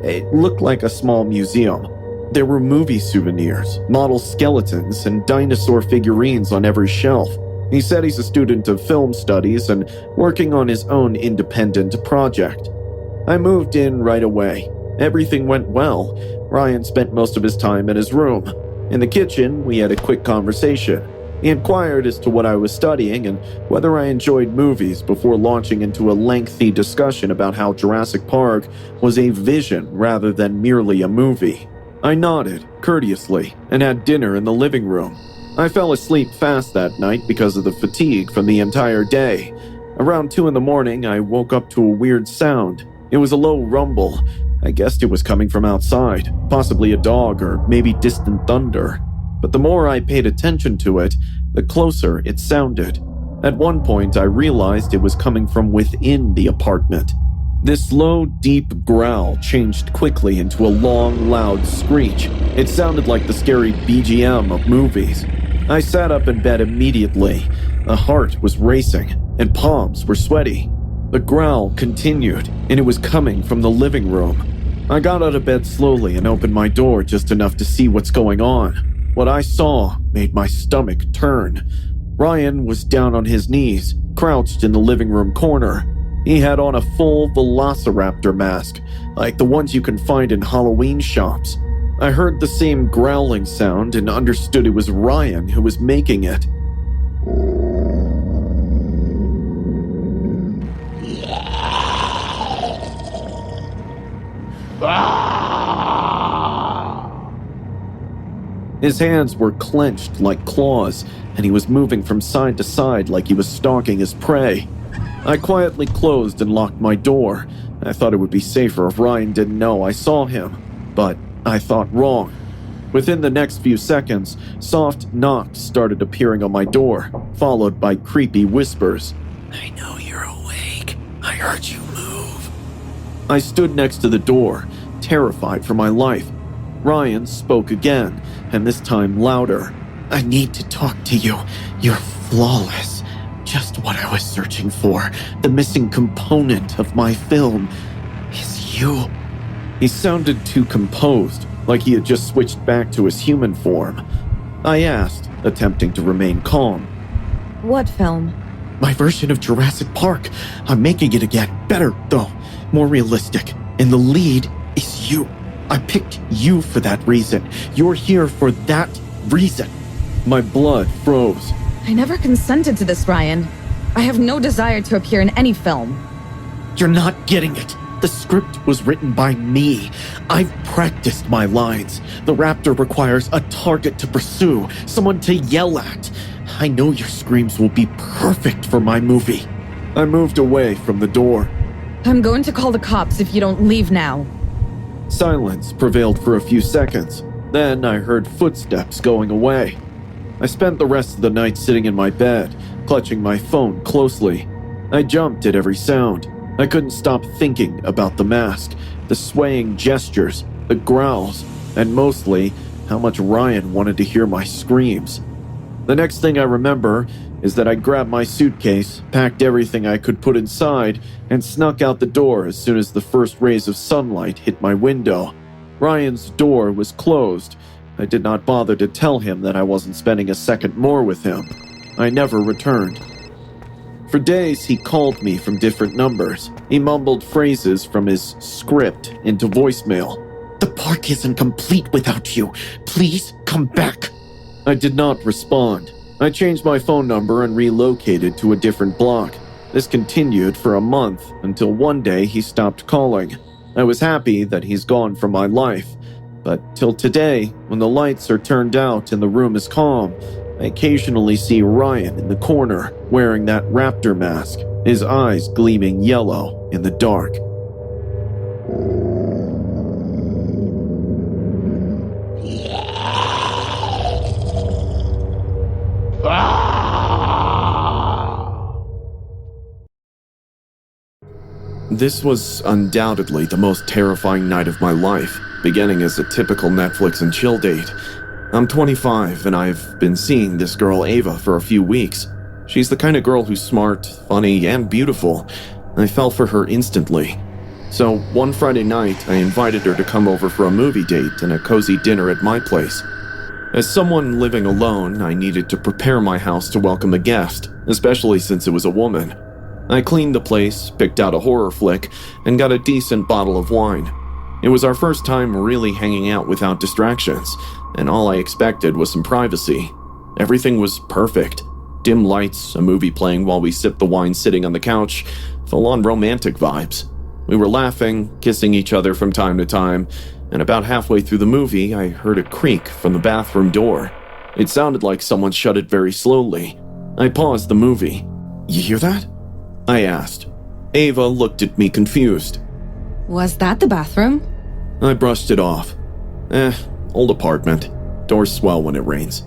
it looked like a small museum. There were movie souvenirs, model skeletons, and dinosaur figurines on every shelf. He said he's a student of film studies and working on his own independent project. I moved in right away. Everything went well. Ryan spent most of his time in his room. In the kitchen, we had a quick conversation. He inquired as to what I was studying and whether I enjoyed movies before launching into a lengthy discussion about how Jurassic Park was a vision rather than merely a movie. I nodded, courteously, and had dinner in the living room. I fell asleep fast that night because of the fatigue from the entire day. Around 2 a.m, I woke up to a weird sound. It was a low rumble. I guessed it was coming from outside, possibly a dog or maybe distant thunder. But the more I paid attention to it, the closer it sounded. At one point, I realized it was coming from within the apartment. This low, deep growl changed quickly into a long, loud screech. It sounded like the scary BGM of movies. I sat up in bed immediately. The heart was racing, and palms were sweaty. The growl continued, and it was coming from the living room. I got out of bed slowly and opened my door just enough to see what's going on. What I saw made my stomach turn. Ryan was down on his knees, crouched in the living room corner. He had on a full velociraptor mask, like the ones you can find in Halloween shops. I heard the same growling sound and understood it was Ryan who was making it. His hands were clenched like claws, and he was moving from side to side like he was stalking his prey. I quietly closed and locked my door. I thought it would be safer if Ryan didn't know I saw him, but I thought wrong. Within the next few seconds, soft knocks started appearing on my door, followed by creepy whispers. "I know you're awake. I heard you move." I stood next to the door, terrified for my life. Ryan spoke again, and this time louder. "I need to talk to you. You're flawless. Just what I was searching for. The missing component of my film is you." He sounded too composed, like he had just switched back to his human form. I asked, attempting to remain calm. What film? "My version of Jurassic Park. I'm making it again. Better, though. More realistic. And the lead is you. I picked you for that reason. You're here for that reason." My blood froze. I never consented to this, Ryan. I have no desire to appear in any film. "You're not getting it. The script was written by me. I've practiced my lines. The raptor requires a target to pursue, someone to yell at. I know your screams will be perfect for my movie." I moved away from the door. I'm going to call the cops if you don't leave now. Silence prevailed for a few seconds. Then I heard footsteps going away. I spent the rest of the night sitting in my bed, clutching my phone closely. I jumped at every sound. I couldn't stop thinking about the mask, the swaying gestures, the growls, and mostly how much Ryan wanted to hear my screams. The next thing I remember is that I grabbed my suitcase, packed everything I could put inside, and snuck out the door as soon as the first rays of sunlight hit my window. Ryan's door was closed. I did not bother to tell him that I wasn't spending a second more with him. I never returned. For days, he called me from different numbers. He mumbled phrases from his script into voicemail. "The park isn't complete without you. Please come back." I did not respond. I changed my phone number and relocated to a different block. This continued for a month until one day he stopped calling. I was happy that he's gone from my life. But till today, when the lights are turned out and the room is calm, I occasionally see Ryan in the corner wearing that raptor mask, his eyes gleaming yellow in the dark. This was undoubtedly the most terrifying night of my life, beginning as a typical Netflix and chill date. I'm 25 and I've been seeing this girl Ava for a few weeks. She's the kind of girl who's smart, funny, and beautiful. I fell for her instantly. So one Friday night, I invited her to come over for a movie date and a cozy dinner at my place. As someone living alone, I needed to prepare my house to welcome a guest, especially since it was a woman. I cleaned the place, picked out a horror flick, and got a decent bottle of wine. It was our first time really hanging out without distractions, and all I expected was some privacy. Everything was perfect. Dim lights, a movie playing while we sipped the wine sitting on the couch, full-on romantic vibes. We were laughing, kissing each other from time to time, and about halfway through the movie, I heard a creak from the bathroom door. It sounded like someone shut it very slowly. I paused the movie. "You hear that?" I asked. Ava looked at me confused. Was that the bathroom? I brushed it off. Old apartment. Doors swell when it rains.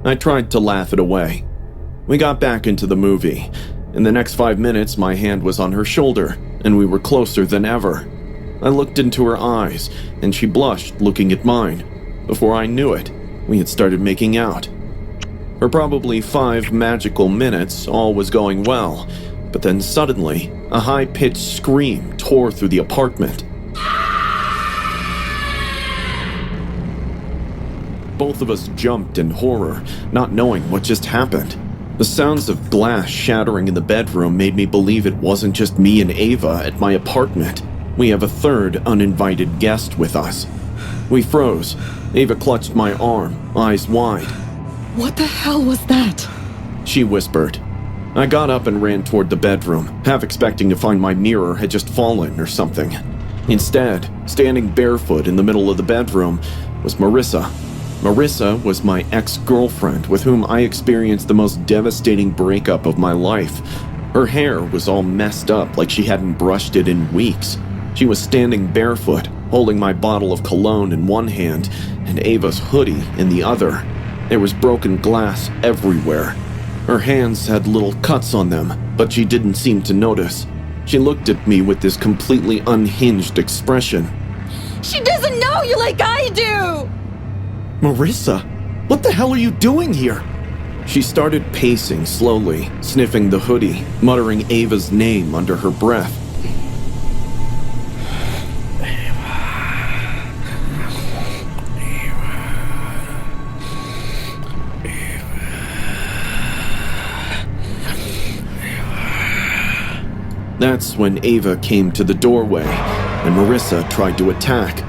I tried to laugh it away. We got back into the movie. In the next 5 minutes, my hand was on her shoulder, and we were closer than ever. I looked into her eyes, and she blushed looking at mine. Before I knew it, we had started making out. For probably 5 magical minutes, all was going well. But then suddenly, a high-pitched scream tore through the apartment. Both of us jumped in horror, not knowing what just happened. The sounds of glass shattering in the bedroom made me believe it wasn't just me and Ava at my apartment. We have a third uninvited guest with us. We froze. Ava clutched my arm, eyes wide. What the hell was that? She whispered. I got up and ran toward the bedroom, half expecting to find my mirror had just fallen or something. Instead, standing barefoot in the middle of the bedroom, was Marissa. Marissa was my ex-girlfriend with whom I experienced the most devastating breakup of my life. Her hair was all messed up like she hadn't brushed it in weeks. She was standing barefoot, holding my bottle of cologne in one hand and Ava's hoodie in the other. There was broken glass everywhere. Her hands had little cuts on them, but she didn't seem to notice. She looked at me with this completely unhinged expression. She doesn't know you like I do! Marissa, what the hell are you doing here? She started pacing slowly, sniffing the hoodie, muttering Ava's name under her breath. That's when Ava came to the doorway, and Marissa tried to attack.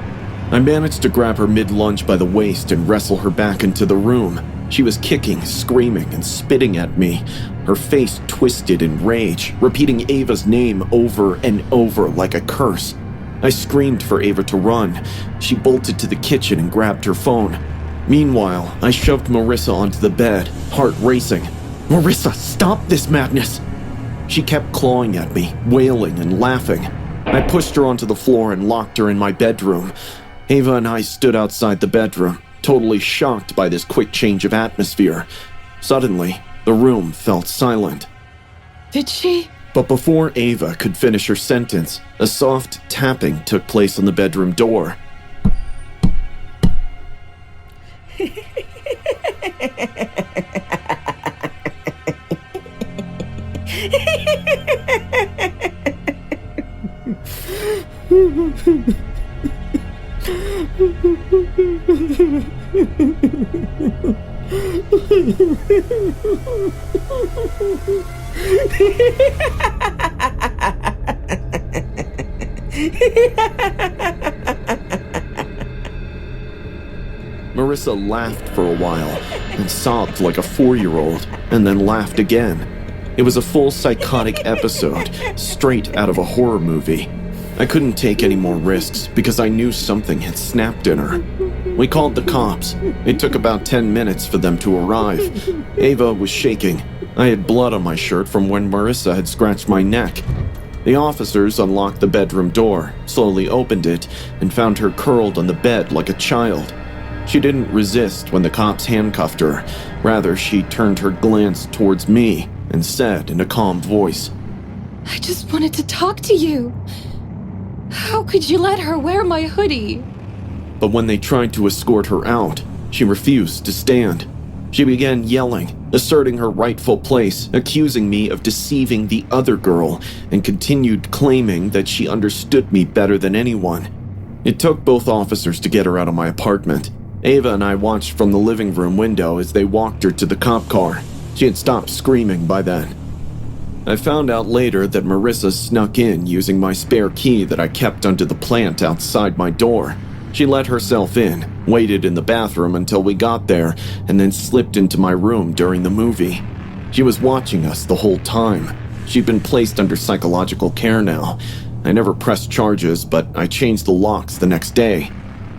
I managed to grab her mid-lunge by the waist and wrestle her back into the room. She was kicking, screaming, and spitting at me, her face twisted in rage, repeating Ava's name over and over like a curse. I screamed for Ava to run. She bolted to the kitchen and grabbed her phone. Meanwhile, I shoved Marissa onto the bed, heart racing. "Marissa, stop this madness!" She kept clawing at me, wailing and laughing. I pushed her onto the floor and locked her in my bedroom. Ava and I stood outside the bedroom, totally shocked by this quick change of atmosphere. Suddenly, the room felt silent. Did she? But before Ava could finish her sentence, a soft tapping took place on the bedroom door. Marissa laughed for a while and sobbed like a 4-year-old, and then laughed again. It was a full psychotic episode, straight out of a horror movie. I couldn't take any more risks because I knew something had snapped in her. We called the cops. It took about 10 minutes for them to arrive. Ava was shaking. I had blood on my shirt from when Marissa had scratched my neck. The officers unlocked the bedroom door, slowly opened it, and found her curled on the bed like a child. She didn't resist when the cops handcuffed her. Rather, she turned her glance towards me and said in a calm voice, I just wanted to talk to you. How could you let her wear my hoodie? But when they tried to escort her out, she refused to stand. She began yelling, asserting her rightful place, accusing me of deceiving the other girl, and continued claiming that she understood me better than anyone. It took both officers to get her out of my apartment. Ava and I watched from the living room window as they walked her to the cop car. She had stopped screaming by then. I found out later that Marissa snuck in using my spare key that I kept under the plant outside my door. She let herself in, waited in the bathroom until we got there, and then slipped into my room during the movie. She was watching us the whole time. She'd been placed under psychological care now. I never pressed charges, but I changed the locks the next day.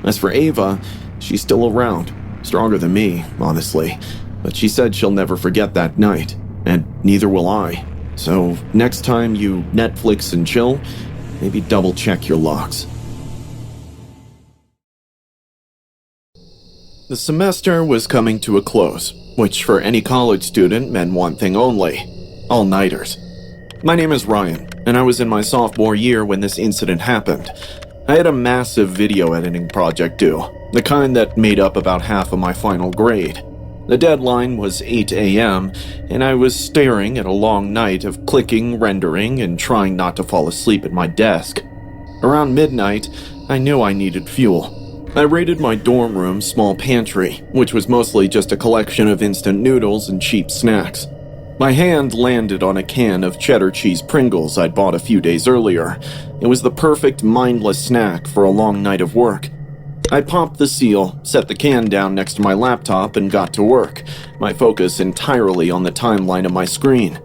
As for Ava, she's still around. Stronger than me, honestly. But she said she'll never forget that night, and neither will I. So next time you Netflix and chill, maybe double check your locks. The semester was coming to a close, which for any college student meant one thing only: all-nighters. My name is Ryan, and I was in my sophomore year when this incident happened. I had a massive video editing project due, the kind that made up about half of my final grade. The deadline was 8 a.m., and I was staring at a long night of clicking, rendering, and trying not to fall asleep at my desk. Around midnight, I knew I needed fuel. I raided my dorm room's small pantry, which was mostly just a collection of instant noodles and cheap snacks. My hand landed on a can of cheddar cheese Pringles I'd bought a few days earlier. It was the perfect mindless snack for a long night of work. I popped the seal, set the can down next to my laptop, and got to work, my focus entirely on the timeline of my screen.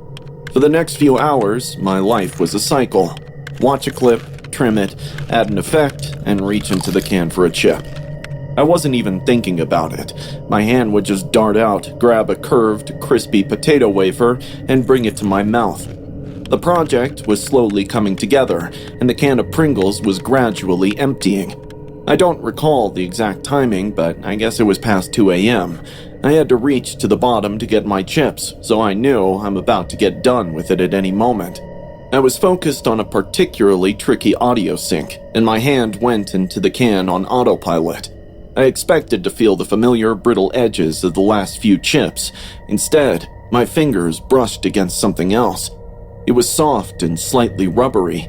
For the next few hours, my life was a cycle. Watch a clip, trim it, add an effect, and reach into the can for a chip. I wasn't even thinking about it. My hand would just dart out, grab a curved, crispy potato wafer, and bring it to my mouth. The project was slowly coming together, and the can of Pringles was gradually emptying. I don't recall the exact timing, but I guess it was past 2 a.m. I had to reach to the bottom to get my chips, so I knew I'm about to get done with it at any moment. I was focused on a particularly tricky audio sync, and my hand went into the can on autopilot. I expected to feel the familiar brittle edges of the last few chips. Instead, my fingers brushed against something else. It was soft and slightly rubbery.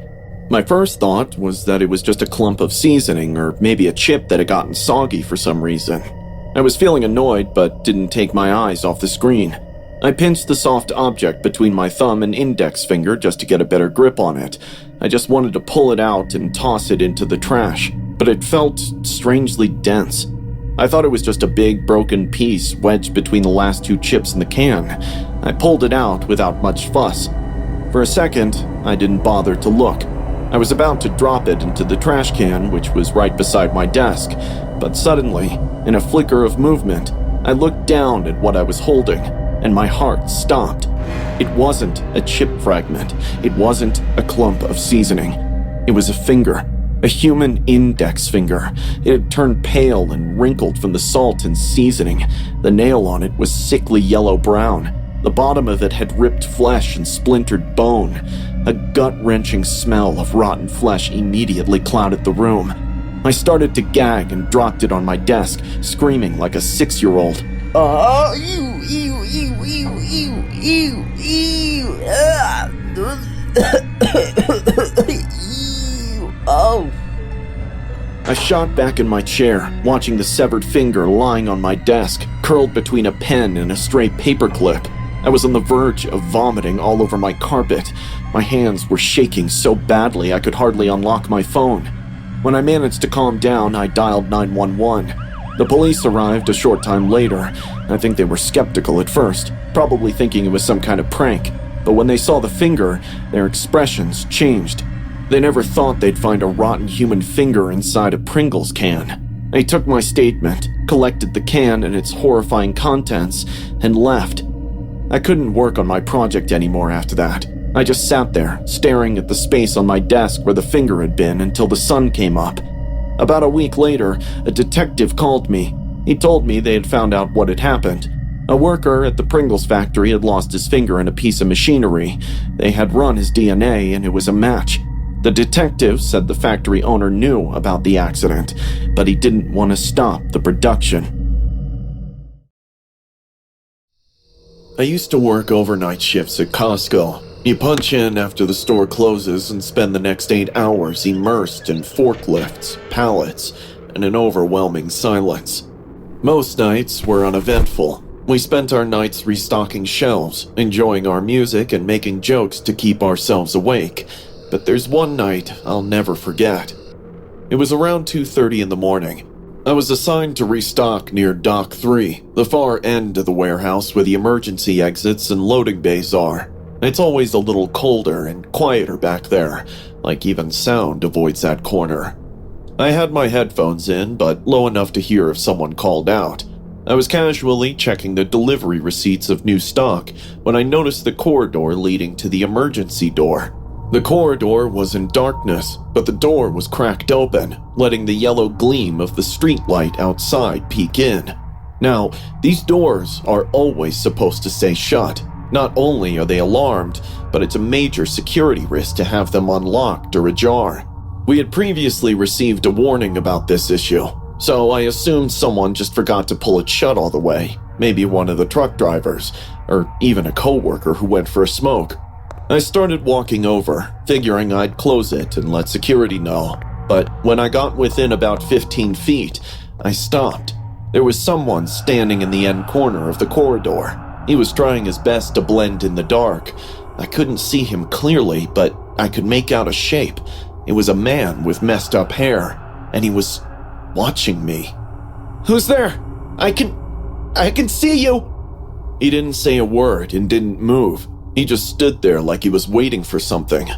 My first thought was that it was just a clump of seasoning, or maybe a chip that had gotten soggy for some reason. I was feeling annoyed, but didn't take my eyes off the screen. I pinched the soft object between my thumb and index finger just to get a better grip on it. I just wanted to pull it out and toss it into the trash, but it felt strangely dense. I thought it was just a big broken piece wedged between the last two chips in the can. I pulled it out without much fuss. For a second, I didn't bother to look. I was about to drop it into the trash can, which was right beside my desk, but suddenly, in a flicker of movement, I looked down at what I was holding, and my heart stopped. It wasn't a chip fragment. It wasn't a clump of seasoning. It was a finger, a human index finger. It had turned pale and wrinkled from the salt and seasoning. The nail on it was sickly yellow-brown. The bottom of it had ripped flesh and splintered bone. A gut-wrenching smell of rotten flesh immediately clouded the room. I started to gag and dropped it on my desk, screaming like a 6-year-old. Oh, I shot back in my chair, watching the severed finger lying on my desk, curled between a pen and a stray paperclip. I was on the verge of vomiting all over my carpet. My hands were shaking so badly I could hardly unlock my phone. When I managed to calm down, I dialed 911. The police arrived a short time later. I think they were skeptical at first, probably thinking it was some kind of prank. But when they saw the finger, their expressions changed. They never thought they'd find a rotten human finger inside a Pringles can. They took my statement, collected the can and its horrifying contents, and left. I couldn't work on my project anymore after that. I just sat there, staring at the space on my desk where the finger had been until the sun came up. About a week later, a detective called me. He told me they had found out what had happened. A worker at the Pringles factory had lost his finger in a piece of machinery. They had run his DNA and it was a match. The detective said the factory owner knew about the accident, but he didn't want to stop the production. I used to work overnight shifts at Costco. You punch in after the store closes and spend the next 8 hours immersed in forklifts, pallets, and an overwhelming silence. Most nights were uneventful. We spent our nights restocking shelves, enjoying our music and making jokes to keep ourselves awake. But there's one night I'll never forget. It was around 2:30 in the morning. I was assigned to restock near Dock 3, the far end of the warehouse where the emergency exits and loading bays are. It's always a little colder and quieter back there, like even sound avoids that corner. I had my headphones in, but low enough to hear if someone called out. I was casually checking the delivery receipts of new stock when I noticed the corridor leading to the emergency door. The corridor was in darkness, but the door was cracked open, letting the yellow gleam of the streetlight outside peek in. Now, these doors are always supposed to stay shut. Not only are they alarmed, but it's a major security risk to have them unlocked or ajar. We had previously received a warning about this issue, so I assumed someone just forgot to pull it shut all the way. Maybe one of the truck drivers, or even a coworker who went for a smoke. I started walking over, figuring I'd close it and let security know. But when I got within about 15 feet, I stopped. There was someone standing in the end corner of the corridor. He was trying his best to blend in the dark. I couldn't see him clearly, but I could make out a shape. It was a man with messed up hair, and he was watching me. "Who's there? I can see you!" He didn't say a word and didn't move. He just stood there like he was waiting for something.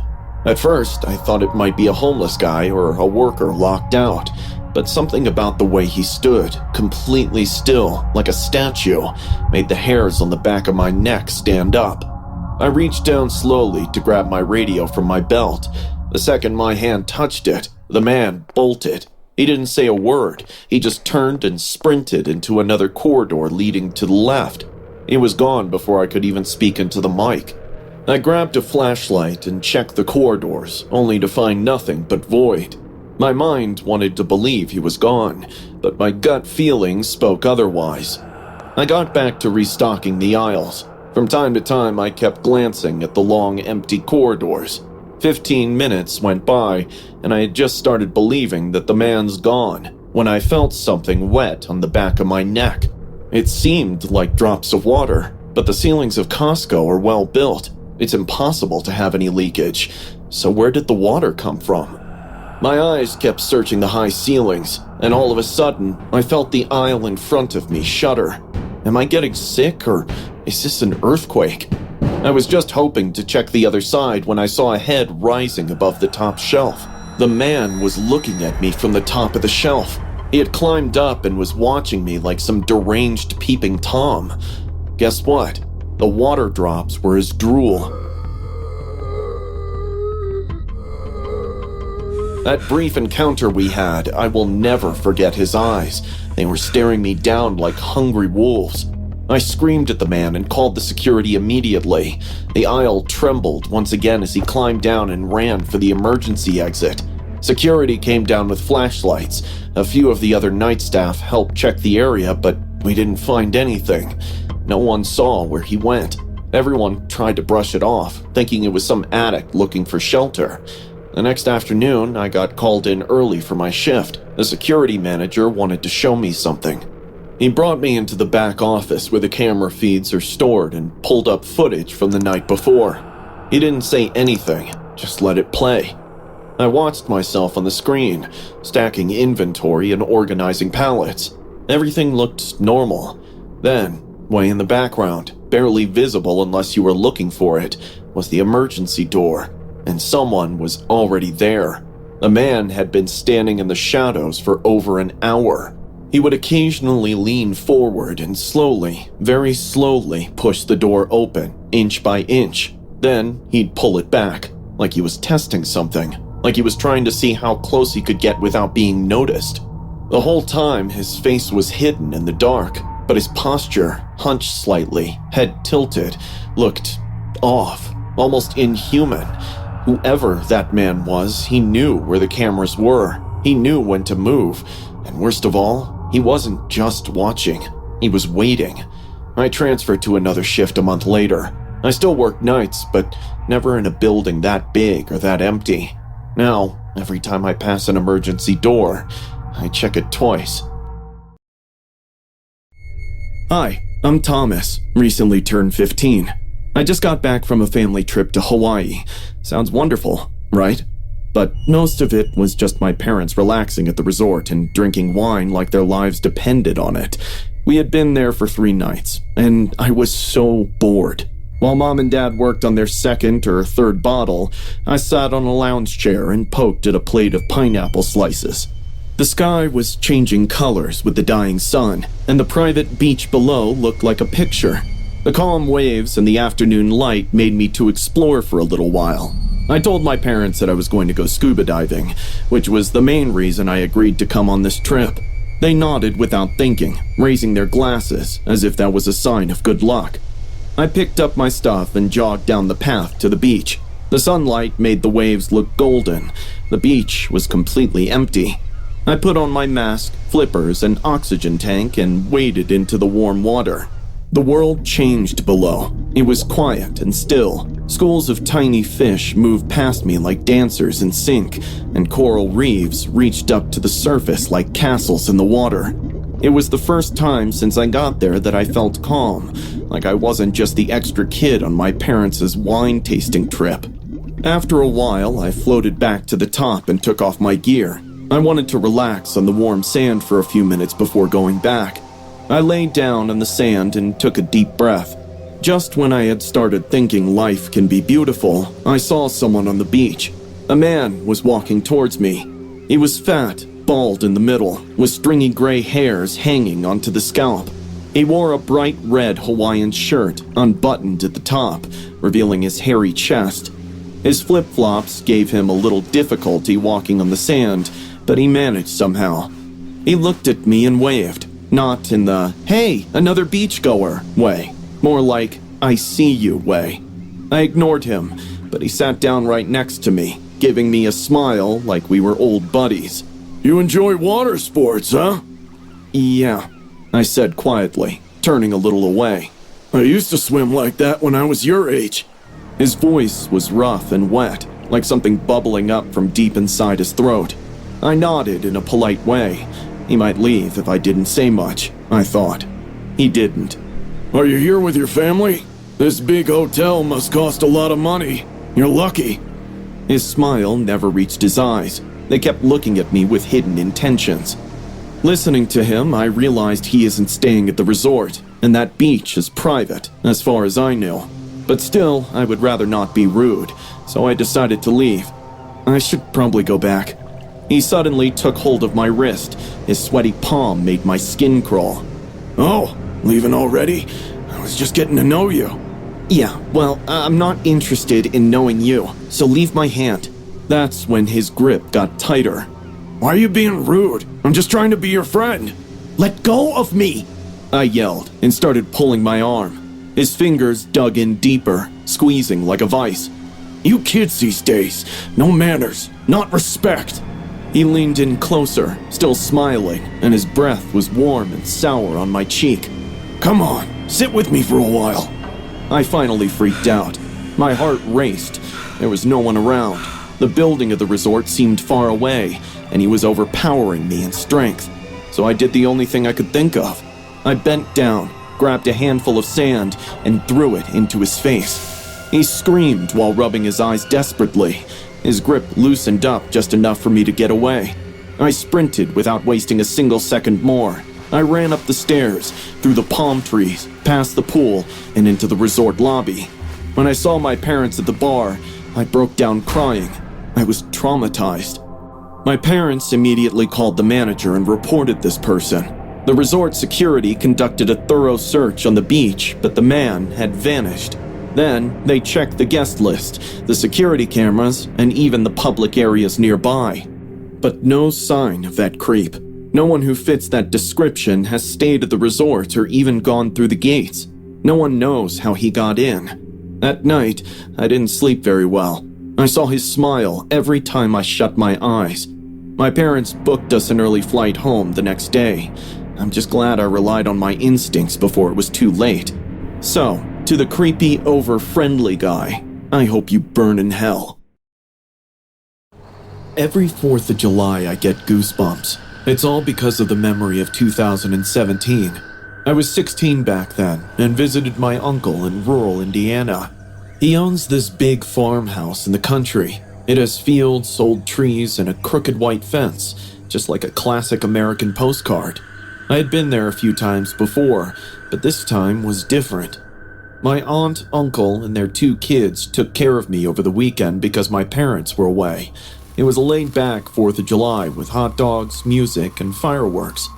At first, I thought it might be a homeless guy or a worker locked out, but something about the way he stood, completely still, like a statue, made the hairs on the back of my neck stand up. I reached down slowly to grab my radio from my belt. The second my hand touched it, the man bolted. He didn't say a word. He just turned and sprinted into another corridor leading to the left. He was gone before I could even speak into the mic. I grabbed a flashlight and checked the corridors, only to find nothing but void. My mind wanted to believe he was gone, but my gut feelings spoke otherwise. I got back to restocking the aisles. From time to time, I kept glancing at the long, empty corridors. 15 minutes went by, and I had just started believing that the man's gone, when I felt something wet on the back of my neck. It seemed like drops of water, but the ceilings of Costco are well built. It's impossible to have any leakage. So where did the water come from? My eyes kept searching the high ceilings, and all of a sudden, I felt the aisle in front of me shudder. Am I getting sick, or is this an earthquake? I was just hoping to check the other side when I saw a head rising above the top shelf. The man was looking at me from the top of the shelf. He had climbed up and was watching me like some deranged peeping Tom. Guess what? The water drops were his drool. That brief encounter we had, I will never forget his eyes. They were staring me down like hungry wolves. I screamed at the man and called the security immediately. The aisle trembled once again as he climbed down and ran for the emergency exit. Security came down with flashlights. A few of the other night staff helped check the area, but we didn't find anything. No one saw where he went. Everyone tried to brush it off, thinking it was some addict looking for shelter. The next afternoon, I got called in early for my shift. The security manager wanted to show me something. He brought me into the back office where the camera feeds are stored and pulled up footage from the night before. He didn't say anything, just let it play. I watched myself on the screen, stacking inventory and organizing pallets. Everything looked normal. Then, way in the background, barely visible unless you were looking for it, was the emergency door, and someone was already there. A man had been standing in the shadows for over an hour. He would occasionally lean forward and slowly, very slowly, push the door open, inch by inch. Then he'd pull it back, like he was testing something, like he was trying to see how close he could get without being noticed. The whole time, his face was hidden in the dark, but his posture, hunched slightly, head tilted, looked off, almost inhuman. Whoever that man was, he knew where the cameras were. He knew when to move. And worst of all, he wasn't just watching. He was waiting. I transferred to another shift a month later. I still worked nights, but never in a building that big or that empty. Now, every time I pass an emergency door, I check it twice. Hi, I'm Thomas, recently turned 15. I just got back from a family trip to Hawaii. Sounds wonderful, right? But most of it was just my parents relaxing at the resort and drinking wine like their lives depended on it. We had been there for 3 nights, and I was so bored. While Mom and Dad worked on their second or third bottle, I sat on a lounge chair and poked at a plate of pineapple slices. The sky was changing colors with the dying sun, and the private beach below looked like a picture. The calm waves and the afternoon light made me to explore for a little while. I told my parents that I was going to go scuba diving, which was the main reason I agreed to come on this trip. They nodded without thinking, raising their glasses as if that was a sign of good luck. I picked up my stuff and jogged down the path to the beach. The sunlight made the waves look golden. The beach was completely empty. I put on my mask, flippers, and oxygen tank and waded into the warm water. The world changed below. It was quiet and still. Schools of tiny fish moved past me like dancers in sync, and coral reefs reached up to the surface like castles in the water. It was the first time since I got there that I felt calm, like I wasn't just the extra kid on my parents' wine tasting trip. After a while, I floated back to the top and took off my gear. I wanted to relax on the warm sand for a few minutes before going back. I laid down on the sand and took a deep breath. Just when I had started thinking life can be beautiful, I saw someone on the beach. A man was walking towards me. He was fat, bald in the middle, with stringy gray hairs hanging onto the scalp. He wore a bright red Hawaiian shirt, unbuttoned at the top, revealing his hairy chest. His flip-flops gave him a little difficulty walking on the sand, but he managed somehow. He looked at me and waved. Not in the, "Hey, another beachgoer" way. More like, "I see you" way. I ignored him, but he sat down right next to me, giving me a smile like we were old buddies. You enjoy water sports, huh? Yeah, I said quietly, turning a little away. I used to swim like that when I was your age. His voice was rough and wet, like something bubbling up from deep inside his throat. I nodded in a polite way. He might leave if I didn't say much, I thought. He didn't. Are you here with your family? This big hotel must cost a lot of money. You're lucky. His smile never reached his eyes. They kept looking at me with hidden intentions. Listening to him, I realized he isn't staying at the resort, and that beach is private, as far as I knew. But still, I would rather not be rude, so I decided to leave. I should probably go back. He suddenly took hold of my wrist. His sweaty palm made my skin crawl. Oh, leaving already? I was just getting to know you. Yeah, well, I'm not interested in knowing you, so leave my hand. That's when his grip got tighter. Why are you being rude? I'm just trying to be your friend. Let go of me! I yelled and started pulling my arm. His fingers dug in deeper, squeezing like a vice. You kids these days, no manners, not respect. He leaned in closer, still smiling, and his breath was warm and sour on my cheek. Come on, sit with me for a while. I finally freaked out. My heart raced. There was no one around. The building of the resort seemed far away, and he was overpowering me in strength. So I did the only thing I could think of. I bent down, grabbed a handful of sand, and threw it into his face. He screamed while rubbing his eyes desperately. His grip loosened up just enough for me to get away. I sprinted without wasting a single second more. I ran up the stairs, through the palm trees, past the pool, and into the resort lobby. When I saw my parents at the bar, I broke down crying. I was traumatized. My parents immediately called the manager and reported this person. The resort security conducted a thorough search on the beach, but the man had vanished. Then, they checked the guest list, the security cameras, and even the public areas nearby. But no sign of that creep. No one who fits that description has stayed at the resort or even gone through the gates. No one knows how he got in. That night, I didn't sleep very well. I saw his smile every time I shut my eyes. My parents booked us an early flight home the next day. I'm just glad I relied on my instincts before it was too late. So, to the creepy, over-friendly guy, I hope you burn in hell. Every 4th of July I get goosebumps. It's all because of the memory of 2017. I was 16 back then and visited my uncle in rural Indiana. He owns this big farmhouse in the country. It has fields, old trees, and a crooked white fence, just like a classic American postcard. I had been there a few times before, but this time was different. My aunt, uncle, and their 2 kids took care of me over the weekend because my parents were away. It was a laid-back 4th of July with hot dogs, music, and fireworks.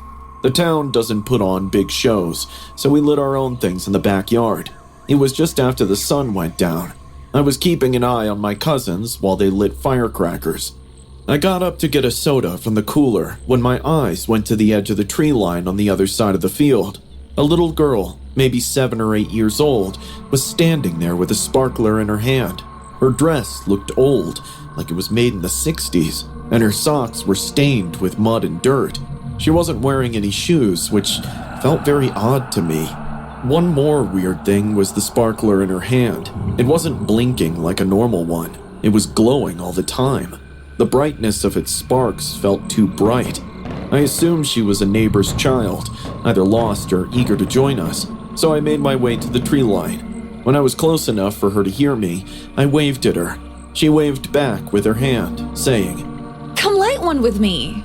The town doesn't put on big shows, so we lit our own things in the backyard. It was just after the sun went down. I was keeping an eye on my cousins while they lit firecrackers. I got up to get a soda from the cooler when my eyes went to the edge of the tree line on the other side of the field. A little girl, maybe 7 or 8 years old, was standing there with a sparkler in her hand. Her dress looked old, like it was made in the 60s, and her socks were stained with mud and dirt. She wasn't wearing any shoes, which felt very odd to me. One more weird thing was the sparkler in her hand. It wasn't blinking like a normal one. It was glowing all the time. The brightness of its sparks felt too bright. I assumed she was a neighbor's child, either lost or eager to join us, so I made my way to the tree line. When I was close enough for her to hear me, I waved at her. She waved back with her hand, saying, Come light one with me.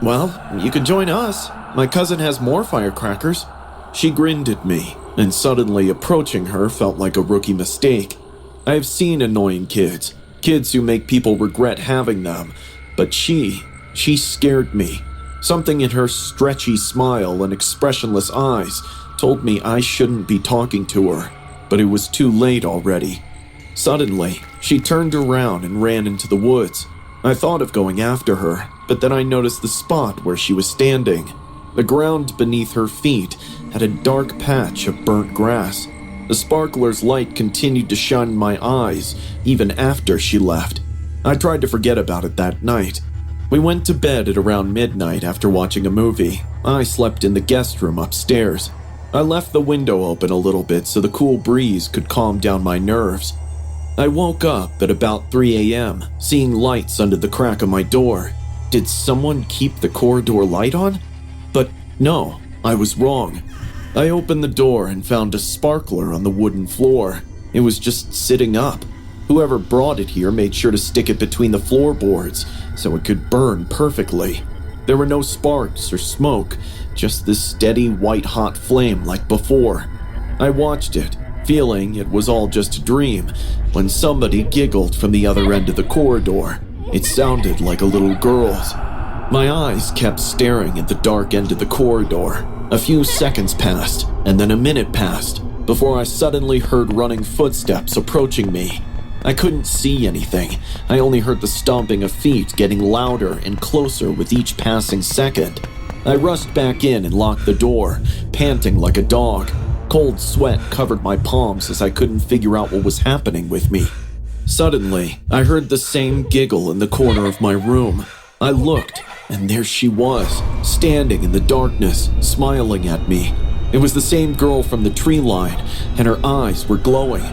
Well, you can join us. My cousin has more firecrackers. She grinned at me, and suddenly approaching her felt like a rookie mistake. I've seen annoying kids who make people regret having them, but she scared me. Something in her stretchy smile and expressionless eyes told me I shouldn't be talking to her, but it was too late already. Suddenly, she turned around and ran into the woods. I thought of going after her, but then I noticed the spot where she was standing. The ground beneath her feet had a dark patch of burnt grass. The sparkler's light continued to shine in my eyes even after she left. I tried to forget about it that night. We went to bed at around midnight after watching a movie. I slept in the guest room upstairs. I left the window open a little bit so the cool breeze could calm down my nerves. I woke up at about 3 a.m., seeing lights under the crack of my door. Did someone keep the corridor light on? But no, I was wrong. I opened the door and found a sparkler on the wooden floor. It was just sitting up. Whoever brought it here made sure to stick it between the floorboards so it could burn perfectly. There were no sparks or smoke, just this steady white-hot flame like before. I watched it, feeling it was all just a dream, when somebody giggled from the other end of the corridor. It sounded like a little girl's. My eyes kept staring at the dark end of the corridor. A few seconds passed, and then a minute passed, before I suddenly heard running footsteps approaching me. I couldn't see anything. I only heard the stomping of feet getting louder and closer with each passing second. I rushed back in and locked the door, panting like a dog. Cold sweat covered my palms as I couldn't figure out what was happening with me. Suddenly, I heard the same giggle in the corner of my room. I looked, and there she was, standing in the darkness, smiling at me. It was the same girl from the tree line, and her eyes were glowing.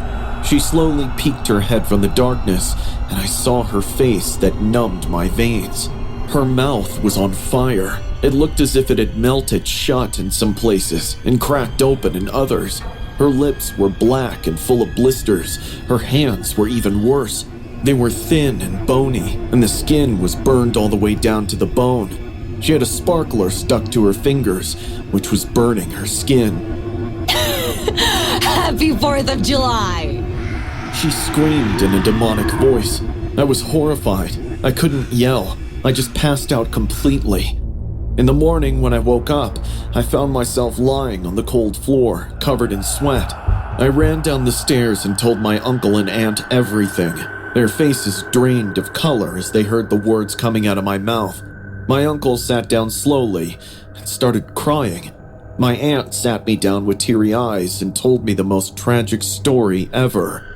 She slowly peeked her head from the darkness, and I saw her face that numbed my veins. Her mouth was on fire. It looked as if it had melted shut in some places and cracked open in others. Her lips were black and full of blisters. Her hands were even worse. They were thin and bony, and the skin was burned all the way down to the bone. She had a sparkler stuck to her fingers, which was burning her skin. Happy 4th of July! She screamed in a demonic voice. I was horrified. I couldn't yell. I just passed out completely. In the morning, when I woke up, I found myself lying on the cold floor, covered in sweat. I ran down the stairs and told my uncle and aunt everything. Their faces drained of color as they heard the words coming out of my mouth. My uncle sat down slowly and started crying. My aunt sat me down with teary eyes and told me the most tragic story ever.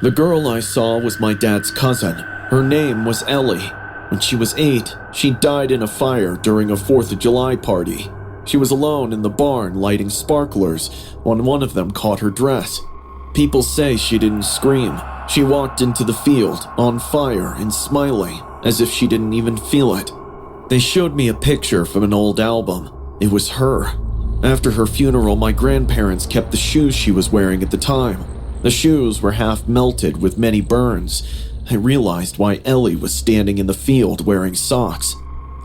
The girl I saw was my dad's cousin. Her name was Ellie. When she was 8, she died in a fire during a 4th of July party. She was alone in the barn lighting sparklers when one of them caught her dress. People say she didn't scream. She walked into the field, on fire and smiling, as if she didn't even feel it. They showed me a picture from an old album. It was her. After her funeral, my grandparents kept the shoes she was wearing at the time. The shoes were half melted with many burns. I realized why Ellie was standing in the field wearing socks.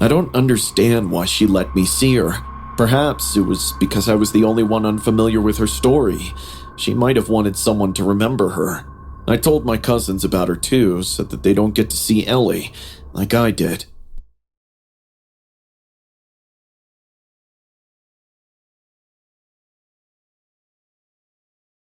I don't understand why she let me see her. Perhaps it was because I was the only one unfamiliar with her story. She might have wanted someone to remember her. I told my cousins about her too, so that they don't get to see Ellie like I did.